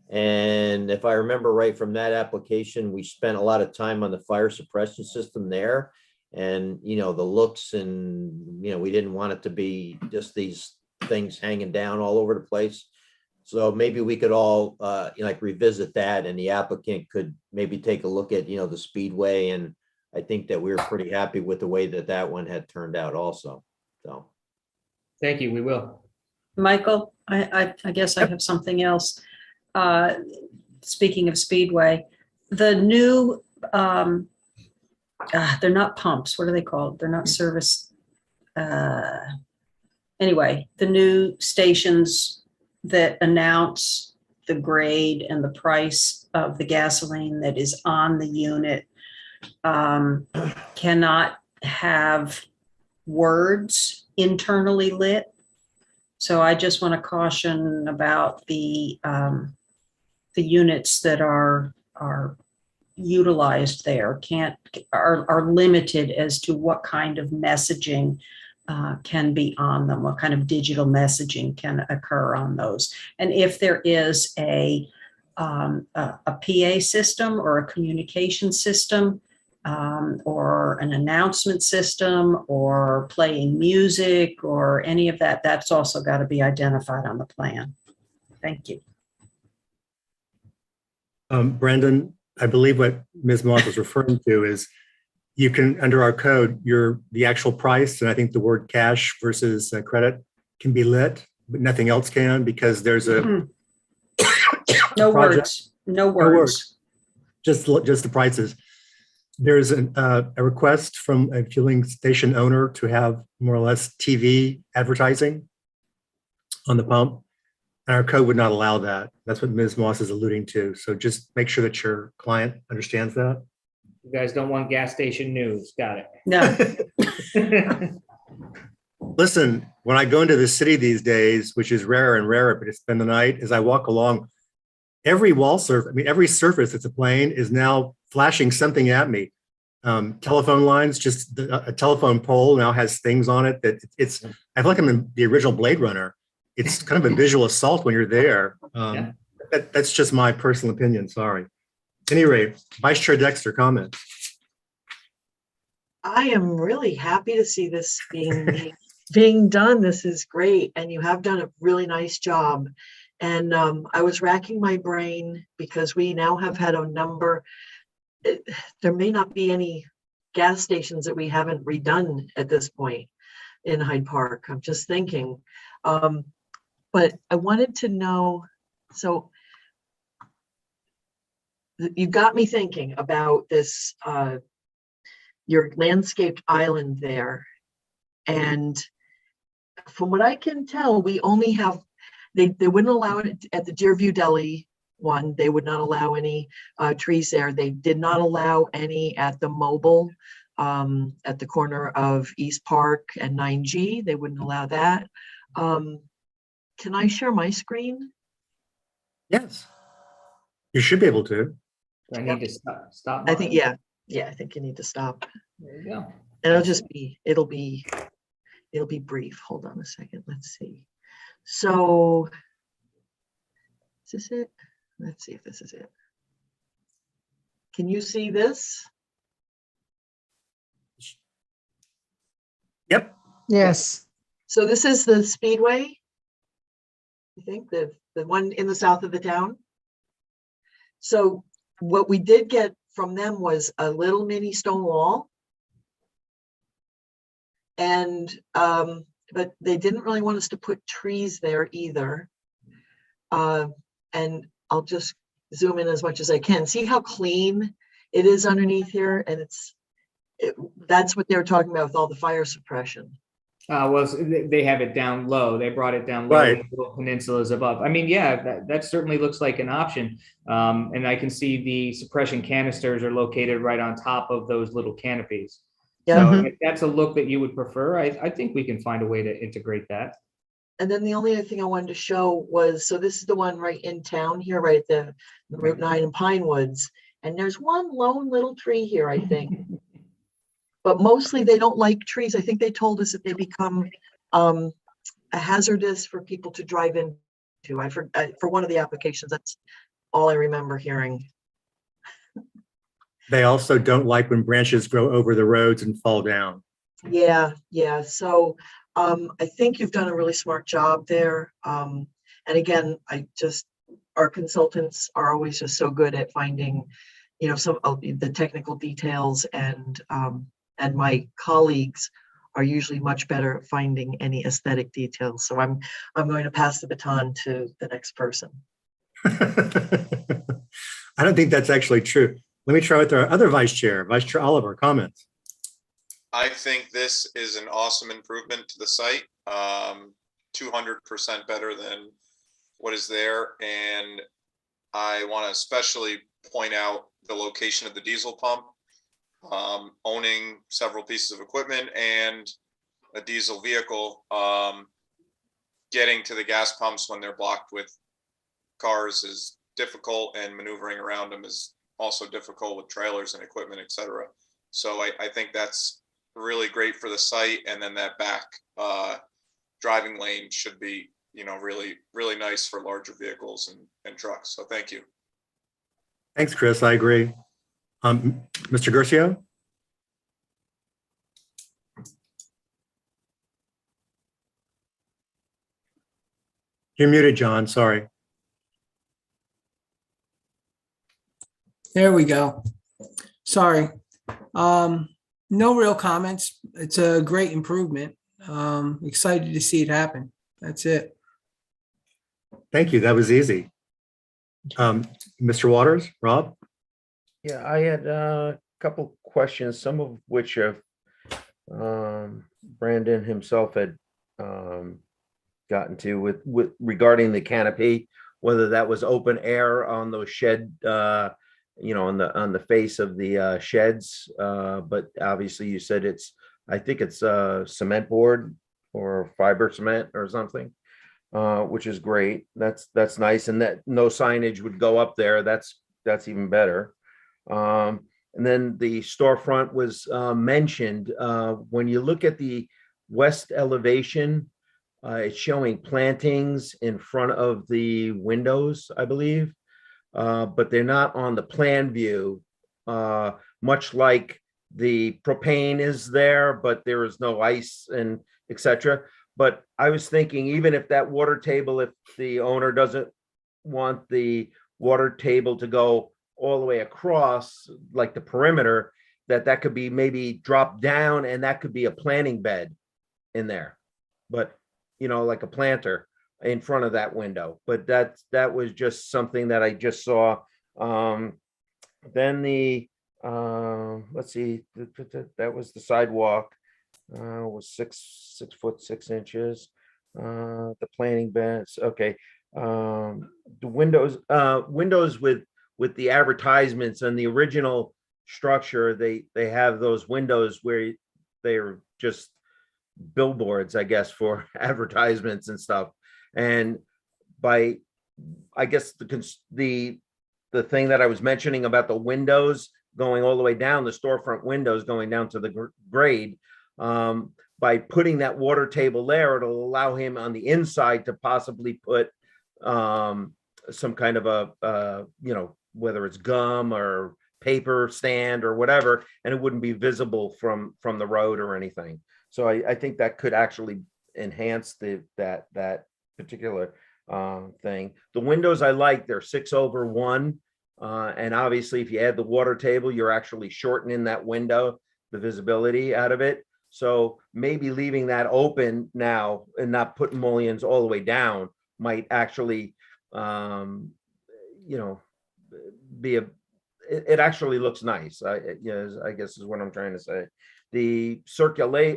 And if I remember right from that application, we spent a lot of time on the fire suppression system there. And, the looks and, we didn't want it to be just these things hanging down all over the place. So maybe we could all revisit that, and the applicant could maybe take a look at, the speedway. And I think that we were pretty happy with the way that one had turned out also. So. Thank you. We will. Michael, I guess I have something else. Speaking of speedway, the new, they're not pumps. What are they called? They're not service. Anyway, the new stations that announce the grade and the price of the gasoline that is on the unit cannot have words internally lit. So I just want to caution about the units that are utilized there are limited as to what kind of messaging can be on them, what kind of digital messaging can occur on those. And if there is a a PA system or a communication system, or an announcement system, or playing music or any of that. That's also got to be identified on the plan. Thank you. Brandon, I believe what Ms. Moss was referring to is you can, under our code, the actual price, and I think the word cash versus credit can be lit, but nothing else can, because there's a No project- words, no No words. just the prices. There's a request from a fueling station owner to have more or less TV advertising on the pump. And our code would not allow that. That's what Ms. Moss is alluding to. So just make sure that your client understands that. You guys don't want gas station news. Got it. No, Listen, when I go into the city these days, which is rarer and rarer, but to spend the night, as I walk along, every wall surface, I mean, every surface that's a plane is now flashing something at me. Telephone lines, just a telephone pole now has things on it that it's, I feel like I'm in the original Blade Runner. It's kind of a visual assault when you're there. Yeah. That's just my personal opinion, sorry. At any rate, Vice Chair Dexter, comment. I am really happy to see this being done. This is great. And you have done a really nice job. And I was racking my brain because we now have had a number. There may not be any gas stations that we haven't redone at this point in Hyde Park. I'm just thinking. But I wanted to know, so you got me thinking about this, your landscaped island there. And from what I can tell, we only have, they wouldn't allow it at the Deerview Deli one. They would not allow any trees there. They did not allow any at the mobile, at the corner of East Park and 9G. They wouldn't allow that. Can I share my screen? Yes. You should be able to. Do I need to stop. I think, yeah, I think you need to stop. There you go. And it'll be brief. Hold on a second. Let's see. So, is this it? Let's see if this is it. Can you see this? Yep. Yes. So this is the Speedway. I think the one in the south of the town. So what we did get from them was a little mini stone wall. And, but they didn't really want us to put trees there either. And I'll just zoom in as much as I can. See how clean it is underneath here? And that's what they were talking about with all the fire suppression. Well, they have it down low. They brought it down low. Right. And little peninsulas above. I mean, yeah, that certainly looks like an option. And I can see the suppression canisters are located right on top of those little canopies. Yeah. So if that's a look that you would prefer, I think we can find a way to integrate that. And then the only other thing I wanted to show was, so this is the one right in town here, right at the Route 9 in Pine Woods. And there's one lone little tree here, I think. But mostly they don't like trees. I think they told us that they become a hazardous for people to drive into. For one of the applications, that's all I remember hearing. They also don't like when branches grow over the roads and fall down. Yeah. So I think you've done a really smart job there. And again, our consultants are always just so good at finding, some of the technical details, and my colleagues are usually much better at finding any aesthetic details. So I'm going to pass the baton to the next person. I don't think that's actually true. Let me try with our other Vice Chair Oliver, comments. I think this is an awesome improvement to the site. 200% better than what is there. And I want to especially point out the location of the diesel pump. Owning several pieces of equipment and a diesel vehicle, getting to the gas pumps when they're blocked with cars is difficult, and maneuvering around them is also difficult with trailers and equipment, etc. So I think that's really great for the site. And then that back driving lane should be, really, really nice for larger vehicles and trucks. So thank you. Thanks, Chris. I agree. Mr. Gercio? You're muted, John. Sorry. There we go. Sorry. No real comments. It's a great improvement. Excited to see it happen. That's it. Thank you. That was easy. Mr. Waters, Rob? Yeah, I had a couple questions, some of which have Brandon himself had gotten to with regarding the canopy, whether that was open air on those shed, on the face of the sheds. But obviously you said I think it's cement board or fiber cement or something, which is great. That's nice. And that no signage would go up there. That's even better. And then the storefront was mentioned. When you look at the west elevation, it's showing plantings in front of the windows, I believe, but they're not on the plan view, much like the propane is there, but there is no ice and etc. But I was thinking, even if that water table, if the owner doesn't want the water table to go all the way across, like the perimeter, that could be maybe dropped down, and that could be a planting bed in there. But like a planter in front of that window. But that was just something that I just saw. Then the let's see, that was the sidewalk. Was 6 foot 6 inches. The planting beds. Okay. The windows with the advertisements and the original structure, they have those windows where they're just billboards, I guess, for advertisements and stuff. And I guess the thing that I was mentioning about the windows going all the way down, the storefront windows going down to the grade, by putting that water table there, it'll allow him on the inside to possibly put some kind of a whether it's gum or paper stand or whatever, and it wouldn't be visible from the road or anything. So I think that could actually enhance that particular thing. The windows I like, they're 6/1, and obviously if you add the water table, you're actually shortening that window, the visibility out of it. So maybe leaving that open now and not putting mullions all the way down might actually, it actually looks nice. I guess is what I'm trying to say. The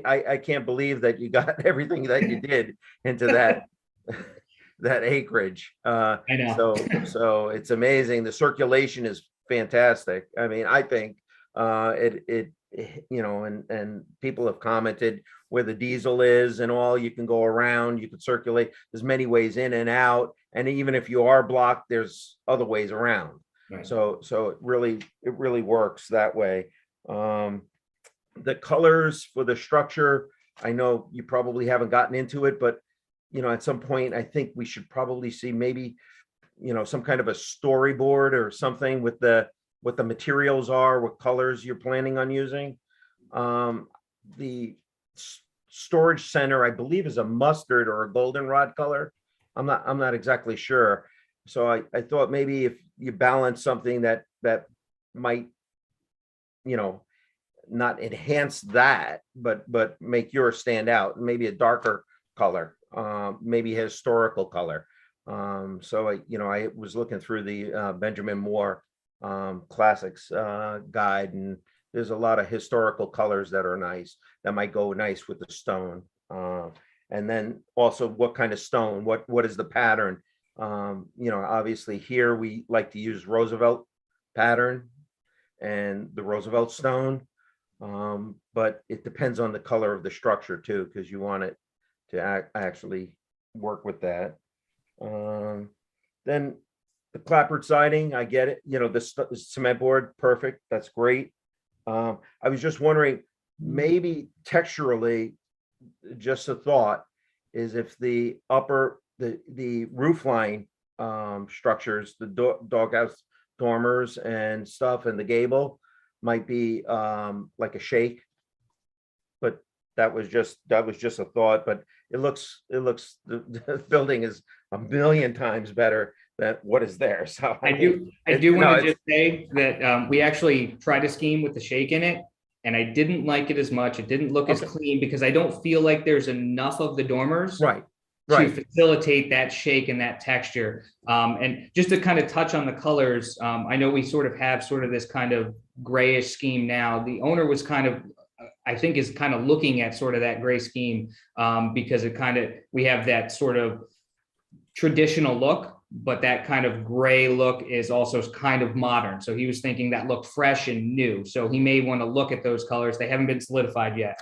I can't believe that you got everything that you did into that acreage. I know. So it's amazing. The circulation is fantastic. I mean, I think and people have commented where the diesel is and all, you can go around, you can circulate. There's many ways in and out. And even if you are blocked, there's other ways around. Right. So it really works that way. The colors for the structure, I know you probably haven't gotten into it, but at some point, I think we should probably see maybe, some kind of a storyboard or something with what the materials are, what colors you're planning on using. The storage center, I believe, is a mustard or a goldenrod color. I'm not exactly sure. So I thought maybe if you balance something that might, not enhance that, but make yours stand out, maybe a darker color, maybe historical color. So I was looking through the Benjamin Moore classics guide, and there's a lot of historical colors that are nice, that might go nice with the stone. And then also what kind of stone, what is the pattern? Obviously here we like to use Roosevelt pattern and the Roosevelt stone. But it depends on the color of the structure too, because you want it to actually work with that. Then the clapboard siding, I get it. The cement board, perfect. That's great. I was just wondering, maybe texturally, just a thought, is if the roof line structures, the doghouse dormers and stuff, and the gable might be like a shake. But that was just a thought, but it looks, the building is a million times better than what is there. So I do want to just say that we actually tried a scheme with the shake in it, and I didn't like it as much. It didn't look as clean because I don't feel like there's enough of the dormers to facilitate that shake and that texture. And just to kind of touch on the colors, I know we sort of have this kind of grayish scheme now. The owner was kind of, I think, is kind of looking at sort of that gray scheme because we have that sort of traditional look, but that kind of gray look is also kind of modern. So he was thinking that looked fresh and new. So he may want to look at those colors. They haven't been solidified yet.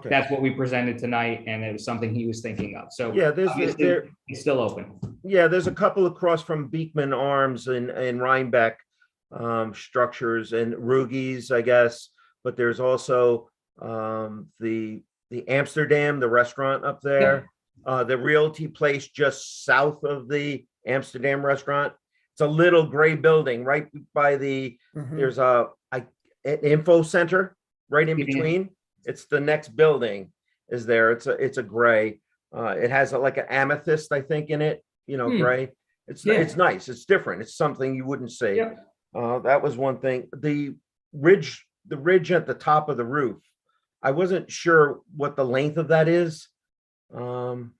That's what we presented tonight, and it was something he was thinking of. So yeah, it's still open. Yeah, there's a couple across from Beekman Arms and Rhinebeck structures and Rugies, I guess. But there's also the Amsterdam, the restaurant up there, the Realty Place just south of the Amsterdam restaurant. It's a little gray building right by the, there's an info center right in between. It's the next building is there. It's a gray. It has like an amethyst, I think, in it, gray. It's nice. It's different. It's something you wouldn't see. That was one thing. The ridge at the top of the roof, I wasn't sure what the length of that is. And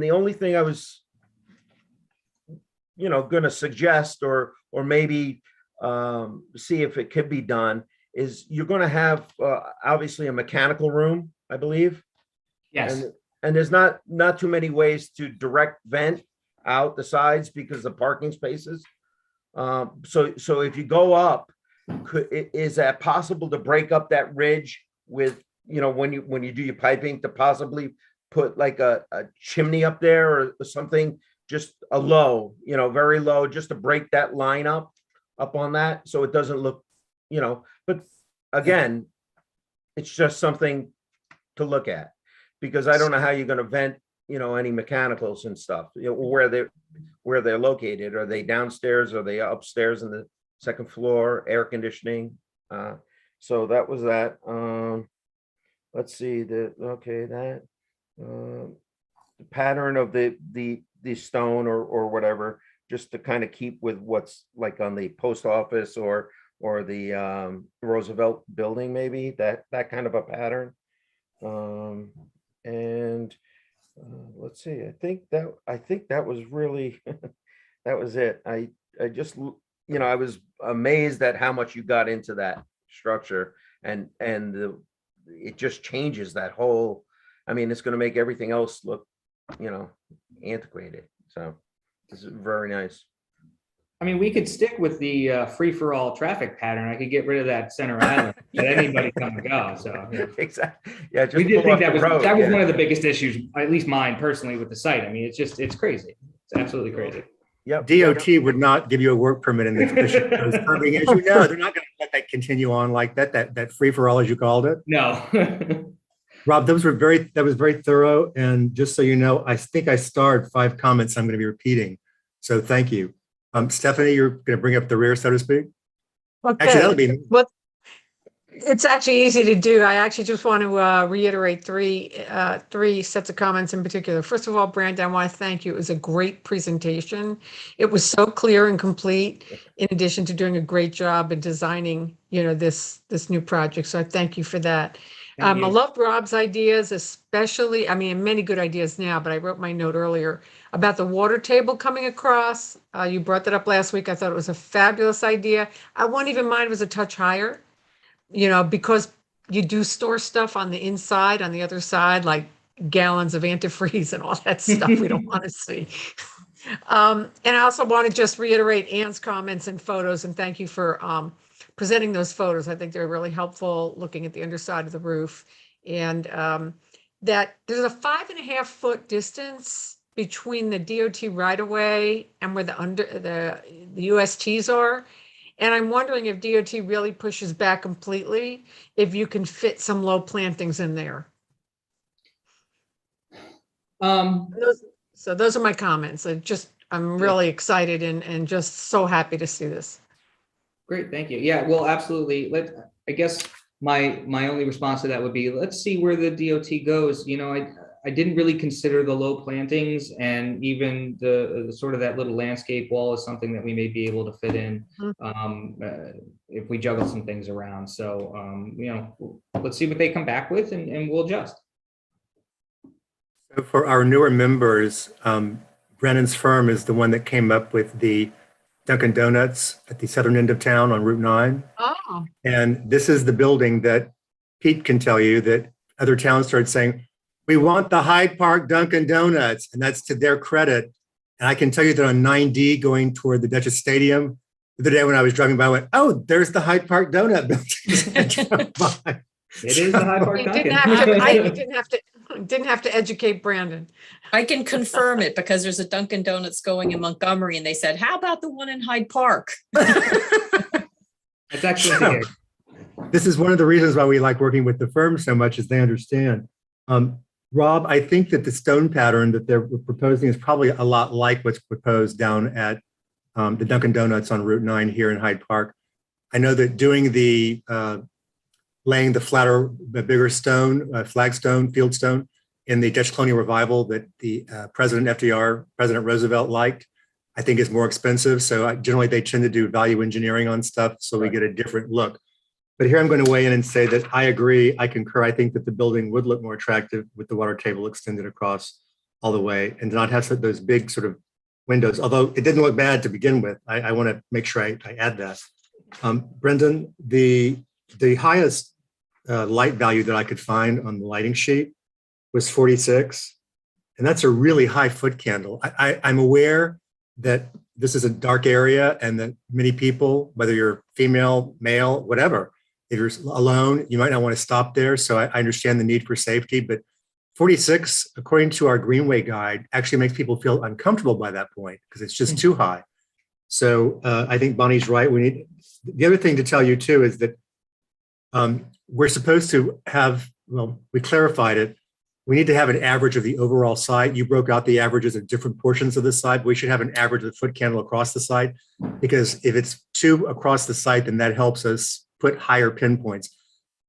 the only thing I was, going to suggest or maybe see if it could be done is you're going to have obviously a mechanical room, I believe. Yes. And there's not too many ways to direct vent out the sides because of parking spaces. So if you go up, is that possible to break up that ridge with, when you do your piping, to possibly put like a chimney up there or something, just a low, very low, just to break that line up on that, so it doesn't look, but again, it's just something to look at, because I don't know how you're going to vent, any mechanicals and stuff, where they're located. Are they downstairs? Are they upstairs in the second floor, air conditioning? So that was that. Let's see the pattern of the stone or whatever, just to kind of keep with what's like on the post office or the Roosevelt building, maybe that kind of a pattern. And let's see, I think that was really that was it. I just, I was amazed at how much you got into that structure, and it just changes that whole, it's going to make everything else look, antiquated. So this is very nice. We could stick with the free-for-all traffic pattern. I could get rid of that center island, let anybody come and go. So exactly. Yeah, we did think that was one of the biggest issues, at least mine personally, with the site. It's crazy. It's absolutely crazy. Yeah, DOT would not give you a work permit in this mission. As you know, they're not going to let that continue on like that free for all, as you called it. No. Rob, that was very thorough. And just so you know, I think I starred 5 comments I'm going to be repeating. So thank you. Stephanie, you're going to bring up the rear, so to speak. Okay. Actually, that'll be. Well, it's actually easy to do. I actually just want to reiterate three sets of comments in particular. First of all, Brandon, I want to thank you. It was a great presentation. It was so clear and complete, in addition to doing a great job in designing, this new project. So I thank you for that. I loved Rob's ideas, especially, many good ideas now, but I wrote my note earlier about the water table coming across. You brought that up last week. I thought it was a fabulous idea. I won't even mind it was a touch higher, because you do store stuff on the inside, on the other side, like gallons of antifreeze and all that stuff we don't want to see. And I also want to just reiterate Ann's comments and photos, and thank you for presenting those photos. I think they're really helpful, looking at the underside of the roof, and that there's a 5.5 foot distance between the DOT right of way and where the USTs are. And I'm wondering if DOT really pushes back completely, if you can fit some low plantings in there. So those are my comments. Just I'm really excited and just so happy to see this. Great, thank you. Yeah, well, absolutely. I guess my only response to that would be, let's see where the DOT goes. You know, I didn't really consider the low plantings, and even the sort of that little landscape wall is something that we may be able to fit in if we juggle some things around. So, you know, let's see what they come back with, and we'll adjust. So for our newer members, Brennan's firm is the one that came up with the Dunkin' Donuts at the southern end of town on Route 9. Oh, And this is the building that Pete can tell you that other towns started saying, we want the Hyde Park Dunkin' Donuts. And that's to their credit. And I can tell you that on 9D going toward the Duchess Stadium, the other day when I was driving by, I went, oh, there's the Hyde Park Donut building. It is the Hyde Park you Dunkin'. didn't have to educate Brandon. I can confirm it because there's a Dunkin' Donuts going in Montgomery, and they said, how about the one in Hyde Park? It's actually here. This is one of the reasons why we like working with the firm so much, is they understand. Rob, I think that the stone pattern that they're proposing is probably a lot like what's proposed down at the Dunkin' Donuts on Route 9 here in Hyde Park. I know that doing the laying the flatter, the bigger stone, flagstone, fieldstone in the Dutch colonial revival that the President Roosevelt liked, I think is more expensive. So generally they tend to do value engineering on stuff so we get a different look. But here I'm going to weigh in and say that I agree, I concur. I think that the building would look more attractive with the water table extended across all the way and not have those big sort of windows, although it didn't look bad to begin with. I want to make sure I add that. Brendan, the highest light value that I could find on the lighting sheet was 46. And that's a really high foot candle. I'm aware that this is a dark area and that many people, whether you're female, male, whatever, if you're alone, you might not want to stop there. So I understand the need for safety, but 46, according to our Greenway guide, actually makes people feel uncomfortable by that point because it's just too high. So I think Bonnie's right. The other thing to tell you too is that we're supposed to have, well, we clarified it. We need to have an average of the overall site. You broke out the averages of different portions of the site. We should have an average of the foot candle across the site, because if it's 2 across the site, then that helps us put higher pinpoints.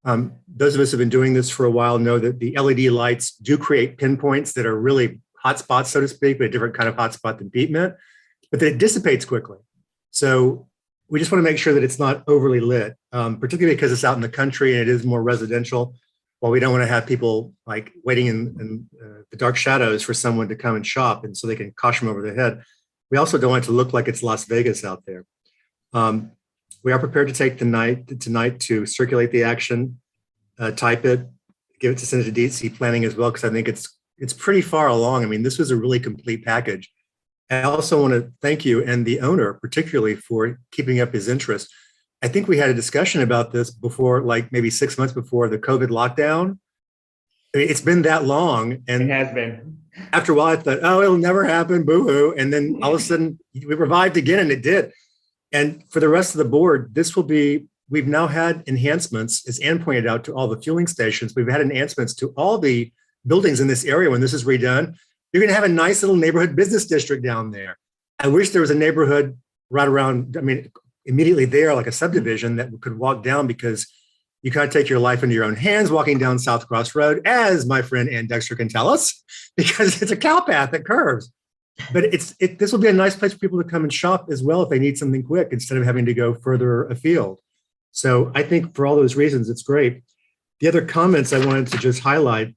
Those of us who have been doing this for a while know that the LED lights do create pinpoints that are really hot spots, so to speak, but a different kind of hot spot than Pete meant, but that it dissipates quickly. So we just want to make sure that it's not overly lit, particularly because it's out in the country and it is more residential. While we don't want to have people like waiting in the dark shadows for someone to come and shop and so they can cosh them over the head, we also don't want it to look like it's Las Vegas out there. We are prepared to take tonight to circulate the action, type it, give it to send it to DC planning as well, because I think it's pretty far along. I mean, this was a really complete package. I also want to thank you and the owner particularly for keeping up his interest. I think we had a discussion about this before, like maybe 6 months before the COVID lockdown. I mean, it's been that long. And it has been. After a while, I thought, oh, it'll never happen, boo-hoo. And then all of a sudden we revived again, and it did. And for the rest of the board, we've now had enhancements, as Ann pointed out, to all the fueling stations. We've had enhancements to all the buildings in this area. When this is redone, you're going to have a nice little neighborhood business district down there. I wish there was a neighborhood right around, immediately there, like a subdivision that could walk down, because you kind of take your life into your own hands walking down South Cross Road, as my friend Ann Dexter can tell us, because it's a cow path that curves. But this will be a nice place for people to come and shop as well if they need something quick, instead of having to go further afield. So I think for all those reasons, it's great. The other comments I wanted to just highlight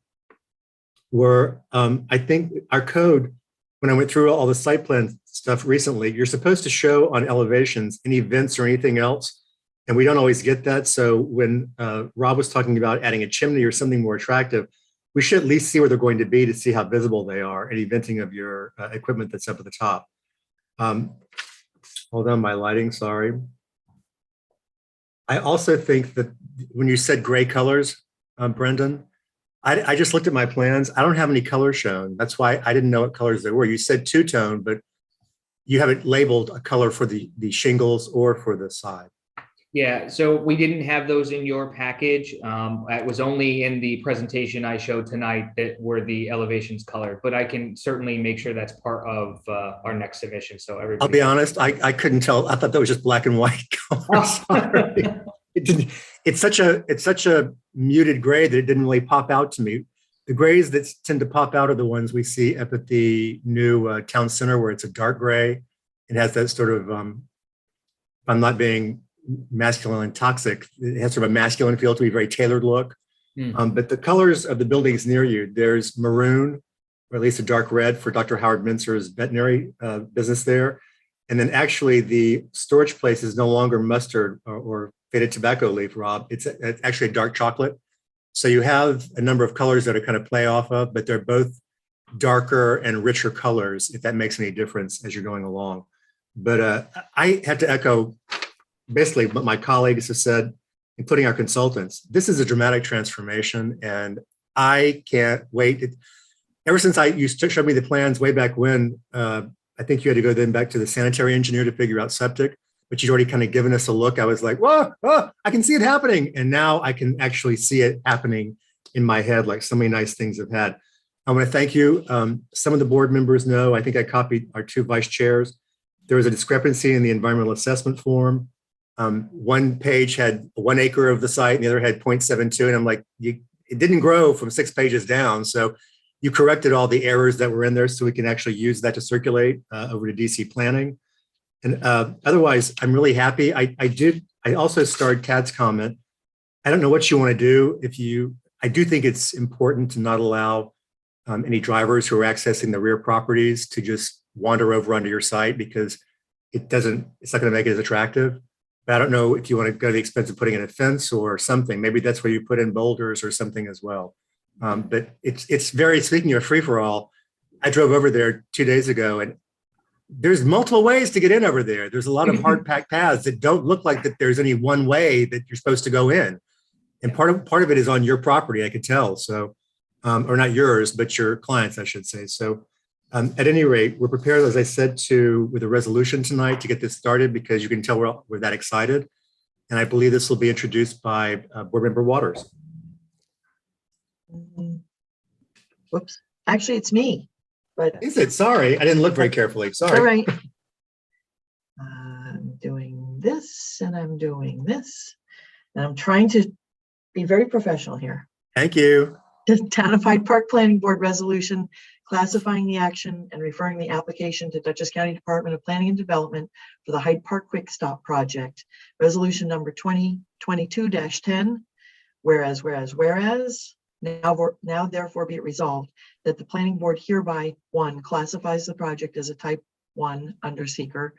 were, I think our code, when I went through all the site plan stuff recently, you're supposed to show on elevations any vents or anything else, and we don't always get that. So when Rob was talking about adding a chimney or something more attractive, we should at least see where they're going to be to see how visible they are, any venting of your equipment that's up at the top. Hold on, my lighting, sorry. I also think that when you said gray colors, Brendan, I just looked at my plans. I don't have any colors shown. That's why I didn't know what colors they were. You said two-tone, but you haven't labeled a color for the shingles or for the side. Yeah, so we didn't have those in your package. It was only in the presentation I showed tonight that were the elevations colored, but I can certainly make sure that's part of our next submission. So everybody. I'll be honest, I couldn't tell. I thought that was just black and white color. Sorry. It's such a muted gray that it didn't really pop out to me. The grays that tend to pop out are the ones we see up at the new town center, where it's a dark gray. It has that sort of, if I'm not being masculine and toxic, it has sort of a masculine feel to be, very tailored look. But the colors of the buildings near you, there's maroon, or at least a dark red for Dr. Howard Mintzer's veterinary business there. And then actually the storage place is no longer mustard or faded tobacco leaf, Rob. It's actually a dark chocolate. So you have a number of colors that are kind of play off of, but they're both darker and richer colors, if that makes any difference as you're going along. But I had to echo basically what my colleagues have said, including our consultants. This is a dramatic transformation, and I can't wait. Ever since you showed me the plans way back when, I think you had to go then back to the sanitary engineer to figure out septic, but you'd already kind of given us a look. I was like, whoa, I can see it happening. And now I can actually see it happening in my head, like so many nice things have had. I want to thank you. Some of the board members know, I think I copied our two vice chairs. There was a discrepancy in the environmental assessment form. One page had 1 acre of the site and the other had 0.72. And I'm like, it didn't grow from 6 pages down. So you corrected all the errors that were in there so we can actually use that to circulate over to DC planning. And otherwise, I'm really happy. I also starred Tad's comment. I don't know what you want to do. I do think it's important to not allow any drivers who are accessing the rear properties to just wander over onto your site, because it's not going to make it as attractive. But I don't know if you want to go to the expense of putting in a fence or something. Maybe that's where you put in boulders or something as well. But it's very, speaking of free for all, I drove over there 2 days ago, and there's multiple ways to get in over there. There's a lot of hard packed paths that don't look like that there's any one way that you're supposed to go in. And part of it is on your property, I could tell. So, or not yours, but your clients, I should say. So at any rate, we're prepared, as I said, with a resolution tonight to get this started, because you can tell we're that excited. And I believe this will be introduced by Board Member Waters. Whoops. Actually, it's me. But is it? Sorry, I didn't look very carefully. Sorry. All right. I'm doing this and I'm doing this. And I'm trying to be very professional here. Thank you. The Town of Hyde Park Planning Board resolution classifying the action and referring the application to Dutchess County Department of Planning and Development for the Hyde Park Quick Stop Project. Resolution number 2022-10. Whereas, now therefore be it resolved that the planning board hereby, 1, classifies the project as a type 1 under seeker,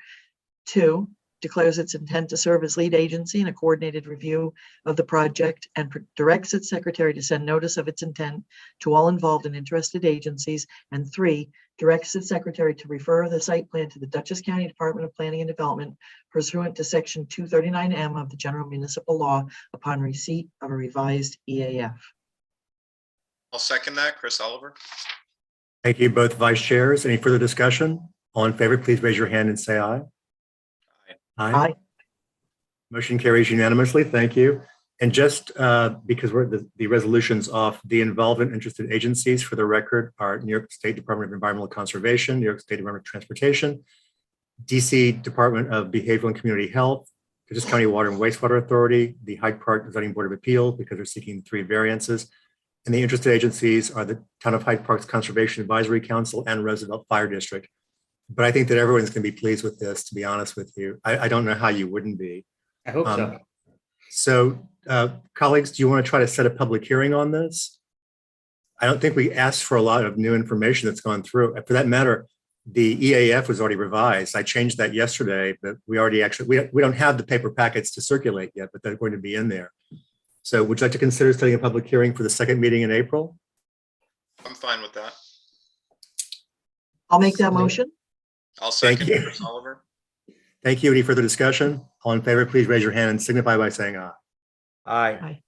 2, declares its intent to serve as lead agency in a coordinated review of the project and directs its secretary to send notice of its intent to all involved and interested agencies, and 3, directs its secretary to refer the site plan to the Dutchess County Department of Planning and Development pursuant to section 239M of the General Municipal Law upon receipt of a revised EAF. I'll second that, Chris Oliver. Thank you, both vice chairs. Any further discussion? All in favor, please raise your hand and say aye. Aye. Motion carries unanimously. Thank you. And just because the resolution's off, the involvement interested agencies for the record are New York State Department of Environmental Conservation, New York State Department of Transportation, DC Department of Behavioral and Community Health, Dutchess County Water and Wastewater Authority, the Hyde Park Zoning Board of Appeals, because they're seeking 3 variances. And the interested agencies are the Town of Hyde Park's Conservation Advisory Council and Roosevelt Fire District. But I think that everyone's going to be pleased with this, to be honest with you. I don't know how you wouldn't be. I hope so. So, colleagues, do you want to try to set a public hearing on this? I don't think we asked for a lot of new information that's gone through. For that matter, the EAF was already revised. I changed that yesterday, but we don't have the paper packets to circulate yet, but they're going to be in there. So would you like to consider setting a public hearing for the second meeting in April? I'm fine with that. I'll make that motion. I'll second Thank you. Chris Oliver. Thank you. Any further discussion? All in favor, please raise your hand and signify by saying aye. Aye.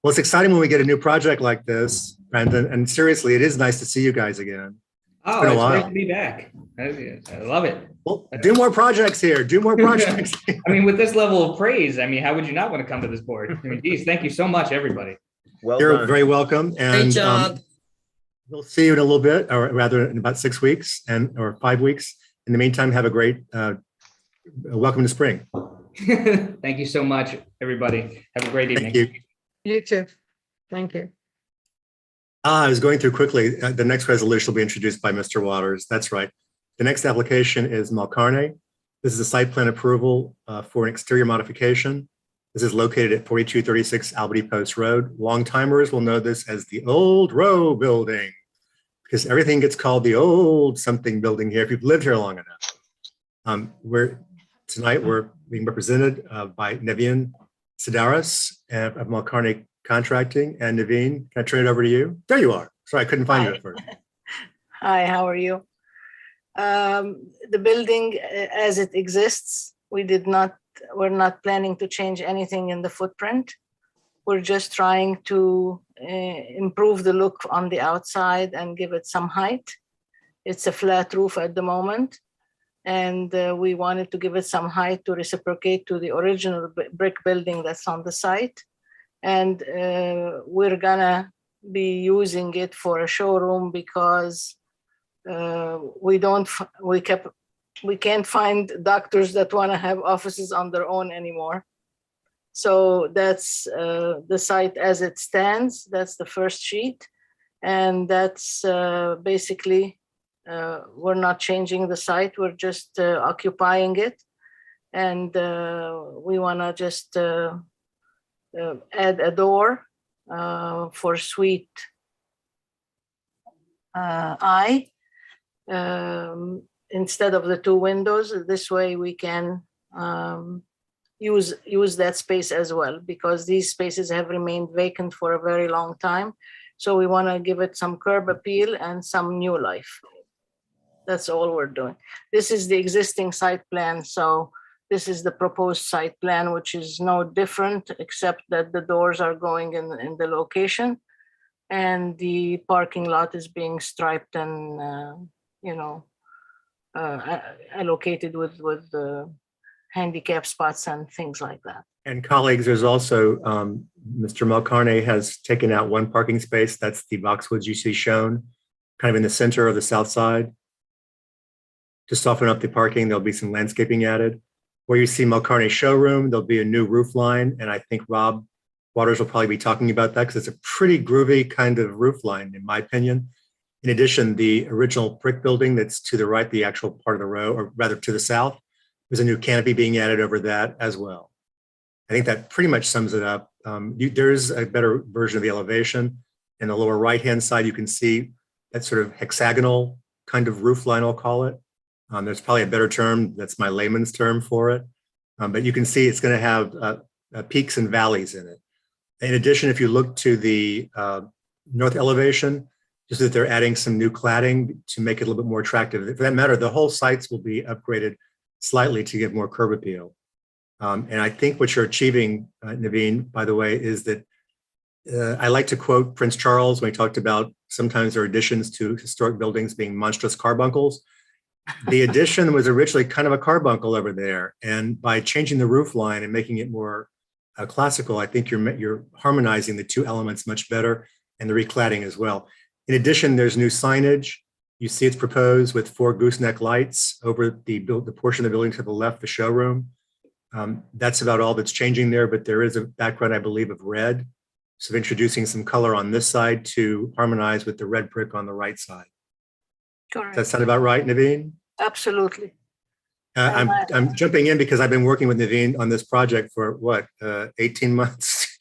Well, it's exciting when we get a new project like this, Brandon, and seriously, it is nice to see you guys again. Oh, been a it's great while. to be back. I love it. Well, do more projects here. Do more projects. I mean, with this level of praise, I mean, how would you not want to come to this board? I mean, geez, thank you so much, everybody. Well You're done. very welcome. Great And job. we'll see you in a little bit, or rather in about 6 weeks or 5 weeks. In the meantime, have a great welcome to spring. Thank you so much, everybody. Have a great evening. Thank you. You too. Thank you. I was going through quickly. The next resolution will be introduced by Mr. Waters. That's right. The next application is Malcarne. This is a site plan approval for an exterior modification. This is located at 4236 Albany Post Road. Long timers will know this as the Old Row Building, because everything gets called the old something building here if you've lived here long enough. Tonight we're being represented by Naveen Sidaris of Malcarne Contracting. And Naveen, can I turn it over to you? There you are. Sorry, I couldn't find you at first. Hi, how are you? The building as it exists, we're not planning to change anything in the footprint. We're just trying to improve the look on the outside and give it some height. It's a flat roof at the moment, and we wanted to give it some height to reciprocate to the original brick building that's on the site. And we're gonna be using it for a showroom because we can't find doctors that want to have offices on their own anymore. So that's the site as it stands. That's the first sheet. And that's basically, we're not changing the site. We're just occupying it. And we want to just add a door for suite I. Instead of the two windows. This way we can use that space as well, because these spaces have remained vacant for a very long time. So we want to give it some curb appeal and some new life. That's all we're doing. This is the existing site plan. So this is the proposed site plan, which is no different, except that the doors are going in the location, and the parking lot is being striped and allocated with handicap spots and things like that. And colleagues, there's also, Mr. Malcarne has taken out one parking space. That's the boxwoods you see shown, kind of in the center of the south side. To soften up the parking, there'll be some landscaping added. Where you see Malcarne showroom, there'll be a new roof line. And I think Rob Waters will probably be talking about that because it's a pretty groovy kind of roof line, in my opinion. In addition, the original brick building that's to the right, the actual part of the row, or rather to the south, there's a new canopy being added over that as well. I think that pretty much sums it up. There's a better version of the elevation. In the lower right-hand side, you can see that sort of hexagonal kind of roof line, I'll call it. There's probably a better term, that's my layman's term for it. But you can see it's going to have peaks and valleys in it. In addition, if you look to the north elevation, just that they're adding some new cladding to make it a little bit more attractive. For that matter, the whole sites will be upgraded slightly to give more curb appeal. And I think what you're achieving, Naveen, by the way, is that I like to quote Prince Charles when he talked about sometimes there are additions to historic buildings being monstrous carbuncles. The addition was originally kind of a carbuncle over there. And by changing the roof line and making it more classical, I think you're harmonizing the two elements much better, and the recladding as well. In addition, there's new signage. You see it's proposed with 4 gooseneck lights over the portion of the building to the left, the showroom. That's about all that's changing there, but there is a background, I believe, of red. So introducing some color on this side to harmonize with the red brick on the right side. Correct. Does that sound about right, Naveen? Absolutely. I'm jumping in because I've been working with Naveen on this project for what, 18 months,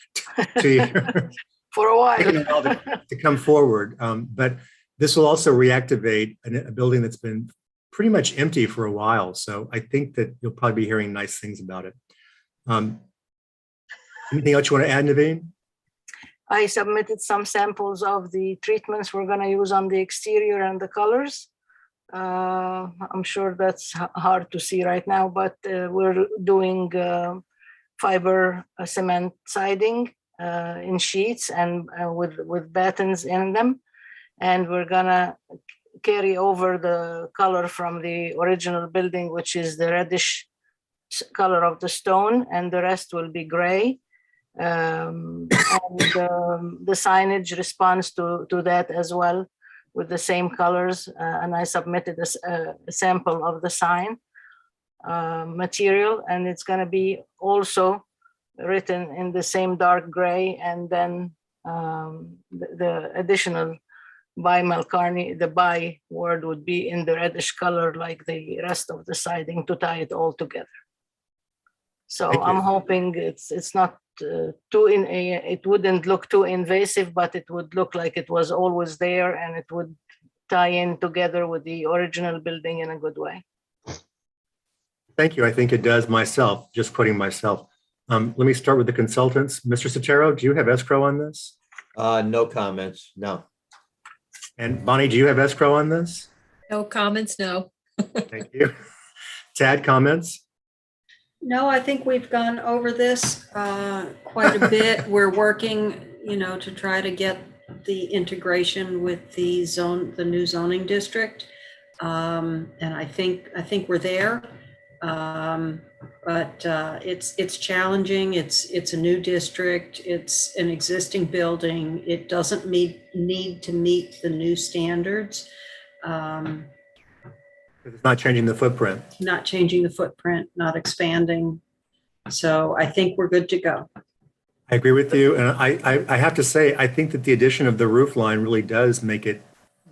2 years. For a while. Taking a while to come forward. But this will also reactivate a building that's been pretty much empty for a while. So I think that you'll probably be hearing nice things about it. Anything else you want to add, Naveen? I submitted some samples of the treatments we're going to use on the exterior and the colors. I'm sure that's hard to see right now, but we're doing fiber cement siding in sheets and with battens in them. And we're gonna carry over the color from the original building, which is the reddish color of the stone, and the rest will be gray. The signage responds to that as well, with the same colors. And I submitted a sample of the sign material, and it's going to be also written in the same dark gray, and then the additional by Malcarney, the by word would be in the reddish color like the rest of the siding to tie it all together. So Thank you. I'm hoping it's not it wouldn't look too invasive, but it would look like it was always there, and it would tie in together with the original building in a good way. Thank you. I think it does myself, just quoting myself. Let me start with the consultants. Mr. Sotero, do you have escrow on this? No comments, no. And Bonnie, do you have escrow on this? No comments, no. Thank you. Tad, comments? No, I think we've gone over this quite a bit. We're working, to try to get the integration with the new zoning district. And I think we're there. But it's challenging. It's a new district. It's an existing building. It doesn't need to meet the new standards. It's not changing the footprint. Not changing the footprint, not expanding. So I think we're good to go. I agree with you. And I have to say, I think that the addition of the roof line really does make it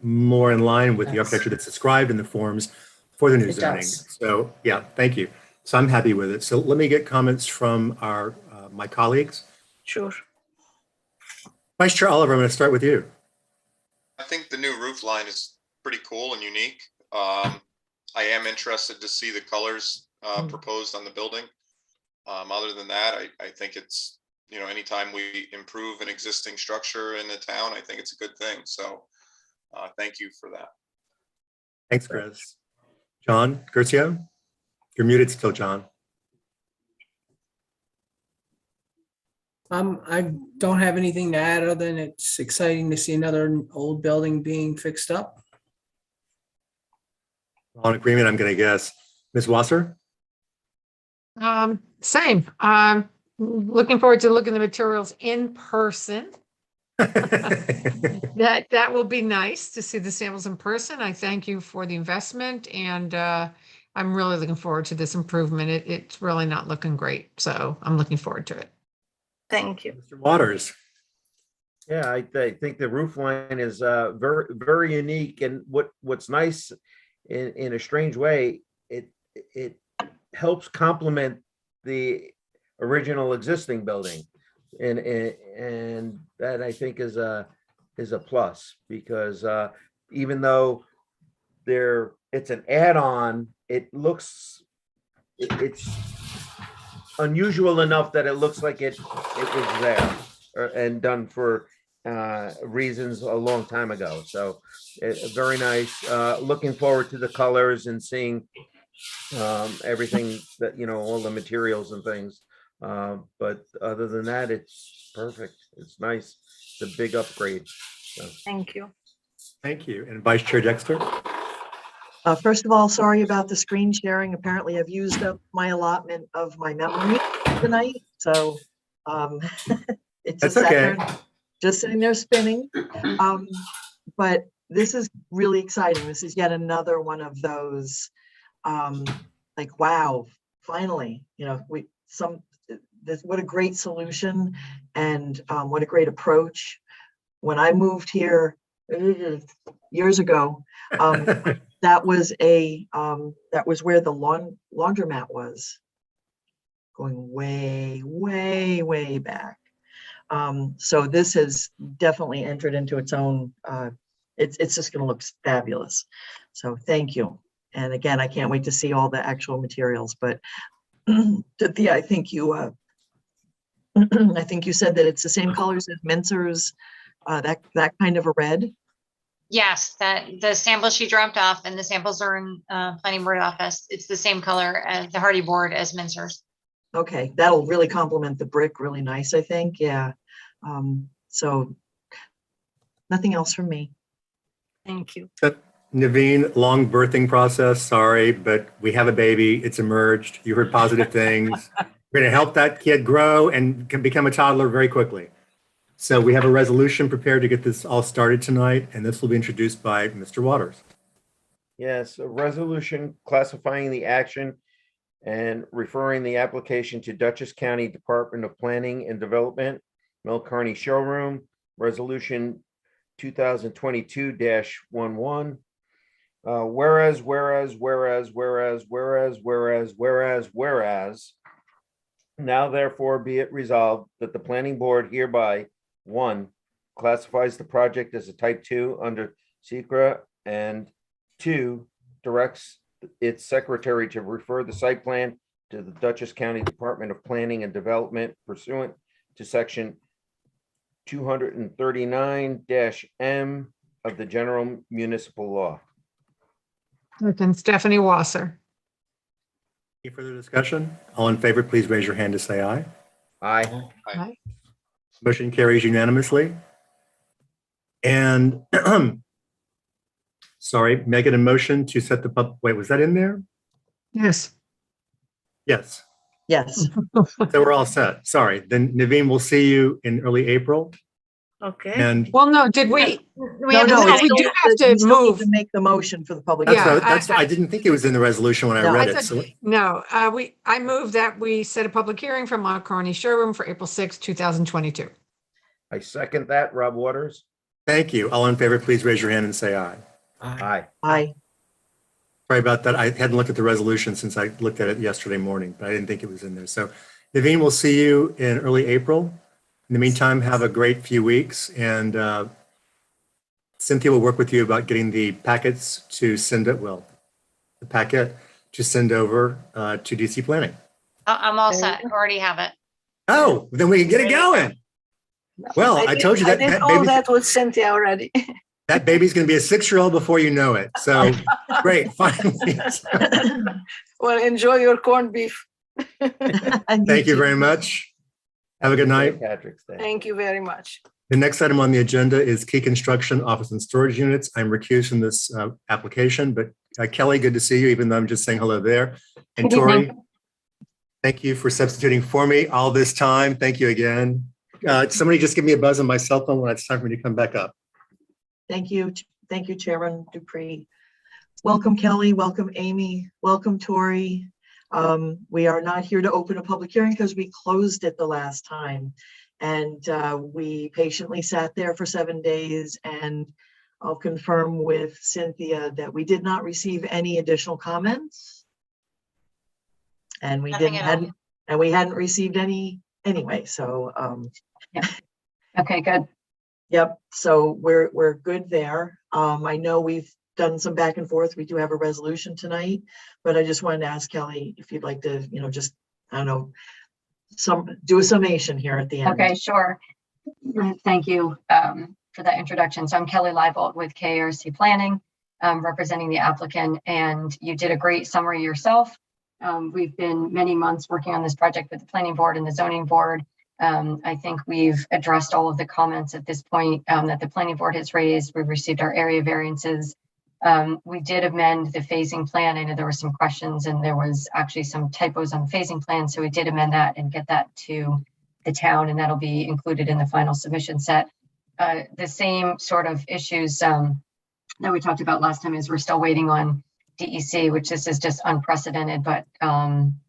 more in line with the architecture that's described in the forms for the new zoning. So yeah, thank you. So I'm happy with it. So let me get comments from my colleagues. Sure. Vice Chair Oliver, I'm going to start with you. I think the new roof line is pretty cool and unique. I am interested to see the colors proposed on the building. Other than that, I think it's, anytime we improve an existing structure in the town, I think it's a good thing. So thank you for that. Thanks, Chris. John Curcio, you're muted still, John. I don't have anything to add other than it's exciting to see another old building being fixed up. All in agreement, I'm going to guess. Ms. Wasser? Same. Looking forward to looking at the materials in person. That will be nice to see the samples in person. I thank you for the investment, and I'm really looking forward to this improvement. It's really not looking great, so I'm looking forward to it. Thank you. Mr. Waters? Yeah, I think the roof line is very, very unique, and what's nice in a strange way, it helps complement the original existing building, and that I think is a plus, because even though it's an add-on, it's unusual enough that it looks like it was there and done for reasons a long time ago. So very nice. Looking forward to the colors and seeing everything that, all the materials and things. But other than that, it's perfect. It's nice. It's a big upgrade. So. Thank you. Thank you. And Vice Chair Dexter? First of all, sorry about the screen sharing. Apparently I've used up my allotment of my memory tonight. So it's That's just okay. Just sitting there spinning. But this is really exciting. This is yet another one of those like, wow, finally, what a great solution, and what a great approach. When I moved here years ago, that was where the laundromat was, going way, way, way back. So this has definitely entered into its own, it's just going to look fabulous. So thank you. And again, I can't wait to see all the actual materials, but Cynthia, I think you said that it's the same colors as Mincer's, that kind of a red. Yes, that the samples she dropped off, and the samples are in planning board office. It's the same color as the hardy board as Mincer's. Okay, that'll really complement the brick really nice, I think. Yeah. So nothing else from me. Thank you. Naveen, long birthing process, sorry, but we have a baby. It's emerged. You heard positive things. We're going to help that kid grow and can become a toddler very quickly. So we have a resolution prepared to get this all started tonight, and this will be introduced by Mr. Waters. Yes, a resolution classifying the action and referring the application to Dutchess County Department of Planning and Development, Mel Carney Showroom, Resolution 2022-11. Whereas, now therefore be it resolved that the planning board hereby, 1, classifies the project as a type 2 under SECRA, and 2, directs its secretary to refer the site plan to the Dutchess County Department of Planning and Development pursuant to section 239-M of the General Municipal Law. And Stephanie Wasser. Any further discussion? All in favor, please raise your hand to say aye. Aye. Aye. Motion carries unanimously. And sorry, making a motion to set the wait, was that in there? Yes. Yes. Yes. So we're all set. Sorry. Then Naveen, we'll see you in early April. Okay. And Well, no, did we? No, we do have to move. make the motion for the public. that's I didn't think it was in the resolution when I No, read I it. thought- So No, I move that we set a public hearing for Mount Carney Showroom for April 6, 2022. I second that. Rob Waters. thank you. All in favor, please raise your hand and say aye. Aye. Aye. Sorry about that. I hadn't looked at the resolution since I looked at it yesterday morning, but I didn't think it was in there. So Naveen, we'll see you in early April. In the meantime, have a great few weeks, and Cynthia will work with you about getting the packets to send it, the packet to send over to DC Planning. I'm all set. Already have it. Oh, then we can get it going. Well, I told you that I did all that with Cynthia already. that baby's going to be a 6-year-old before you know it. So great, finally. Well, enjoy your corned beef. Thank you very much. Have a good night. Patrick's Day. Thank you very much. The next item on the agenda is Key Construction Office and Storage Units. I'm recused from this application, but Kelly, good to see you, even though I'm just saying hello there. And Good Tori, evening. thank you for substituting for me all this time. Thank you again. Somebody just give me a buzz on my cell phone when it's time for me to come back up. Thank you. Thank you, Chairman Dupree. Welcome, Kelly. Welcome, Amy. Welcome, Tori. We are not here to open a public hearing because we closed it the last time. And we patiently sat there for 7 days, and I'll confirm with Cynthia that we did not receive any additional comments. And we hadn't received any anyway. So Okay, good. Yep. So we're good there. I know we've done some back and forth. We do have a resolution tonight, but I just wanted to ask Kelly if you'd like to, just, I don't know, do a summation here at the end. Okay, sure. Thank you for that introduction. So I'm Kelly Leibold with KRC Planning, representing the applicant, and you did a great summary yourself. We've been many months working on this project with the planning board and the zoning board. I think we've addressed all of the comments at this point that the planning board has raised. We've received our area variances. We did amend the phasing plan. I know there were some questions and there was actually some typos on the phasing plan. So we did amend that and get that to the town, and that'll be included in the final submission set. The same sort of issues that we talked about last time is we're still waiting on DEC, which this is just unprecedented, but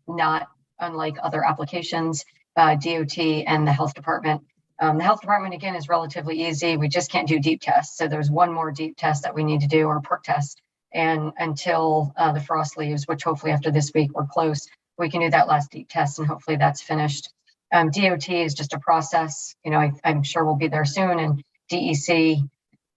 not unlike other applications, DOT and the health department. The health department, again, is relatively easy. We just can't do deep tests. So there's one more deep test that we need to do, or perk test. And until the frost leaves, which hopefully after this week we're close, we can do that last deep test, and hopefully that's finished. DOT is just a process. I'm sure we'll be there soon. And DEC,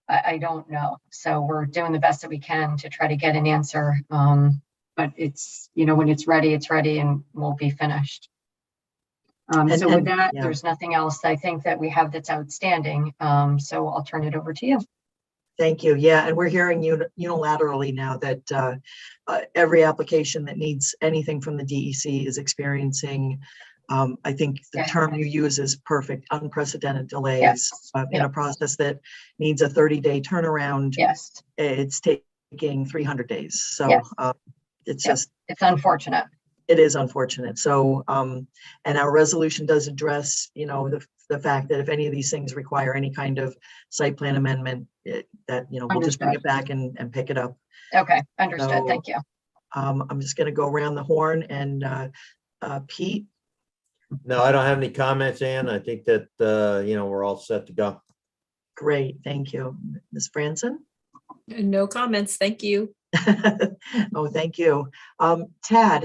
I don't know. So we're doing the best that we can to try to get an answer. But it's, when it's ready and we'll be finished. So with that, there's nothing else I think that we have that's outstanding. So I'll turn it over to you. Thank you. Yeah, and we're hearing unilaterally now that every application that needs anything from the DEC is experiencing, I think the term you use is perfect, unprecedented delays in a process that needs a 30-day turnaround. Yes. It's taking 300 days. So Yes. it's Yep. just, It's unfortunate. it is unfortunate. So, and our resolution does address, the fact that if any of these things require any kind of site plan amendment, we'll just bring it back and pick it up. Okay, understood. So, Thank you. I'm just going to go around the horn and Pete. No, I don't have any comments, Ann. I think that, we're all set to go. Great, thank you. Ms. Franson? No comments. Thank you. Oh, thank you. Tad,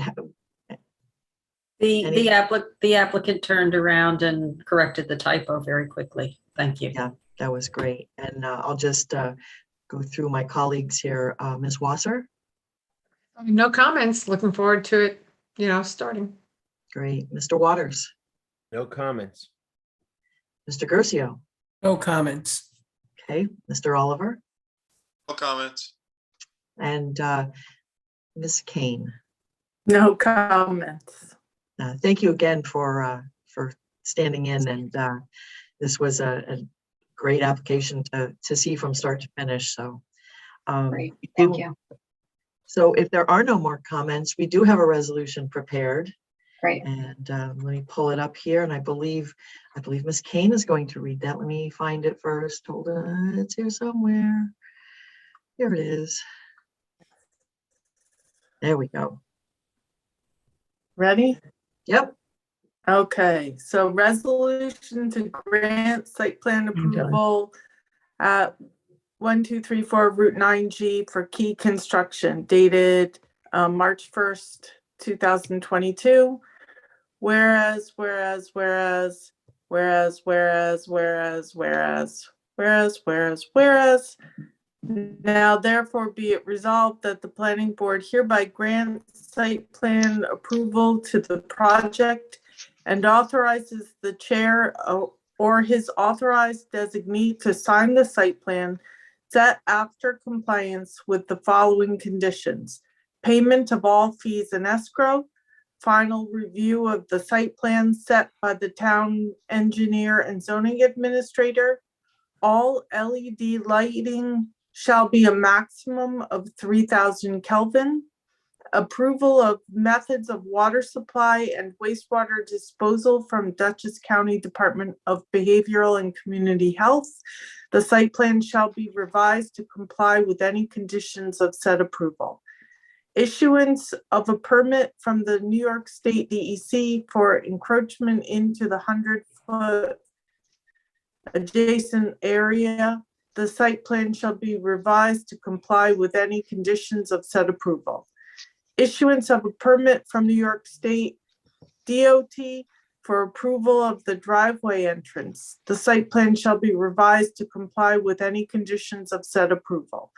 The applicant turned around and corrected the typo very quickly. Thank you. yeah, that was great. And I'll just go through my colleagues here. Ms. Wasser? No comments. Looking forward to it, starting. Great. Mr. Waters? No comments. Mr. Gercio? No comments. Okay. Mr. Oliver? No comments. And Ms. Kane? No comments. Thank you again for standing in, and this was a great application to see from start to finish. So, Great. Thank you. So if there are no more comments, we do have a resolution prepared. Great. And let me pull it up here, and I believe Ms. Kane is going to read that. Let me find it first. Hold on, it's here somewhere. Here it is. There we go. Ready? Yep. Okay, so resolution to grant site plan approval at 1234 Route 9G for Key Construction dated March 1st, 2022. Whereas, now therefore be it resolved that the planning board hereby grants site plan approval to the project and authorizes the chair or his authorized designee to sign the site plan set after compliance with the following conditions: payment of all fees in escrow, final review of the site plan set by the town engineer and zoning administrator. All LED lighting shall be a maximum of 3000 Kelvin. Approval of methods of water supply and wastewater disposal from Dutchess County Department of Behavioral and Community Health. The site plan shall be revised to comply with any conditions of said approval. Issuance of a permit from the New York State DEC for encroachment into the 100-foot adjacent area. The site plan shall be revised to comply with any conditions of said approval. Issuance of a permit from New York State DOT for approval of the driveway entrance. The site plan shall be revised to comply with any conditions of said approval.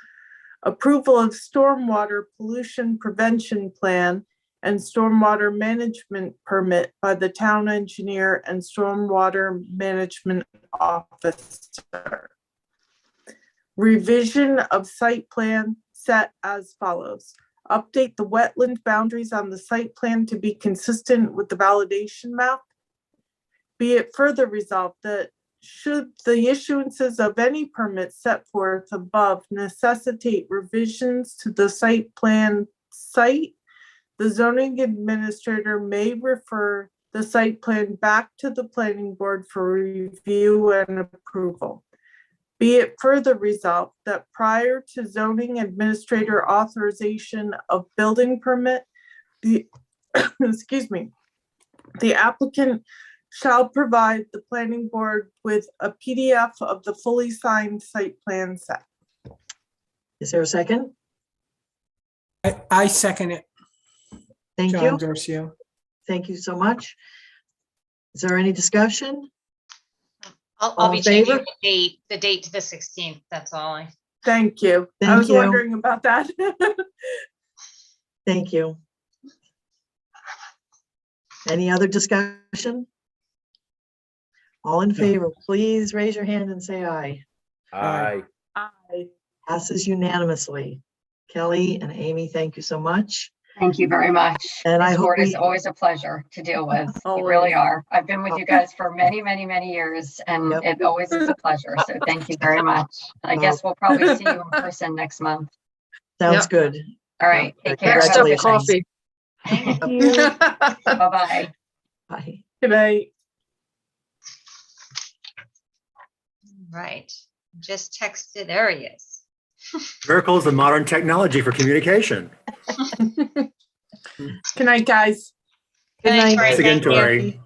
Approval of stormwater pollution prevention plan and stormwater management permit by the town engineer and stormwater management officer. Revision of site plan set as follows. Update the wetland boundaries on the site plan to be consistent with the validation map. Be it further resolved that should the issuances of any permit set forth above necessitate revisions to the site plan site, the zoning administrator may refer the site plan back to the planning board for review and approval. Be it further resolved that prior to zoning administrator authorization of building permit, the the applicant shall provide the planning board with a PDF of the fully signed site plan set. Is there a second? I second it. Thank John you. Garcia. Thank you so much. Is there any discussion? I'll All be in changing favor? the date to the 16th. That's all. Thank you. I Thank was you. wondering about that. Thank you. Any other discussion? All in favor, please raise your hand and say aye. Aye. Aye. Passes unanimously. Kelly and Amy, thank you so much. Thank you very much. And I This hope board is we- always a pleasure to deal with. You Always. really are. I've been with you guys for many, many, many years, and Yep. it always is a pleasure. So thank you very much. I guess we'll probably see you in person next month. Sounds Yep. good. All right. Take care. Next up, Congratulations. coffee. Thank you. Bye-bye. Bye. Good night. Right. Just texted, there he is. Miracles of modern technology for communication. Good night, guys. Good night, Tori. Thanks again, Thank you. Tori.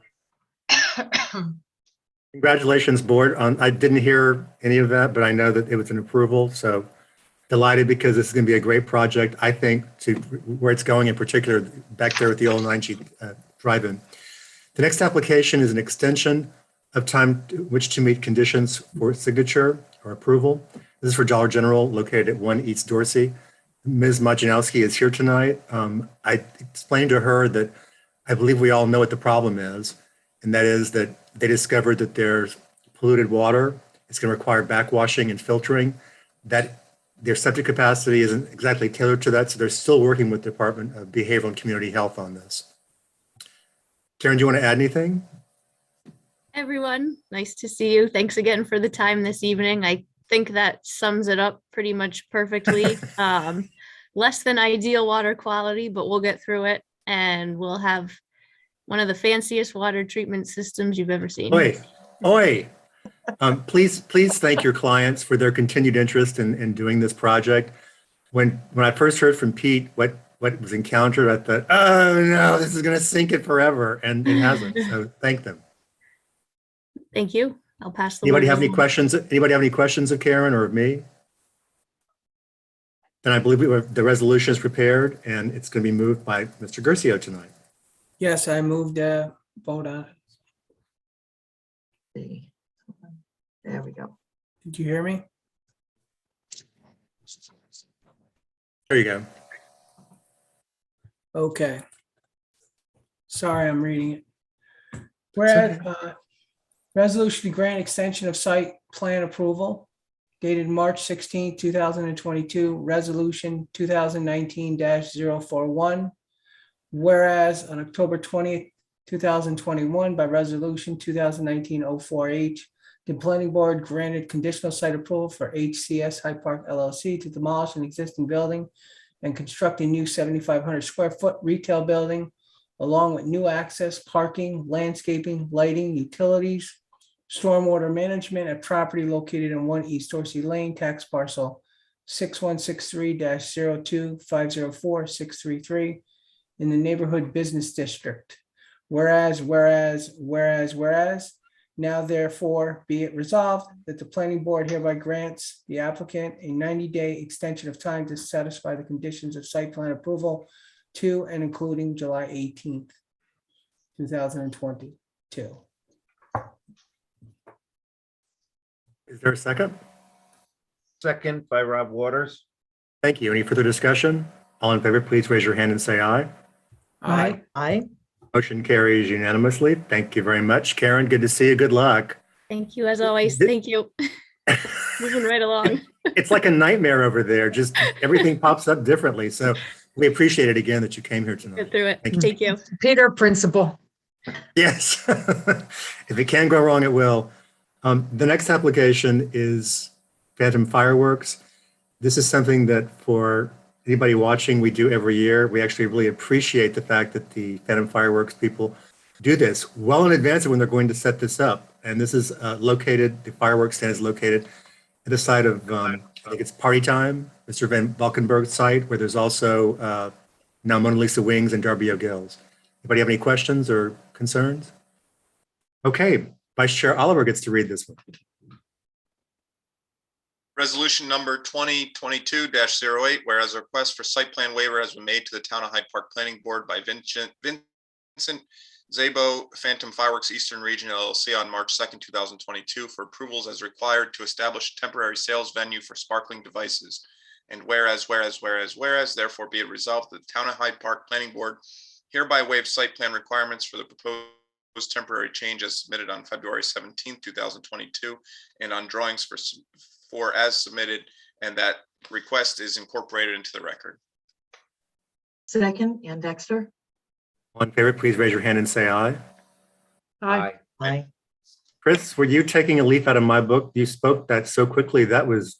Congratulations, board. I didn't hear any of that, but I know that it was an approval. So delighted because this is going to be a great project, I think, to where it's going in particular back there with the old 9G drive-in. The next application is an extension of time which to meet conditions for signature or approval. This is for Dollar General located at 1 East Dorsey. Ms. Majanowski is here tonight. I explained to her that I believe we all know what the problem is, and that is that they discovered that there's polluted water. It's going to require backwashing and filtering. That their septic capacity isn't exactly tailored to that, so they're still working with the Department of Behavioral and Community Health on this. Karen, do you want to add anything? Everyone, nice to see you. Thanks again for the time this evening. I think that sums it up pretty much perfectly. Less than ideal water quality, but we'll get through it, and we'll have one of the fanciest water treatment systems you've ever seen. Oi. Please thank your clients for their continued interest in doing this project. When I first heard from Pete what was encountered, I thought, oh no, this is going to sink it forever, and it hasn't. So thank them. Thank you. I'll pass the Anybody word have any along. questions? Anybody have any questions of Karen or of me? Then I believe the resolution is prepared, and it's going to be moved by Mr. Guercio tonight. Yes, I moved vote on it. There we go. Did you hear me? There you go. Okay. Sorry, I'm reading it. Whereas resolution to grant extension of site plan approval dated March 16, 2022, resolution 2019-041. Whereas on October 20th, 2021, by resolution 2019-04H, the planning board granted conditional site approval for HCS Hyde Park LLC to demolish an existing building and construct a new 7,500 square foot retail building, along with new access, parking, landscaping, lighting, utilities, stormwater management at property located in 1 East Dorsey Lane, tax parcel 6163-02504633 in the neighborhood business district. Whereas, now therefore be it resolved that the planning board hereby grants the applicant a 90-day extension of time to satisfy the conditions of site plan approval to and including July 18th, 2022. Is there a second? Second by Rob Waters. Thank you. Any further discussion? All in favor, please raise your hand and say aye. Aye. Aye. Motion carries unanimously. Thank you very much. Karen, good to see you. Good luck. Thank you as always. Thank you. Moving right along. It's like a nightmare over there. Just everything pops up differently. So we appreciate it again that you came here tonight. Get through it. Thank you. Thank you. Peter, principal. Yes. If it can go wrong, it will. The next application is Phantom Fireworks. This is something that for anybody watching, we do every year. We actually really appreciate the fact that the Phantom Fireworks people do this well in advance of when they're going to set this up. And this is located, the fireworks stand is located at the site of, I think it's Party Time, Mr. Van Valkenburg's site, where there's also now Mona Lisa Wings and Darby O'Gills. Anybody have any questions or concerns? Okay, Vice Chair Oliver gets to read this one. Resolution number 2022-08, whereas a request for site plan waiver has been made to the Town of Hyde Park Planning Board by Vincent Zabo Phantom Fireworks Eastern Region LLC on March 2nd, 2022 for approvals as required to establish a temporary sales venue for sparkling devices. And whereas, therefore be it resolved that the Town of Hyde Park Planning Board hereby waives site plan requirements for the proposed temporary change as submitted on February 17th, 2022, and on drawings for as submitted, and that request is incorporated into the record. Second, Ann Dexter. All in favor, please raise your hand and say aye. Aye. Aye. Chris, were you taking a leaf out of my book? You spoke that so quickly. That was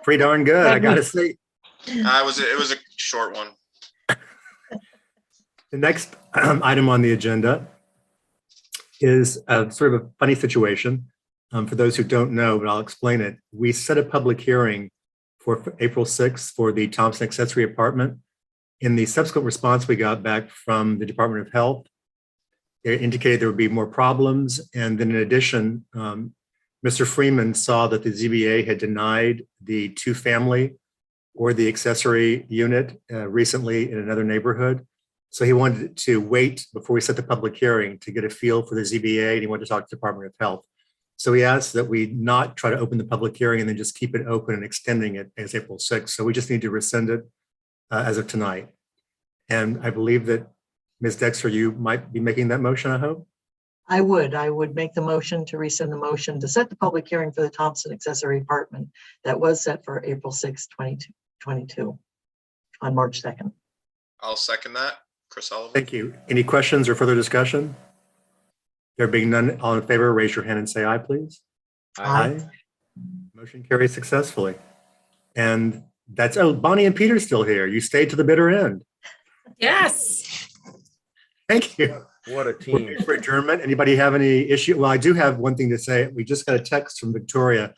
pretty darn good, I gotta say. It was a short one. The next item on the agenda is sort of a funny situation. For those who don't know, but I'll explain it. We set a public hearing for April 6th for the Thompson accessory apartment. In the subsequent response we got back from the Department of Health, it indicated there would be more problems. And then in addition, Mr. Freeman saw that the ZBA had denied the two-family or the accessory unit recently in another neighborhood. So he wanted to wait before we set the public hearing to get a feel for the ZBA, and he wanted to talk to the Department of Health. So he asked that we not try to open the public hearing and then just keep it open and extending it as April 6th. So we just need to rescind it as of tonight. And I believe that Ms. Dexter, you might be making that motion, I hope? I would make the motion to rescind the motion to set the public hearing for the Thompson accessory apartment that was set for April 6th, 2022 on March 2nd. I'll second that. Chris Sullivan. Thank you. Any questions or further discussion? There being none, all in favor, raise your hand and say aye, please. Aye. Motion carries successfully. And that's, oh, Bonnie and Peter's still here. You stayed to the bitter end. Yes. Thank you. What a team. For adjournment, anybody have any issue? Well, I do have one thing to say. We just got a text from Victoria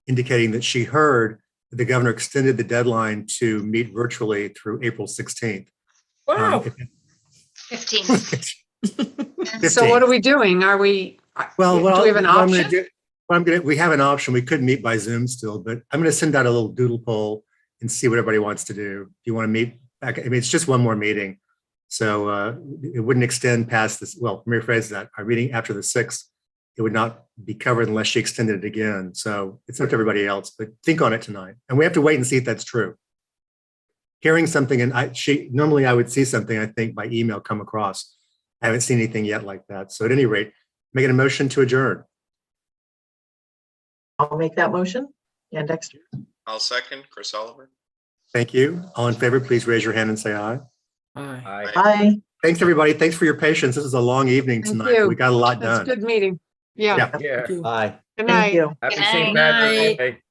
indicating that she heard that the governor extended the deadline to meet virtually through April 16th. Wow. 15. So what are we doing? Are we, Well, do we have an option? We have an option. We could meet by Zoom still, but I'm going to send out a little doodle poll and see what everybody wants to do. Do you want to meet back? I mean, it's just one more meeting. So it wouldn't extend past this. Well, let me rephrase that. Our meeting after the 6th, it would not be covered unless she extended it again. So it's up to everybody else, but think on it tonight. And we have to wait and see if that's true. Hearing something, and normally I would see something, I think, by email come across. I haven't seen anything yet like that. So at any rate, making a motion to adjourn. I'll make that motion. And Dexter. I'll second. Chris Sullivan. Thank you. All in favor, please raise your hand and say aye. Aye. Aye. Thanks, everybody. Thanks for your patience. This is a long evening Thank tonight. you. We got a lot That's done. a good meeting. Yeah. Yeah. Yeah. Aye. Good Thank night. you. Happy Good St. night. Patrick's Day.